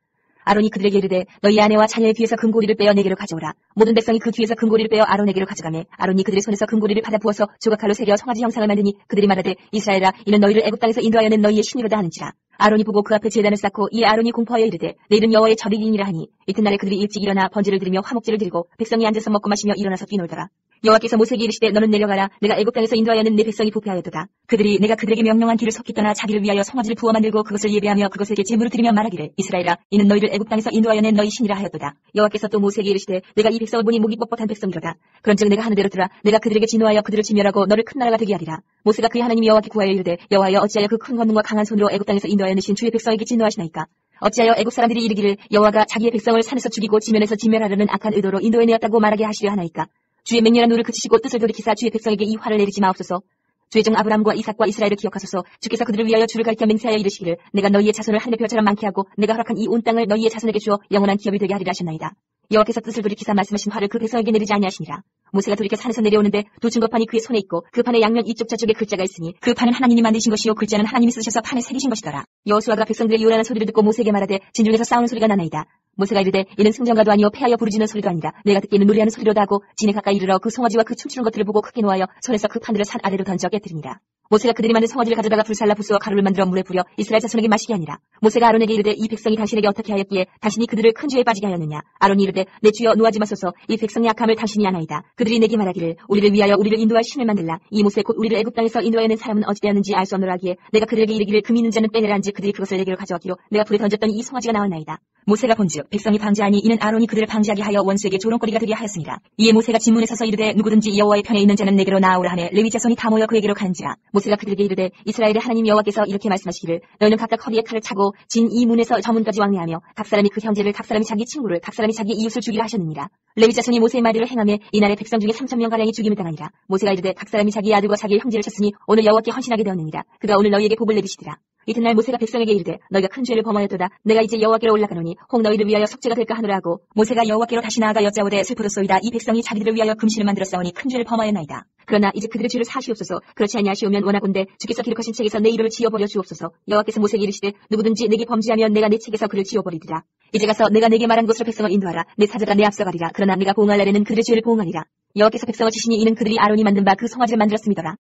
아론이 그들에게 이르되 너희 아내와 자녀의 뒤에서 금고리를 빼어 내게로 가져오라. 모든 백성이 그 뒤에서 금고리를 빼어 아론에게로 가져가매 아론이 그들의 손에서 금고리를 받아 부어서 조각칼로 새겨 송아지 형상을 만드니 그들이 말하되 이스라엘아 이는 너희를 애굽 땅에서 인도하여는 너희의 신이로다 하는지라. 아론이 보고 그 앞에 제단을 쌓고 이에 아론이 공포하여 이르되 내일은 여호와의 절일이니라 하니 이튿날에 그들이 일찍 일어나 번제를 드리며 화목제를 드리고 백성이 앉아서 먹고 마시며 일어나서 뛰놀더라. 여호와께서 모세에게 이르시되 너는 내려가라. 내가 애굽 땅에서 인도하여는 내 백성이 부패하였도다. 그들이 내가 그들에게 명령한 길을 섰기 떠나 자기를 위하여 송아지를 부어 만들고 그것을 예배하며 그것에게 제물을 드리며 말하기를 이스라엘아 이는 너희를 애굽 땅에서 인도하여낸 너희 신이라 하였도다. 여호와께서 또 모세에게 이르시되 내가 이 백성을 보니 목이 뻣뻣한 백성이로다. 그런즉 내가 하는 대로 들으라. 내가 그들에게 진노하여 그들을 진멸하고 너를 큰 나라가 되게 하리라. 모세가 그의 하나님 여호와께 구하여 이르되 여호와여 어찌하여 그 큰 권능과 강한 손으로 애굽 땅에서 인도하여내신 주의 백성에게 진노하시나이까. 어찌하여 애굽 사람들이 이르기를 여호와가 자기의 백성을 산에서 죽이고 지면에서 진멸하려는 악한 의도로 인도해내었다고 말하게 하시려 하나이까. 주의 맹렬한 노를 그치시고 뜻을 돌이키사 주의 백성에게 이 화를 내리지 마옵소서. 주의 종 아브라함과 이삭과 이스라엘을 기억하소서. 주께서 그들을 위하여 주를 가리켜 맹세하여 이르시기를 내가 너희의 자손을 하늘의 별처럼 많게 하고 내가 허락한 이 온 땅을 너희의 자손에게 주어 영원한 기업이 되게 하리라 하셨나이다. 여호와께서 뜻을 돌이키사 말씀하신 화를 그 백성에게 내리지 아니하시니라. 모세가 돌이켜 산에서 내려오는데 두 증거판이 그의 손에 있고 그 판의 양면 이쪽 저쪽에 글자가 있으니 그 판은 하나님이 만드신 것이요 글자는 하나님이 쓰셔서 판에 새기신 것이더라. 여호수아가 백성들의 요란한 소리를 듣고 모세에게 말하되 진중에서 싸우는 소리가 나나이다. 모세가 이르되 이는 승전가도 아니요 패하여 부르짖는 소리도 아니라 내가 듣기에는 노래하는 소리로다 하고 진에 가까이 이르러 그 송아지와 그 춤추는 것들을 보고 크게 노하여 손에서 그 판들을 산 아래로 던져 깨뜨리니라. 모세가 그들이 만든 송아지를 가져다가 불살라 부수어 가루를 만들어 물에 부려 이스라엘 자손에게 마시게 하니라. 모세가 아론에게 이르되 이 백성이 당신에게 어떻게 하였기에 당신이 그들을 큰 죄에 빠지게 하였느냐. 아론이 이르되 내 주여 노하지 마소서. 이 백성의 악함을 당신이 아나이다. 그들이 내게 말하기를 우리를 위하여 우리를 인도할 신을 만들라. 이 모세 곧 우리를 애굽 땅에서 인도하여낸 사람은 어찌 되었는지 알 수 없노라 하기에 내가 그들에게 이르기를 금이 있는 자는 빼내라 한지 그들이 그것을 내게로 가져왔기로 내가 불에 던졌더니 이 송아지가 나왔나이다. 모세가 본즉 백성이 방제하니 이는 아론이 그들을 방제하게 하여 원수에게 조롱거리가 되게 하였습니다. 이에 모세가 진문에 서서 이르되 누구든지 여호와의 편에 있는 자는 내게로 나아오라 하매 레위 자손이 다 모여 그에게로 간지라. 모세가 그들에게 이르되 이스라엘의 하나님 여호와께서 이렇게 말씀하시기를 너희는 각각 허리에 칼을 차고 진 이 문에서 저 문까지 왕래하며 각 사람이 그 형제를 각 사람이 자기 친구를 각 사람이 자기 이웃을 죽이라 하셨느니라. 레위 자손이 모세의 말대로 행하며 이날에 백성 중에 3,000명가량이 죽임을 당하니라. 모세가 이르되 각 사람이 자기 아들과 자기의 형제를 쳤으니 오늘 여호와께 헌신하게 되었느니라. 그가 오늘 너희에게 복을 내리시리라. 이튿날 모세가 백성에게 이르되 너희가 큰 죄를 범하였도다. 내가 이제 여호와께로 올라가노니 혹 너희를 위하여 속죄가 될까 하노라 하고 모세가 여호와께로 다시 나아가 여짜오되 슬프도소이다. 이 백성이 자기들을 위하여 금신을 만들었사오니 큰 죄를 범하였나이다. 그러나 이제 그들의 죄를 사시옵소서. 그렇지 아니하시오면 원하건대 주께서 기록하신 책에서 내 이름을 지워버려 주옵소서. 여호와께서 모세에게 이르시되 누구든지 내게 범죄하면 내가 내 책에서 그를 지워버리리라. 이제 가서 내가 내게 말한 곳으로 백성을 인도하라. 내 사자가 내 앞서 가리라. 그러나 내가 보응할 날에는 그들의 죄를 보응하리라. 여호와께서 백성을 치시니 이는 그들이 아론이 만든 바 그 송아지를 만들었음이더라.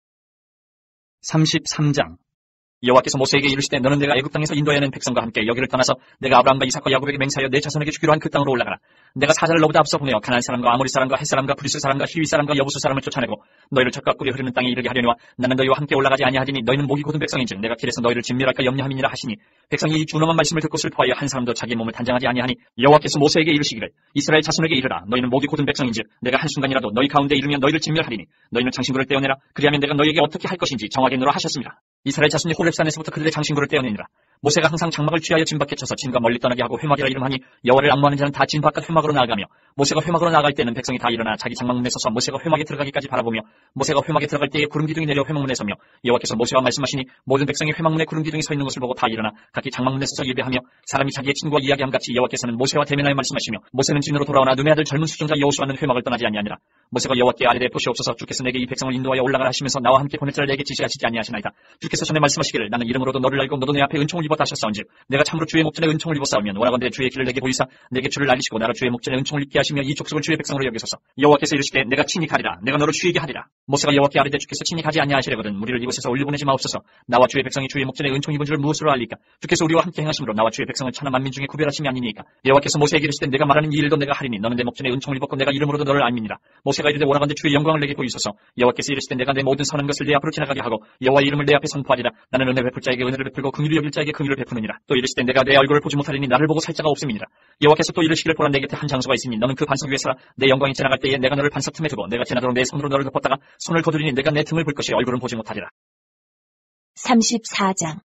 33장. 여호와께서 모세에게 이르시되 너는 내가 애굽 땅에서 인도하여낸 백성과 함께 여기를 떠나서 내가 아브라함과 이삭과 야곱에게 맹세하여 내 자손에게 주기로 한 그 땅으로 올라가라. 내가 사자를 너보다 앞서 보내어 가나안 사람과 아모리 사람과 헷 사람과 브리스 사람과 히위 사람과 여부수 사람을 쫓아내고 너희를 젖과 꿀이 흐르는 땅에 이르게 하려니와 나는 너희와 함께 올라가지 아니하리니 너희는 목이 곧은 백성인즉 내가 길에서 너희를 진멸할까 염려함이니라 하시니 백성이 이 준엄한 말씀을 듣고 슬퍼하여 한 사람도 자기 몸을 단장하지 아니하니 여호와께서 모세에게 이르시기를 이스라엘 자손에게 이르라. 너희는 목이 곧은 백성인즉 내가 한순간이라도 너희 가운데 이르면 너희를 진멸하리니 너희는 장신구를 떼어내라. 그리하면 내가 너희에게 어떻게 할 것인지 정하겠노라 하셨습니다. 이스라엘 자손이 호렙산에서부터 그들의 장신구를 떼어내니라. 모세가 항상 장막을 취하여 진 밖에 쳐서 진과 멀리 떠나게 하고 회막이라 이름하니 여호와를 앙모하는 자는 다 진 바깥 회막으로 나아가며 모세가 회막으로 나아갈 때는 백성이 다 일어나 자기 장막문에 서서 모세가 회막에 들어가기까지 바라보며 모세가 회막에 들어갈 때에 구름 기둥이 내려 회막문에 서며 여호와께서 모세와 말씀하시니 모든 백성이 회막문에 구름 기둥이 서 있는 것을 보고 다 일어나 각기 장막문에 서서 예배하며 사람이 자기의 친구와 이야기함 같이 여호와께서는 모세와 대면하여 말씀하시며 모세는 진으로 돌아오나 눈의 아들 젊은 수종자 여호수아는 회막을 떠나지 아니하니라. 모세가 여호와께 아뢰되 보시옵소서 주께서 내게 이 백성을 인도하여 올라가라 하시면서 나와 함께 보낼 자를 내게 지시하시지 아니하시나이다. 주께서 전에 말씀하시기를 나는 이름으로도 너를 알고 너도 내 앞에 은총을 입었다 하셨사온즉 내가 참으로 주의 목전에 은총을 입었사오면 원하건대 주의 길을 내게 보이사 내게 주를 알리시고 나로 주의 목전에 은총을 입게 하시며 이 족속을 주의 백성으로 여기소서. 여호와께서 이르시되 내가 친히 가리라. 내가 너를 쉬게 하리라. 모세가 여호와께 아뢰되 주께서 친히 가지 아니하시려거든 우리를 이곳에서 올려보내지 마옵소서. 나와 주의 백성이 주의 목전에 은총 입은 줄을 무엇으로 알리까. 주께서 우리와 함께 행하심으로 나와 주의 백성을 천하 만민 중에 구별하심이 아니니까. 여호와께서 모세에게 이르시되 내가 말하는 이 일도 내가 하리니 너는 내 목전에 은총을 입었고 내가 이름으로도 너를 알미니라. 모세가 이르되 원하건대 주의 영광을 내게 보이소서. 여호와께서 이르시되 내가 내 모든 선한 것을 내 앞으로 지나가게 하고 여호와의 이름을 내 앞에 선포하리라. 나는 은혜 베풀 자에게 은혜를 베풀고 긍휼히 여길 자에게 긍휼을 베푸느니라. 또 이르시되 내가 내 얼굴을 보지 못하리니 나를 보고 살 자가 없음이니라. 여호와께서 또 이르시기를 보라 내 곁에 한 장소가 있으니 너는 그 반석 위에 서라. 내 영광이 지나갈 때에 내가 너를 반석 틈에 두고 내가 지나도록 내 손으로 너를 덮었다가 손을 거두리니 내가 내 등을 볼 것이 얼굴은 보지 못하리라. 34장.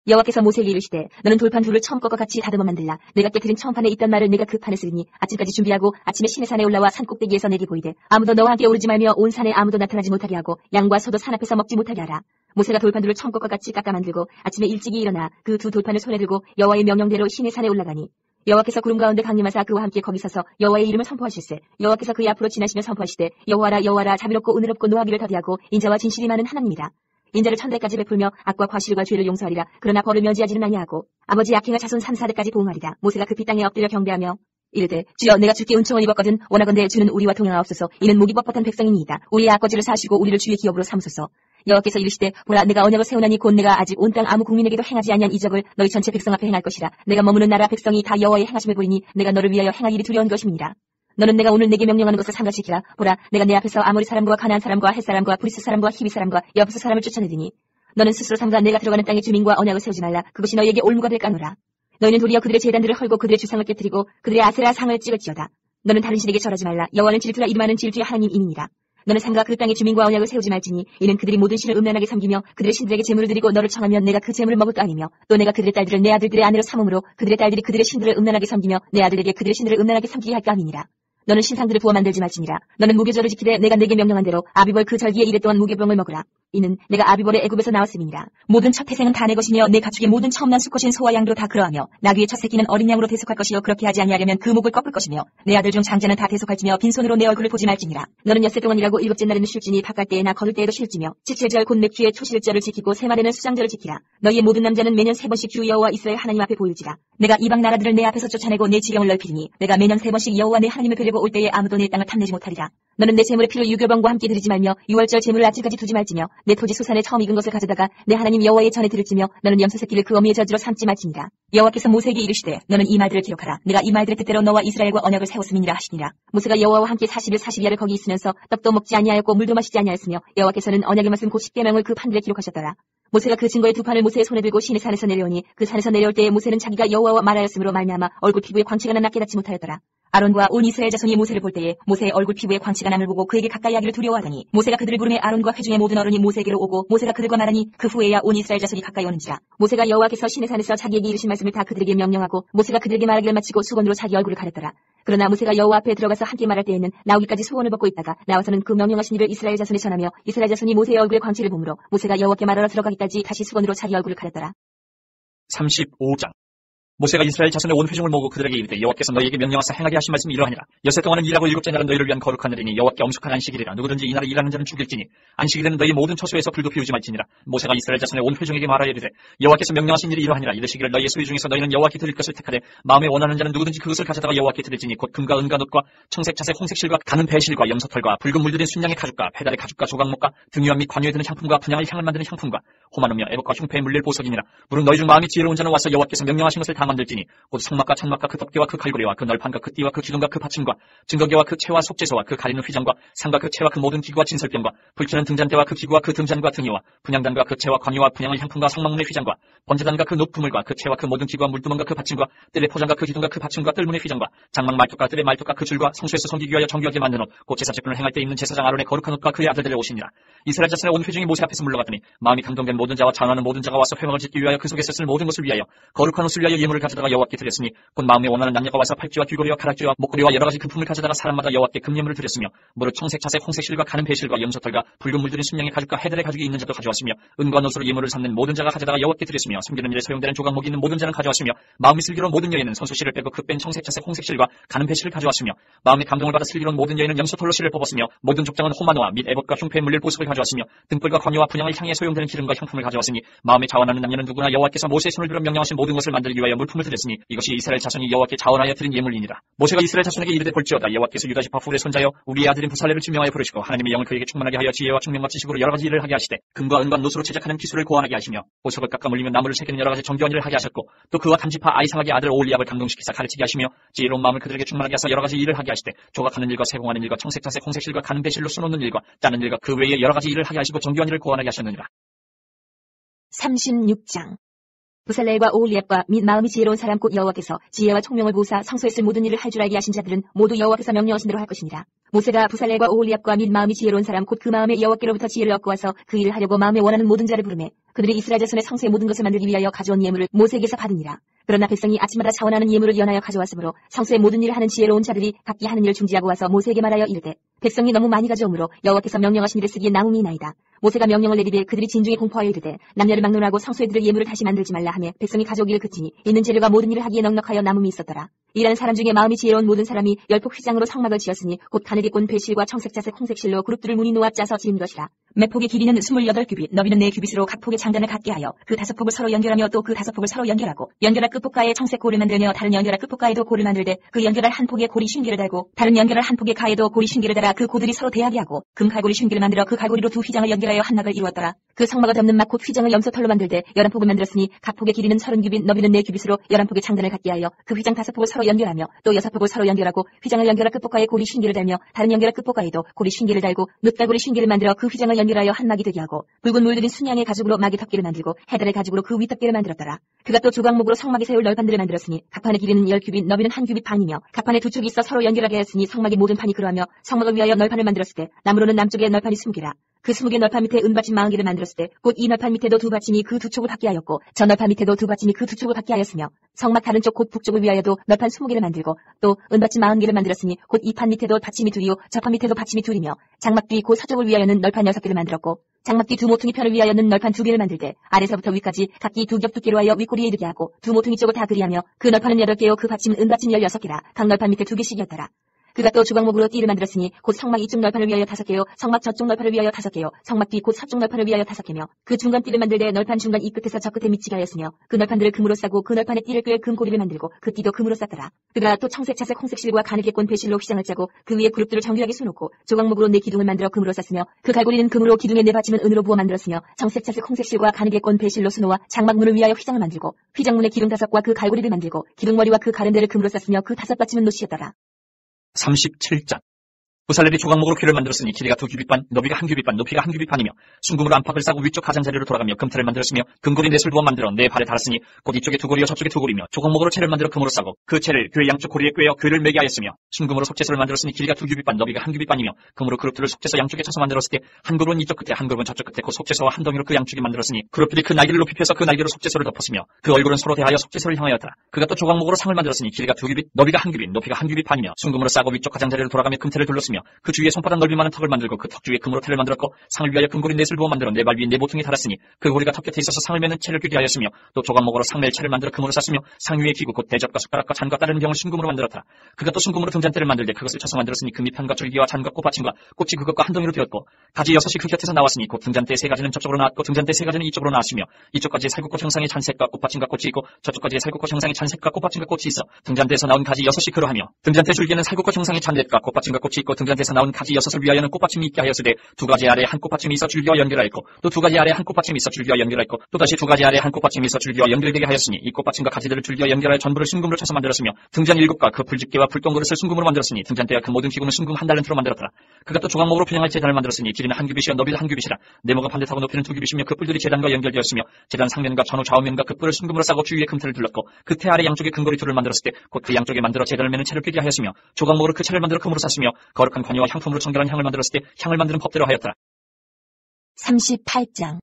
여호와께서 모세에게 이르시되 너는 돌판 둘을 처음것과 같이 다듬어 만들라. 내가 깨뜨린 처음판에 있던 말을 내가 그 판에 쓰리니 아침까지 준비하고 아침에 시내 산에 올라와 산 꼭대기에서 내게 보이되 아무도 너와 함께 오르지 말며 온 산에 아무도 나타나지 못하게 하고 양과 소도 산 앞에서 먹지 못하게 하라. 모세가 돌판 둘을 처음것과 같이 깎아 만들고 아침에 일찍이 일어나 그 두 돌판을 손에 들고 여호와의 명령대로 시내 산에 올라가니 여호와께서 구름 가운데 강림하사 그와 함께 거기 서서 여호와의 이름을 선포하실세. 여호와께서 그의 앞으로 지나시며 선포하시되 여호와라 여호와라 자비롭고 은혜롭고 노하기를 더디하고 인자와 진실이 많은 하나님이다. 인자를 천대까지 베풀며 악과 과실과 죄를 용서하리라. 그러나 벌을 면제하지는 아니하고 아버지 악행을 자손 3,4대까지 보응하리라. 모세가 급히 땅에 엎드려 경배하며 이르되 주여 내가 주께 은총을 입었거든 원하건대 주는 우리와 동행하옵소서. 이는 목이 뻣뻣한 백성이니이다. 우리의 악거지를 사시고 우리를 주의 기업으로 삼소서. 여호와께서 이르시되 보라 내가 언약을 세우나니 곧 내가 아직 온 땅 아무 국민에게도 행하지 아니한 이적을 너희 전체 백성 앞에 행할 것이라. 내가 머무는 나라 백성이 다 여호와의 행하심을 보이니 내가 너를 위하여 행할 일이 두려운 것임이니라. 너는 내가 오늘 내게 명령하는 것을 삼가 지키라. 보라 내가 내 앞에서 아모리 사람과 가나안 사람과 헷 사람과 브리스 사람과 히위 사람과 여부수 사람을 쫓아내리니 너는 스스로 삼가 내가 들어가는 땅의 주민과 언약을 세우지 말라. 그것이 너희에게 올무가 될까노라. 너희는 도리어 그들의 제단들을 헐고 그들의 주상을 깨뜨리고 그들의 아세라 상을 찍을지어다. 너는 다른 신에게 절하지 말라. 여호와는 질투라 이름하는 질투의 하나님이니라. 너는 삼가 그 땅의 주민과 언약을 세우지 말지니 이는 그들이 모든 신을 음란하게 섬기며 그들의 신들에게 제물을 드리고 너를 청하면 내가 그 제물을 먹을 거 아니며 또 내가 그들의 딸들을 내 아들들의 아내로 삼음으로 그들의 딸들이 그들의 신들을 음란하게 섬기며 내 아들에게 그들의 신들을 음란하게 섬기게 할 거 아니니라. 너는 신상들을 부어 만들지 말지니라. 너는 무교절을 지키되 내가 내게 명령한 대로 아비벌 그 절기에 이랬던 무교병을 먹으라. 이는 내가 아비벌의 애굽에서 나왔음이니라. 모든 첫 태생은 다 내 것이며 내 가축의 모든 처음 난 수컷인 소와 양도 다 그러하며 나귀의 첫 새끼는 어린 양으로 대속할 것이요 그렇게 하지 아니하려면 그 목을 꺾을 것이며 내 아들 중 장자는 다 대속할지며 빈손으로 내 얼굴을 보지 말지니라. 너는 엿새 동안 일하고 일곱째 날에는 쉴지니 바깥 때에나 거둘 때에도 쉴지며 칠칠절 곧 맺주의 초실절을 지키고 세말에는 수장절을 지키라. 너희의 모든 남자는 매년 3번씩 주 여호와 이스라엘 하나님 앞에 보일지라. 내가 이방 나라들을 내 앞에서 쫓아내고 내 지경을 넓히리니 내가 매년 3번씩 여호와 내 하나님을 뵈려고 올 때에 아무도 내 땅을 탐내지 못하리라. 너는 내 제물의 피를 유교병과 함께 드리지 말며 유월절 제물을 아침까지 두지 말지며 내 토지 소산에 처음 익은 것을 가져다가 내 하나님 여호와의 전에 들을지며 너는 염소 새끼를 그 어미의 저주로 삼지 말지니라. 여호와께서 모세에게 이르시되 너는 이 말들을 기록하라. 내가 이 말들의 뜻대로 너와 이스라엘과 언약을 세웠음이니라 하시니라. 모세가 여호와와 함께 40일 40야를 거기 있으면서 떡도 먹지 아니하였고 물도 마시지 아니하였으며 여호와께서는 언약의 말씀 곧 십계명을 그 판들에 기록하셨더라. 모세가 그 증거의 두 판을 모세의 손에 들고 시내 산에서 내려오니 그 산에서 내려올 때에 모세는 자기가 여호와와 말하였으므로 말미암아 얼굴 피부에 광채가 나나 깨닫지 못하였더라. 아론과 온 이스라엘 자손이 모세를 볼 때에 모세의 얼굴 피부에 광채가 남을 보고 그에게 가까이 하기를 두려워하더니 모세가 그들을 부르매 아론과 회중의 모든 어른이 모세에게로 오고 모세가 그들과 말하니 그 후에야 온 이스라엘 자손이 가까이 오는지라. 모세가 여호와께서 시내 산에서 자기에게 이르신 말씀을 다 그들에게 명령하고 모세가 그들에게 말하기를 마치고 수건으로 자기 얼굴을 가렸더라. 그러나 모세가 여호와 앞에 들어가서 함께 말할 때에는 나오기까지 수건을 벗고 있다가 나와서는 그 명령하신 일을 이스라엘 자손에 전하며 이스라엘 자손이 모세의 얼굴에 광채를 보므로 모세가 여호와께 말하러 들어가기까지 다시 수건으로 자기 얼굴을 가렸더라. 35장. 모세가 이스라엘 자손의 온 회중을 모으고 그들에게 이르되 여호와께서 너희에게 명령하사 행하게 하신 말씀이 이러하니라. 여세 동안은 일하고 일곱째 날은 너희를 위한 거룩한 날이니 여호와께 엄숙한 안식일이라. 누구든지 이날에 일하는 자는 죽일지니 안식일에는 너희 모든 처소에서 불도 피우지 말지니라. 모세가 이스라엘 자손의 온 회중에게 말하여 이르되 여호와께서 명령하신 일이 이러하니라. 이르시기를 너희의 소유 중에서 너희는 여호와께 드릴 것을 택하되 마음에 원하는 자는 누구든지 그것을 가져다가 여호와께 드릴지니 곧 금과 은과 놋과 청색 자색 홍색 실과 가는 배실과 염소털과 붉은 물들인 순양의 가죽과 페달의 가죽과 조각목과 등유함 및 관유에 드는 향품과 분향을 향을 만드는 향품과 호만음며 애복과 흉패에 물릴 보석이니라. 물은 너희 중 마음이 지혜로운 자는 와서 여호와께서 명령하신 것을 다 만들지니 곧 성막과 천막과 그 덮개와 그 갈고리와 그 널판과 그 띠와 그 기둥과 그 받침과 증거계와 그 채와 속죄소와 그 가리는 휘장과 상과 그 채와 그 모든 기구와 진설병과 불키는 등잔대와 그 기구와 그 등잔과 등이와 분향단과 그 채와 관유와 분향을 향품과 성막문의 휘장과 번제단과 그 높부물과 그 채와 그 모든 기구와 물두멍과 그 받침과 뜰의 포장과 그 기둥과 그 받침과 뜰문의 휘장과 장막 말뚝과 뜰의 말뚝과 그 줄과 성소에서 섬기기 위하여 정결하게 만든 옷 곧 제사제권을 행할 때 입는 제사장 아론의 거룩한 옷과 그의 아들들의 옷이니라. 이스라엘 자손의 온 회중이 모세 앞에서 물러갔더니 마음이 감동된 모든 자와 장하는 모든 자가 와서 회막을 짓기 위하여 그 속에서 쓸 모든 것을 위하여 거룩한 옷을 위하여 예물을 가져다가 여호와께 드렸으니 곧 마음에 원하는 남녀가 와서 팔찌와 귀걸이와 가락지와 목걸이와 여러 가지 금품을 가져다가 사람마다 여호와께 금예물을 드렸으며 무릇 청색 자색 홍색 실과 가는 배실과 염소털과 붉은 물들인 순양의 가죽과 헤달의 가죽이 있는 자도 가져왔으며 은과 놋으로 예물을 삼는 모든 자가 가져다가 여호와께 드렸으며 섬기는 일에 소용되는 조각목이 있는 모든 자는 가져왔으며 마음이 슬기로운 모든 여인은 선수실을 빼고 그 뺀 청색 자색 홍색 실과 가는 배실을 가져왔으며 마음에 감동을 받아 슬기로운 모든 여인은 염소털로 실을 뽑았으며 모든 족장은 호마노와 및 애봇과 흉패에 물릴 보석을 가져왔으며 등불과 관유와 분향을 향에 소용되는 기름과 향품을 가져왔으니 마음에 자원하는 남녀는 누구나 여호와께서 모세의 손을 들어 명령하신 모든 것을 만들기 위하여 물품을 드렸으니 이것이 이스라엘 자손이 여호와께 자원하여 드린 예물이니라. 모세가 이스라엘 자손에게 이르되 볼지어다 여호와께서 유다 지파 훌의 손자여 우리의 아들인 부살레를 지명하여 부르시고 하나님의 영을 그에게 충만하게 하여 지혜와 총명과 지식으로 여러 가지 일을 하게 하시되 금과 은과 놋으로 제작하는 기술을 고안하게 하시며 보석을 깎아 물리며 나무를 새기는 여러 가지 정교한 일을 하게 하셨고 또 그와 단지파 아이상하게 아들 오홀리압을 감동시키사 가르치게 하시며 지혜로운 마음을 그들에게 충만하게 하사 여러 가지 일을 하게 하시되 조각하는 일과 세공하는 일과 청색 자색 홍색 실과 가는 배실로 수놓는 일과 짜는 일과 그 외에 여러 가지 일을 하게 하시고 정교한 일을 고안하게 하셨느니라. 36장. 부살레과 오홀리압과 및 마음이 지혜로운 사람 곧 여호와께서 지혜와 총명을 보사 성소에 쓸 모든 일을 할 줄 알게 하신 자들은 모두 여호와께서 명령하신 대로 할 것이니라. 모세가 부살레과 오홀리압과 및 마음이 지혜로운 사람 곧 그 마음에 여호와께로부터 지혜를 얻고 와서 그 일을 하려고 마음에 원하는 모든 자를 부르매 그들이 이스라엘 자손의 성소의 모든 것을 만들기 위하여 가져온 예물을 모세에게서 받으니라. 그러나 백성이 아침마다 자원하는 예물을 연하여 가져왔으므로 성소의 모든 일을 하는 지혜로운 자들이 각기 하는 일을 중지하고 와서 모세에게 말하여 이르되 백성이 너무 많이 가져오므로 여호와께서 명령하신 일을 쓰기에 남음이 나이다. 모세가 명령을 내리되 그들이 진중에 공포하여 이르되 남녀를 막론하고 성소에 들을 예물을 다시 만들지 말라 하며 백성이 가져오기를 그치니 있는 재료가 모든 일을 하기에 넉넉하여 남음이 있었더라. 일하는 사람 중에 마음이 지혜로운 모든 사람이 열폭 휘장으로 성막을 지었으니 곧 가늘게 꼰 배실과 청색자색 홍색실로 그룹들을 무늬 놓아 짜서 지은 것이라. 매폭의 길이는 28규빗, 너비는 4규빗으로 각 폭의 장단을 갖게 하여 그 5폭을 서로 연결하며 또 그 5폭을 서로 연결하고 연결할 끝폭가에 청색 고를 만들며 다른 연결할 끝폭가에도 고를 만들되 그 연결할 한 폭에 고리 쉰기를 달고 다른 연결할 한 폭의 가에도 고리 쉰기를 달아 그 고들이 서로 대하게 하고 금 갈고리 쉰기를 만들어 그 갈고리로 두 휘장을 연결하여 한 막을 이루었더라. 그 성막을 덮는 막 곧 휘장을 염소털로 만들되 11폭을 만들었으니 각 폭의 길이는 30규빗, 너비는 4규빗으로 11폭의 장단을 갖게 하여 그 휘장 5폭을 서로 연결하며 또 6폭을 서로 연결하고 휘장을 연결할 끝폭가에 고리 쉰기를 달며 다른 연결할 끝폭가에도 고리 쉰기를 달고 놋갈고리 쉰기를 만들어 그 휘장을 연결하여 한 막이 되게 하고 붉은 물들인 순양의 가죽으로 막의 덮개를 만들고 헤달의 가죽으로 그 윗덮개를 만들었더라. 그가 또 조각목으로 성막에 세울 널판들을 만들었으니 각 판의 길이는 10규빗, 너비는 1규빗 반이며 각 판에 두 축이 있어 서로 연결하게 하였으니 성막의 모든 판이 그러하며 성막을 위하여 널판을 만들었을 때 나무로는 남쪽에 널판이 20개라. 그 20개 널판 밑에 은받침 40개를 만들었을 때 곧 이 널판 밑에도 두 받침이 그 두 축을 받게 하였고 저 널판 밑에도 두 받침이 그 두 축을 받게 하였으며 성막 다른 쪽 곧 북쪽을 위하여도 널판 20개를 만들고 또 은받침 40개를 만들었으니 곧 이 판 밑에도 받침이 둘이요 저 판 밑에도 받침이 둘이며 장막 뒤 곧 서쪽을 위하여는 널판 6개를 만들었고 장막 뒤 두 모퉁이 편을 위하여는 널판 2개를 만들되 아래서부터 위까지 각기 두 겹 두께로 하여 윗꼬리에 이르게 하고 두 모퉁이 쪽을 다 그리하며 그 널판은 8개요 그 받침은 은받침 16개라 각 널판 밑에 2개씩이었더라. 그가 또 조각목으로 띠를 만들었으니 곧 성막 이쪽 널판을 위하여 5개요, 성막 저쪽 널판을 위하여 5개요, 성막 뒤 곧 서쪽 널판을 위하여 5개며 그 중간 띠를 만들되 널판 중간 이 끝에서 저 끝에 미치게 하였으며 그 널판들을 금으로 싸고 그 널판에 띠를 꿰어 금고리를 만들고 그 띠도 금으로 쌌더라. 그가 또 청색, 자색, 홍색 실과 가늘게 꼰 배실로 휘장을 짜고 그 위에 그룹들을 정교하게 수놓고 조각목으로 4기둥을 만들어 금으로 쌌으며 그 갈고리는 금으로 기둥에 4받침은 은으로 부어 만들었으며 청색, 자색, 홍색 실과 가늘게 꼰 배실로 수놓아 장막문을 위하여 휘장을 만들고 휘장문에 기둥 5과 그 갈고리를 만들고 기둥머리와 그 가른데를 금으로 쌌으며 그 5받침은 노시였더라. 37장. 부살렐이 조각목으로 궤를 만들었으니 길이가 2규빗 반, 너비가 1규빗 반, 높이가 1규빗 반이며 순금으로 안팎을 싸고 위쪽 가장자리로 돌아가며 금틀을 만들었으며 금고리 4술 부어 만들어 4발에 달았으니 곧 이쪽에 2고리요 저쪽에 2고리며 조각목으로 채를 만들어 금으로 싸고 그 채를 궤 양쪽 고리에 꿰어 궤를 매게 하였으며 순금으로 속죄소를 만들었으니 길이가 2규빗 반, 너비가 1규빗 반이며 금으로 그룹들을 속죄소 양쪽에 쳐서 만들었을 때 한 그룹은 이쪽 끝에 한 그룹은 저쪽 끝에 곧 속죄소와 한 덩이로 그 양쪽에 만들었으니 그룹들이 그 날개를 높이 펴서 그 날개로 속죄소를 덮었으며 그 얼굴은 서로 대하여 속죄소를 향하였더라. 그가 또 조각목으로 상을 만들었으니 길이가 2규빗, 너비가 1규빗, 높이가 1규빗 반이며 순금으로 싸고 위쪽 가장자리를 돌아가며 금태를 둘렀으며 그 주위에 손바닥 넓이 많은 턱을 만들고 그 턱 주위에 금으로 태를 만들었고 상을 위하여 금고리 4술 부어 만들어 4발 위에 4모퉁이 달았으니 그 고리가 턱 곁에 있어서 상을 매는 채를 꿰게 하였으며 또 조각목으로 상멜 채를 만들어 금으로 쌌으며 상 위에 기구 곧 대접과 숟가락과 잔과 따르는 병을 순금으로 만들었더라. 그가 또 순금으로 등잔대를 만들되 그것을 쳐서 만들었으니 그 밑판과 줄기와 잔과 꽃받침과 꽃이 그것과 한 덩이로 되었고 가지 6이 그 곁에서 나왔으니 곧 등잔대 3가지는 저쪽으로 나왔고 등잔대 3가지는 이쪽으로 나왔으며 이쪽까지의 살구꽃 형상의 잔색과 꽃받침과 꽃이 있고 저쪽까지의 살구꽃 형상의 잔색과 꽃받침과 꽃이 있어 등잔대에서 나온 가지 6이 그러하며 등잔대 줄기에는 살구꽃 형상의 잔넷과 꽃받침과 꽃이 있고 등잔대에서 나온 가지 6을 위하여는 꽃받침이 있게 하였으되 2가지 아래에 한 꽃받침이 있어 줄기와 연결하였고 또 2가지 아래에 한 꽃받침이 있어 줄기와 연결하였고 또 다시 2가지 아래에 한 꽃받침이 있어 줄기와 연결되게 하였으니 이 꽃받침과 가지들을 줄기와 연결하여 전부를 순금으로 쳐서 만들었으며 등잔 7과 그 불집게와 불똥그릇을 순금으로 만들었으니 등잔대와 그 모든 기구는 순금 1달란트로 만들었더라. 그가 또 조각목으로 표양할 제단을 만들었으니 길이는 1규빗이요 너비도 1규빗이라 네모가 반듯하고 높이는 2규빗이며 그 뿔들이 제단과 연결되었으며 제단 상면과 전후 좌우면과 그 뿔을 순금으로 싸고 주위에 금틀을 둘렀고 그 태 아래 양쪽에 금고리 둘을 만들었을 때 곧 그 양쪽에 만들어 제단을 매는 채를 꿰게 하였으며 조각목으로 그 채를 만들어 금으로 쌌으며 거룩한 관유와 향품으로 정결한 향을 만들었을 때 향을 만드는 법대로 하였더라. 38장.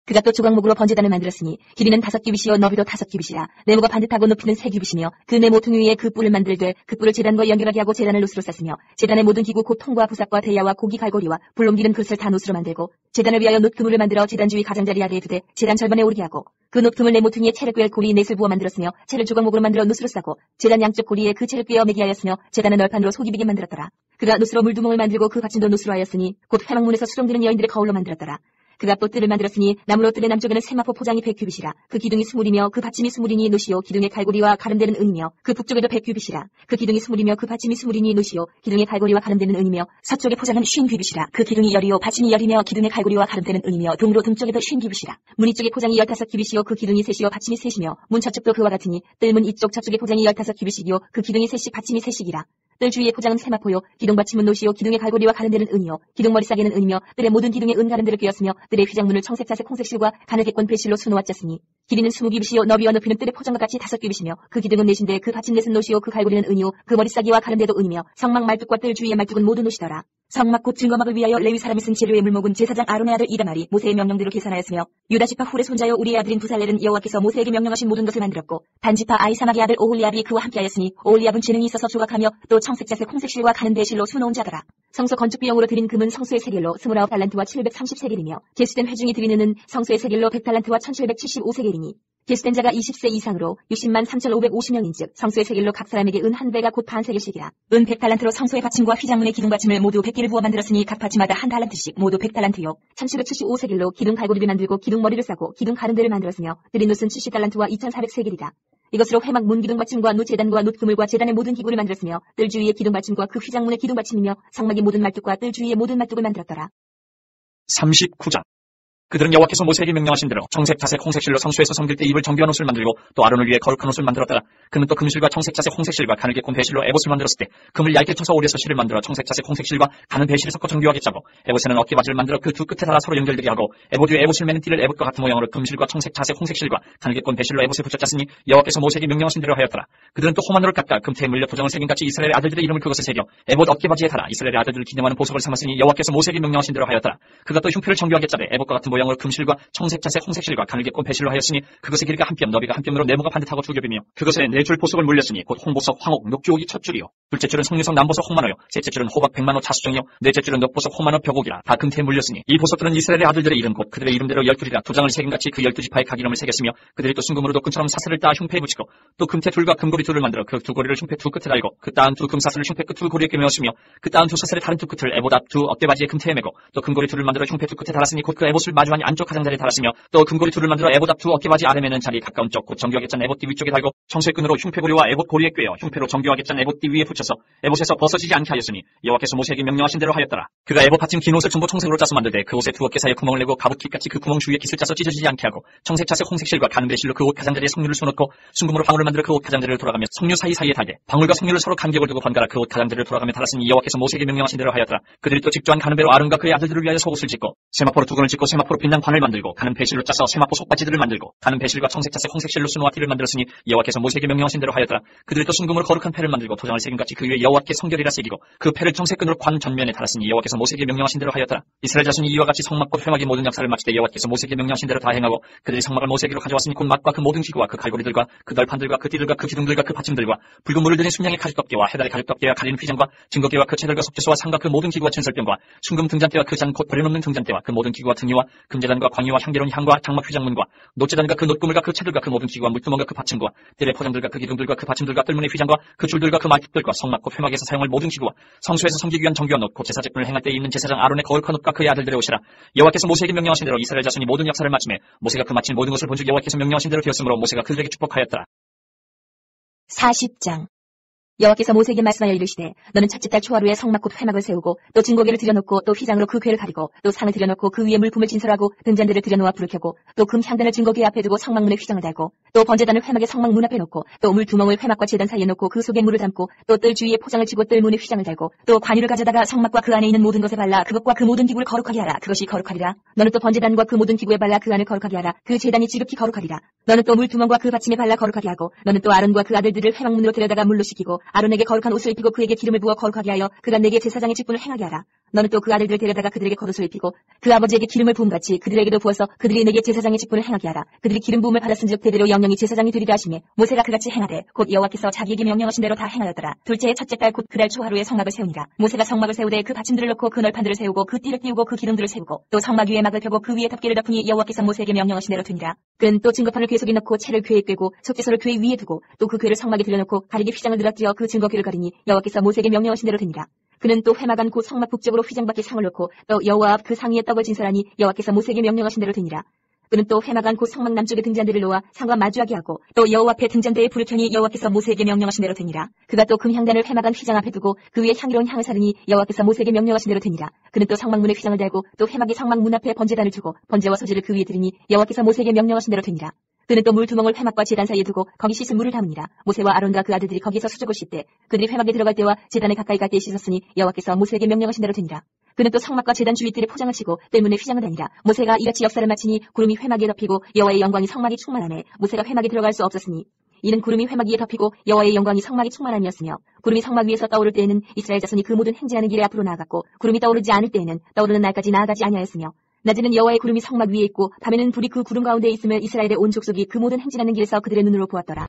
그가 또 조각목으로 번제단을 만들었으니 길이는 5규빗이요 너비도 5규빗이라 네모가 반듯하고 높이는 3규빗이며 그 네 모퉁이 위에 그 뿔을 만들되 그 뿔을 제단과 연결하게 하고 제단을 노스로 쌌으며 제단의 모든 기구 곧 통과 부삭과 대야와 고기 갈고리와 불 옮기는 그릇을 다 노스로 만들고 제단을 위하여 놋그물을 만들어 제단 주위 가장자리 아래에 두되 제단 절반에 오르게 하고 그 놋그물 네 모퉁이에 채를 꿰 고리 4술 부어 만들었으며 채를 조각목으로 만들어 노스로 싸고 제단 양쪽 고리에 그 채를 꿰어 매게 하였으며 제단의 널판으로 속이 비게 만들었더라. 그가 노스로 물두멍을 만들고 그 받침도 노스로 하였으니 곧 회막문에서 수종드는 여인들의 거울로 만들었더라. 그가 또 뜰을 만들었으니 나무로 뜰의 남쪽에는 세마포 포장이 100규빗이라 그 기둥이 20이며 그 받침이 20이니 노시오 기둥의 갈고리와 가름대는 은이며 그 북쪽에도 100규빗이라 그 기둥이 20이며 그 받침이 20이니 노시오 기둥의 갈고리와 가름대는 은이며 서쪽의 포장은 50규빗이라 그 기둥이 10이요 받침이 10이며 기둥의 갈고리와 가름대는 은이며 동으로 등쪽에도 50규빗이라 문 이쪽의 포장이 15규빗이요 그 기둥이 3이요 받침이 3이며 문 저쪽도 그와 같으니 뜰문 이쪽 저쪽의 포장이 15규빗이요 그 기둥이 3씩 받침이 3씩이라 뜰 주위의 포장은 세마포요 기둥 받침은 노시오 기둥의 갈고리와 가름대는 은이요 기둥 머리 싸개는 은이며 뜰의 모든 기둥에 은 가름대를 끼웠으며 뜰의 휘장문을 청색 자색 홍색 실과 가늘게 꼰 배실로 수놓아 짰으니 길이는 20규빗이요 너비와 높이는 뜰의 포장과 같이 5규빗이며 그 기둥은 넷인데 그 받침 넷은 노시오 그 갈고리는 은이요 그 머리 싸기와 가름대도 은이며 성막 말뚝과 뜰 주위의 말뚝은 모두 노시더라. 성막 곧 증거막을 위하여 레위 사람이 쓴 재료의 물목은 제사장 아론의 아들 이다말이 모세의 명령대로 계산하였으며 유다 지파 훌의 손자여 우리의 아들인 부살렐은 여호와께서 모세에게 명령하신 모든 것을 만들었고 단 지파 아이사막의 아들 오홀리압이 그와 함께하였으니 오홀리압은 재능이 있어서 조각하며 또 청색 자색 홍색 실과 가는 대실로 수놓은 자더라. 성소 건축 비용으로 드린 금은 성소의 세겔로 29달란트와 730세겔이며 계수된 회중이 드리는 성소의 세겔로 100달란트와 1775세겔이니 계수된 자가 20세 이상으로 60만 3,550명인즉 성소의 세겔로 각 사람에게 은 한 배가 곧 반 세겔씩이라. 은 100달란트로 성소의 받침과 휘장문의 기둥 받침을 모두 100개를 부어 만들었으니 각 받침마다 한 달란트씩 모두 100달란트요 1775세겔로 기둥 갈고리를 만들고 기둥 머리를 싸고 기둥 가른대를 만들었으며 드린 놋은 70달란트와 2400세겔이라. 이것으로 회막 문 기둥 받침과 놋 제단과 놋 그물과 제단의 모든 기구를 만들었으며 뜰 주위의 기둥 받침과 그 휘장문의 기둥 받침이며 성막의 모든 말뚝과 뜰 주위의 모든 말뚝을 만들었더라. 39장. 그들은 여호와께서 모세에게 명령하신 대로 청색, 자색, 홍색 실로 성소에서 섬길 때 입을 정교한 옷을 만들고 또 아론을 위해 거룩한 옷을 만들었더라. 그는 또 금실과 청색, 자색, 홍색 실과 가늘게 꼰 배실로 에봇을 만들었을 때 금을 얇게 쳐서 오려서 실을 만들어 청색, 자색, 홍색 실과 가는 배실을 섞어 정교하게 짜고 에봇에는 어깨바지를 만들어 그 두 끝에 달아 서로 연결되게 하고 에봇 위에 에봇을 매는 띠를 에봇과 같은 모양으로 금실과 청색, 자색, 홍색 실과 가늘게 꼰 배실로 에봇을 붙여 짰으니 여호와께서 모세에게 명령하신 대로 하였더라. 그들은 또 호마노를 깎아 금태에 물려 도장을 새긴 같이 이스라엘의 아들들의 이름을 그것에 새겨 에봇 어깨바지에 달아 이스라엘의 아들들을 기념하는 보석을 삼았으니 여호와께서 모세에게 명령하신 대로 하였더라. 그가 또 흉표를 정교하게 짜되 에봇과 같은 모양의 모양으로 금실과 청색자색 홍색실과 가늘게 꼰 배실로 하였으니 그것의 길이가 한 뼘 너비가 한 뼘으로 네모가 반듯하고 두 겹이며 그것에 네 줄 보석을 물렸으니 곧 홍보석 황옥 녹주옥이 첫 줄이요 둘째 줄은 석류석 남보석 홍만호요 셋째 줄은 호박 백만호 자수정이요 넷째 줄은 녹보석 홍만호 벽옥이라 다 금태에 물렸으니 이 보석들은 이스라엘의 아들들의 이름 곧 그들의 이름대로 12줄이라 두 장을 새김같이 그 12지파의 각 이름을 새겼으며 그들이 또 순금으로 도끈처럼 사슬을 따 흉패에 붙이고 또 금태 둘과 금고리 둘을 만들어 그 두 고리를 흉패 두 끝에 달고 그 따은 두 금사슬을 흉패 끝 두 고리에 꿰매었으며 그 따은 두 사슬의 다른 두 끝을 에봇 앞 두 어깨바지에 금태에 매고 또 금고리 둘을 만들어 흉패 두 끝에 달았으니 곧 그 에봇을 마주한 안쪽 가장자리에 달았으며 또 금고리 둘을 만들어 에봇 앞 두 어깨바지 아래 매는 자리 가까운 쪽 곧 정교하게 짠 에봇띠 위쪽에 달고 청소의 끈으로 흉패고리와 에봇 고리에 꿰어 흉패로 정교하게 짠 에봇띠 위에 붙여서 에봇에서 벗어지지 않게 하였으니 여호와께서 모세에게 명령하신 대로 하였더라. 그가 에봇 받침 긴 옷을 전부 청색으로 짜서 만들되 그 옷에 두 어깨 사이에 구멍을 내고 가부킷같이 그 구멍 주위에 깃을 짜서 찢어지지 않게 하고 청색 자색 홍색 실과 가는 배실로 그 옷 가장자리에 석류를 쏘놓고 순금으로 방울을 만들어 그 옷 가장자리를 돌아가며 석류 사이사이에 달게 방울과 석류를 서로 간격을 두고 번갈아 그 옷 가장자리를 돌아가며 달았으니 여호와께서 모세에게 명령하신 대로 하였더라. 그들이 또 직조한 가는 배로 아론과 그의 아들들을 위하여 속옷을 짓고 세마포로 두건을 짓고 세마포로 빛난 관을 만들고 가는 배실로 짜서 세마포 속바지들을 만들고 가는 배실과 청색 자색 홍색 실로 수노와 띠를 만들었으니 여호와께서 모세에게 명령하신 대로 하였더라. 그들이 또 순금으로 거룩한 패를 만들고 도장을 새김같이 그 위에 여호와께 성결이라 새기고 그 패를 청색 끈으로 관 전면에 달았으니 여호와께서 모세에게 명령하신 대로 하였더라. 이스라엘 자손이 이와 같이 성막과 회막의 모든 역사를 마치되 여호와께서 모세에게 명령하신 대로 다 행하고 그들이 성막을 모세에게로 가져왔으니 곧 막과 그 모든 기구와 그 갈고리들과 그 널판들과 그 띠들과 그 기둥들과 그 받침들과 붉은 물을 들인 순양의 가죽덮개와 해달의 가죽덮개와 가리는 휘장과 증거개와 그 채들과 속죄소와 상과 그 모든 기구와 천설병과 순금 등잔대와 그 잔 곧 버려놓는 등잔대와 그 모든 기구와 등이와 금제단과 광희와 향기로운 향과 장막 휘장문과 노제단과 그 놋구물과 그 채들과 그 모든 기구와 물두멍과 그 받침과 뜰의 포장들과 그 기둥들과 그 받침들과 뜰문의 휘장과 그 줄들과 그 말뚝들과 성막 곧 회막에서 사용할 모든 기구와 성소에서 섬기기 위한 정교한 옷 곧 제사 제품을 행할 때 입는 제사장 아론의 거룩한 옷과 그의 아들들의 옷이라. 여호와께서 모세에게 명령하신 대로 이스라엘 자손이 모든 역사를 마치매 모세가 그 마친 모든 것을 본즉 여호와께서 명령하신 대로 되었으므로 모세가 그들에게 축복하였더라. 40장. 여호와께서 모세에게 말씀하여 이르시되 너는 첫째 달 초하루에 성막 곧 회막을 세우고 또 증거계를 들여놓고 또 휘장으로 그 궤를 가리고 또 상을 들여놓고 그 위에 물품을 진설하고 등잔대를 들여놓아 불을 켜고 또 금 향단을 증거계 앞에 두고 성막문에 휘장을 달고 또 번제단을 회막의 성막 문 앞에 놓고 또 물 두멍을 회막과 제단 사이에 놓고 그 속에 물을 담고 또 뜰 주위에 포장을 치고 뜰 문에 휘장을 달고 또 관유를 가져다가 성막과 그 안에 있는 모든 것에 발라 그것과 그 모든 기구를 거룩하게 하라. 그것이 거룩하리라. 너는 또 번제단과 그 모든 기구에 발라 그 안을 거룩하게 하라. 그 제단이 지극히 거룩하리라. 너는 또 물 두멍과 그 받침에 발라 거룩하게 하고 너는 또 아론과 그 아들들을 회막문으로 데려다가 물로 씻기고 아론에게 거룩한 옷을 입히고 그에게 기름을 부어 거룩하게 하여 그가 내게 제사장의 직분을 행하게 하라. 너는 또 그 아들들을 데려다가 그들에게 겉옷을 입히고 그 아버지에게 기름을 부음같이 그들에게도 부어서 그들이 내게 제사장의 직분을 행하게 하라. 그들이 기름 부음을 받았은즉 대대로 영영이 제사장이 되리라 하시매 모세가 그같이 행하되 곧 여호와께서 자기에게 명령하신 대로 다 행하였더라. 둘째의 첫째 달 곧 그달 초하루에 성막을 세우니라. 모세가 성막을 세우되 그 받침들을 놓고 그 널판들을 세우고 그 띠를 띄우고 그 기둥들을 세우고 또 성막 위에 막을 펴고 그 위에 덮개를 덮으니 여호와께서 모세에게 명령하신 대로 되니라. 그는 또 증거판을 궤 속에 넣고 채를 궤에 꿰고 속죄소를 궤 위에 두고 또 그 궤를 성막에 들여놓고 가리개 휘장을 늘어뜨려 그 증거궤를 가리니 여호와께서 모세에게 명령하신 대로 되니라. 그는 또 회막 안 곧 성막 북쪽으로 휘장 밖에 상을 놓고 또 여호와 앞 그 상 위에 떡을 진설하니 여호와께서 모세에게 명령하신 대로 되니라. 그는 또 회막 안 곧 성막 남쪽에 등잔대를 놓아 상과 마주하게 하고 또 여호와 앞에 등잔대에 불을 켜니 여호와께서 모세에게 명령하신 대로 되니라. 그가 또 금향단을 회막 안 휘장 앞에 두고 그 위에 향기로운 향을 사르니 여호와께서 모세에게 명령하신 대로 되니라. 그는 또 성막문에 휘장을 달고 또 회막의 성막 문 앞에 번제단을 두고 번제와 소제를 그 위에 드리니 여호와께서 모세에게 명령하신 대로 되니라. 그는 또 물 두멍을 회막과 제단 사이에 두고 거기 씻은 물을 담으니라. 모세와 아론과 그 아들들이 거기서 수족을 씻되 그들이 회막에 들어갈 때와 제단에 가까이 갈 때에 씻었으니 여호와께서 모세에게 명령하신 대로 되니라. 그는 또 성막과 제단 주위 뜰에 포장을 치고 뜰문에 휘장을 다니라. 모세가 이같이 역사를 마치니 구름이 회막에 덮이고 여호와의 영광이 성막에 충만하매 모세가 회막에 들어갈 수 없었으니 이는 구름이 회막 위에 덮이고 여호와의 영광이 성막에 충만함이었으며 구름이 성막 위에서 떠오를 때에는 이스라엘 자손이 그 모든 행진하는 길에 앞으로 나아갔고 구름이 떠오르지 않을 때에는 떠오르는 날까지 나아가지 아니하였으며 낮에는 여호와의 구름이 성막 위에 있고 밤에는 불이 그 구름 가운데 있으며 이스라엘의 온 족속이 그 모든 행진하는 길에서 그들의 눈으로 보았더라.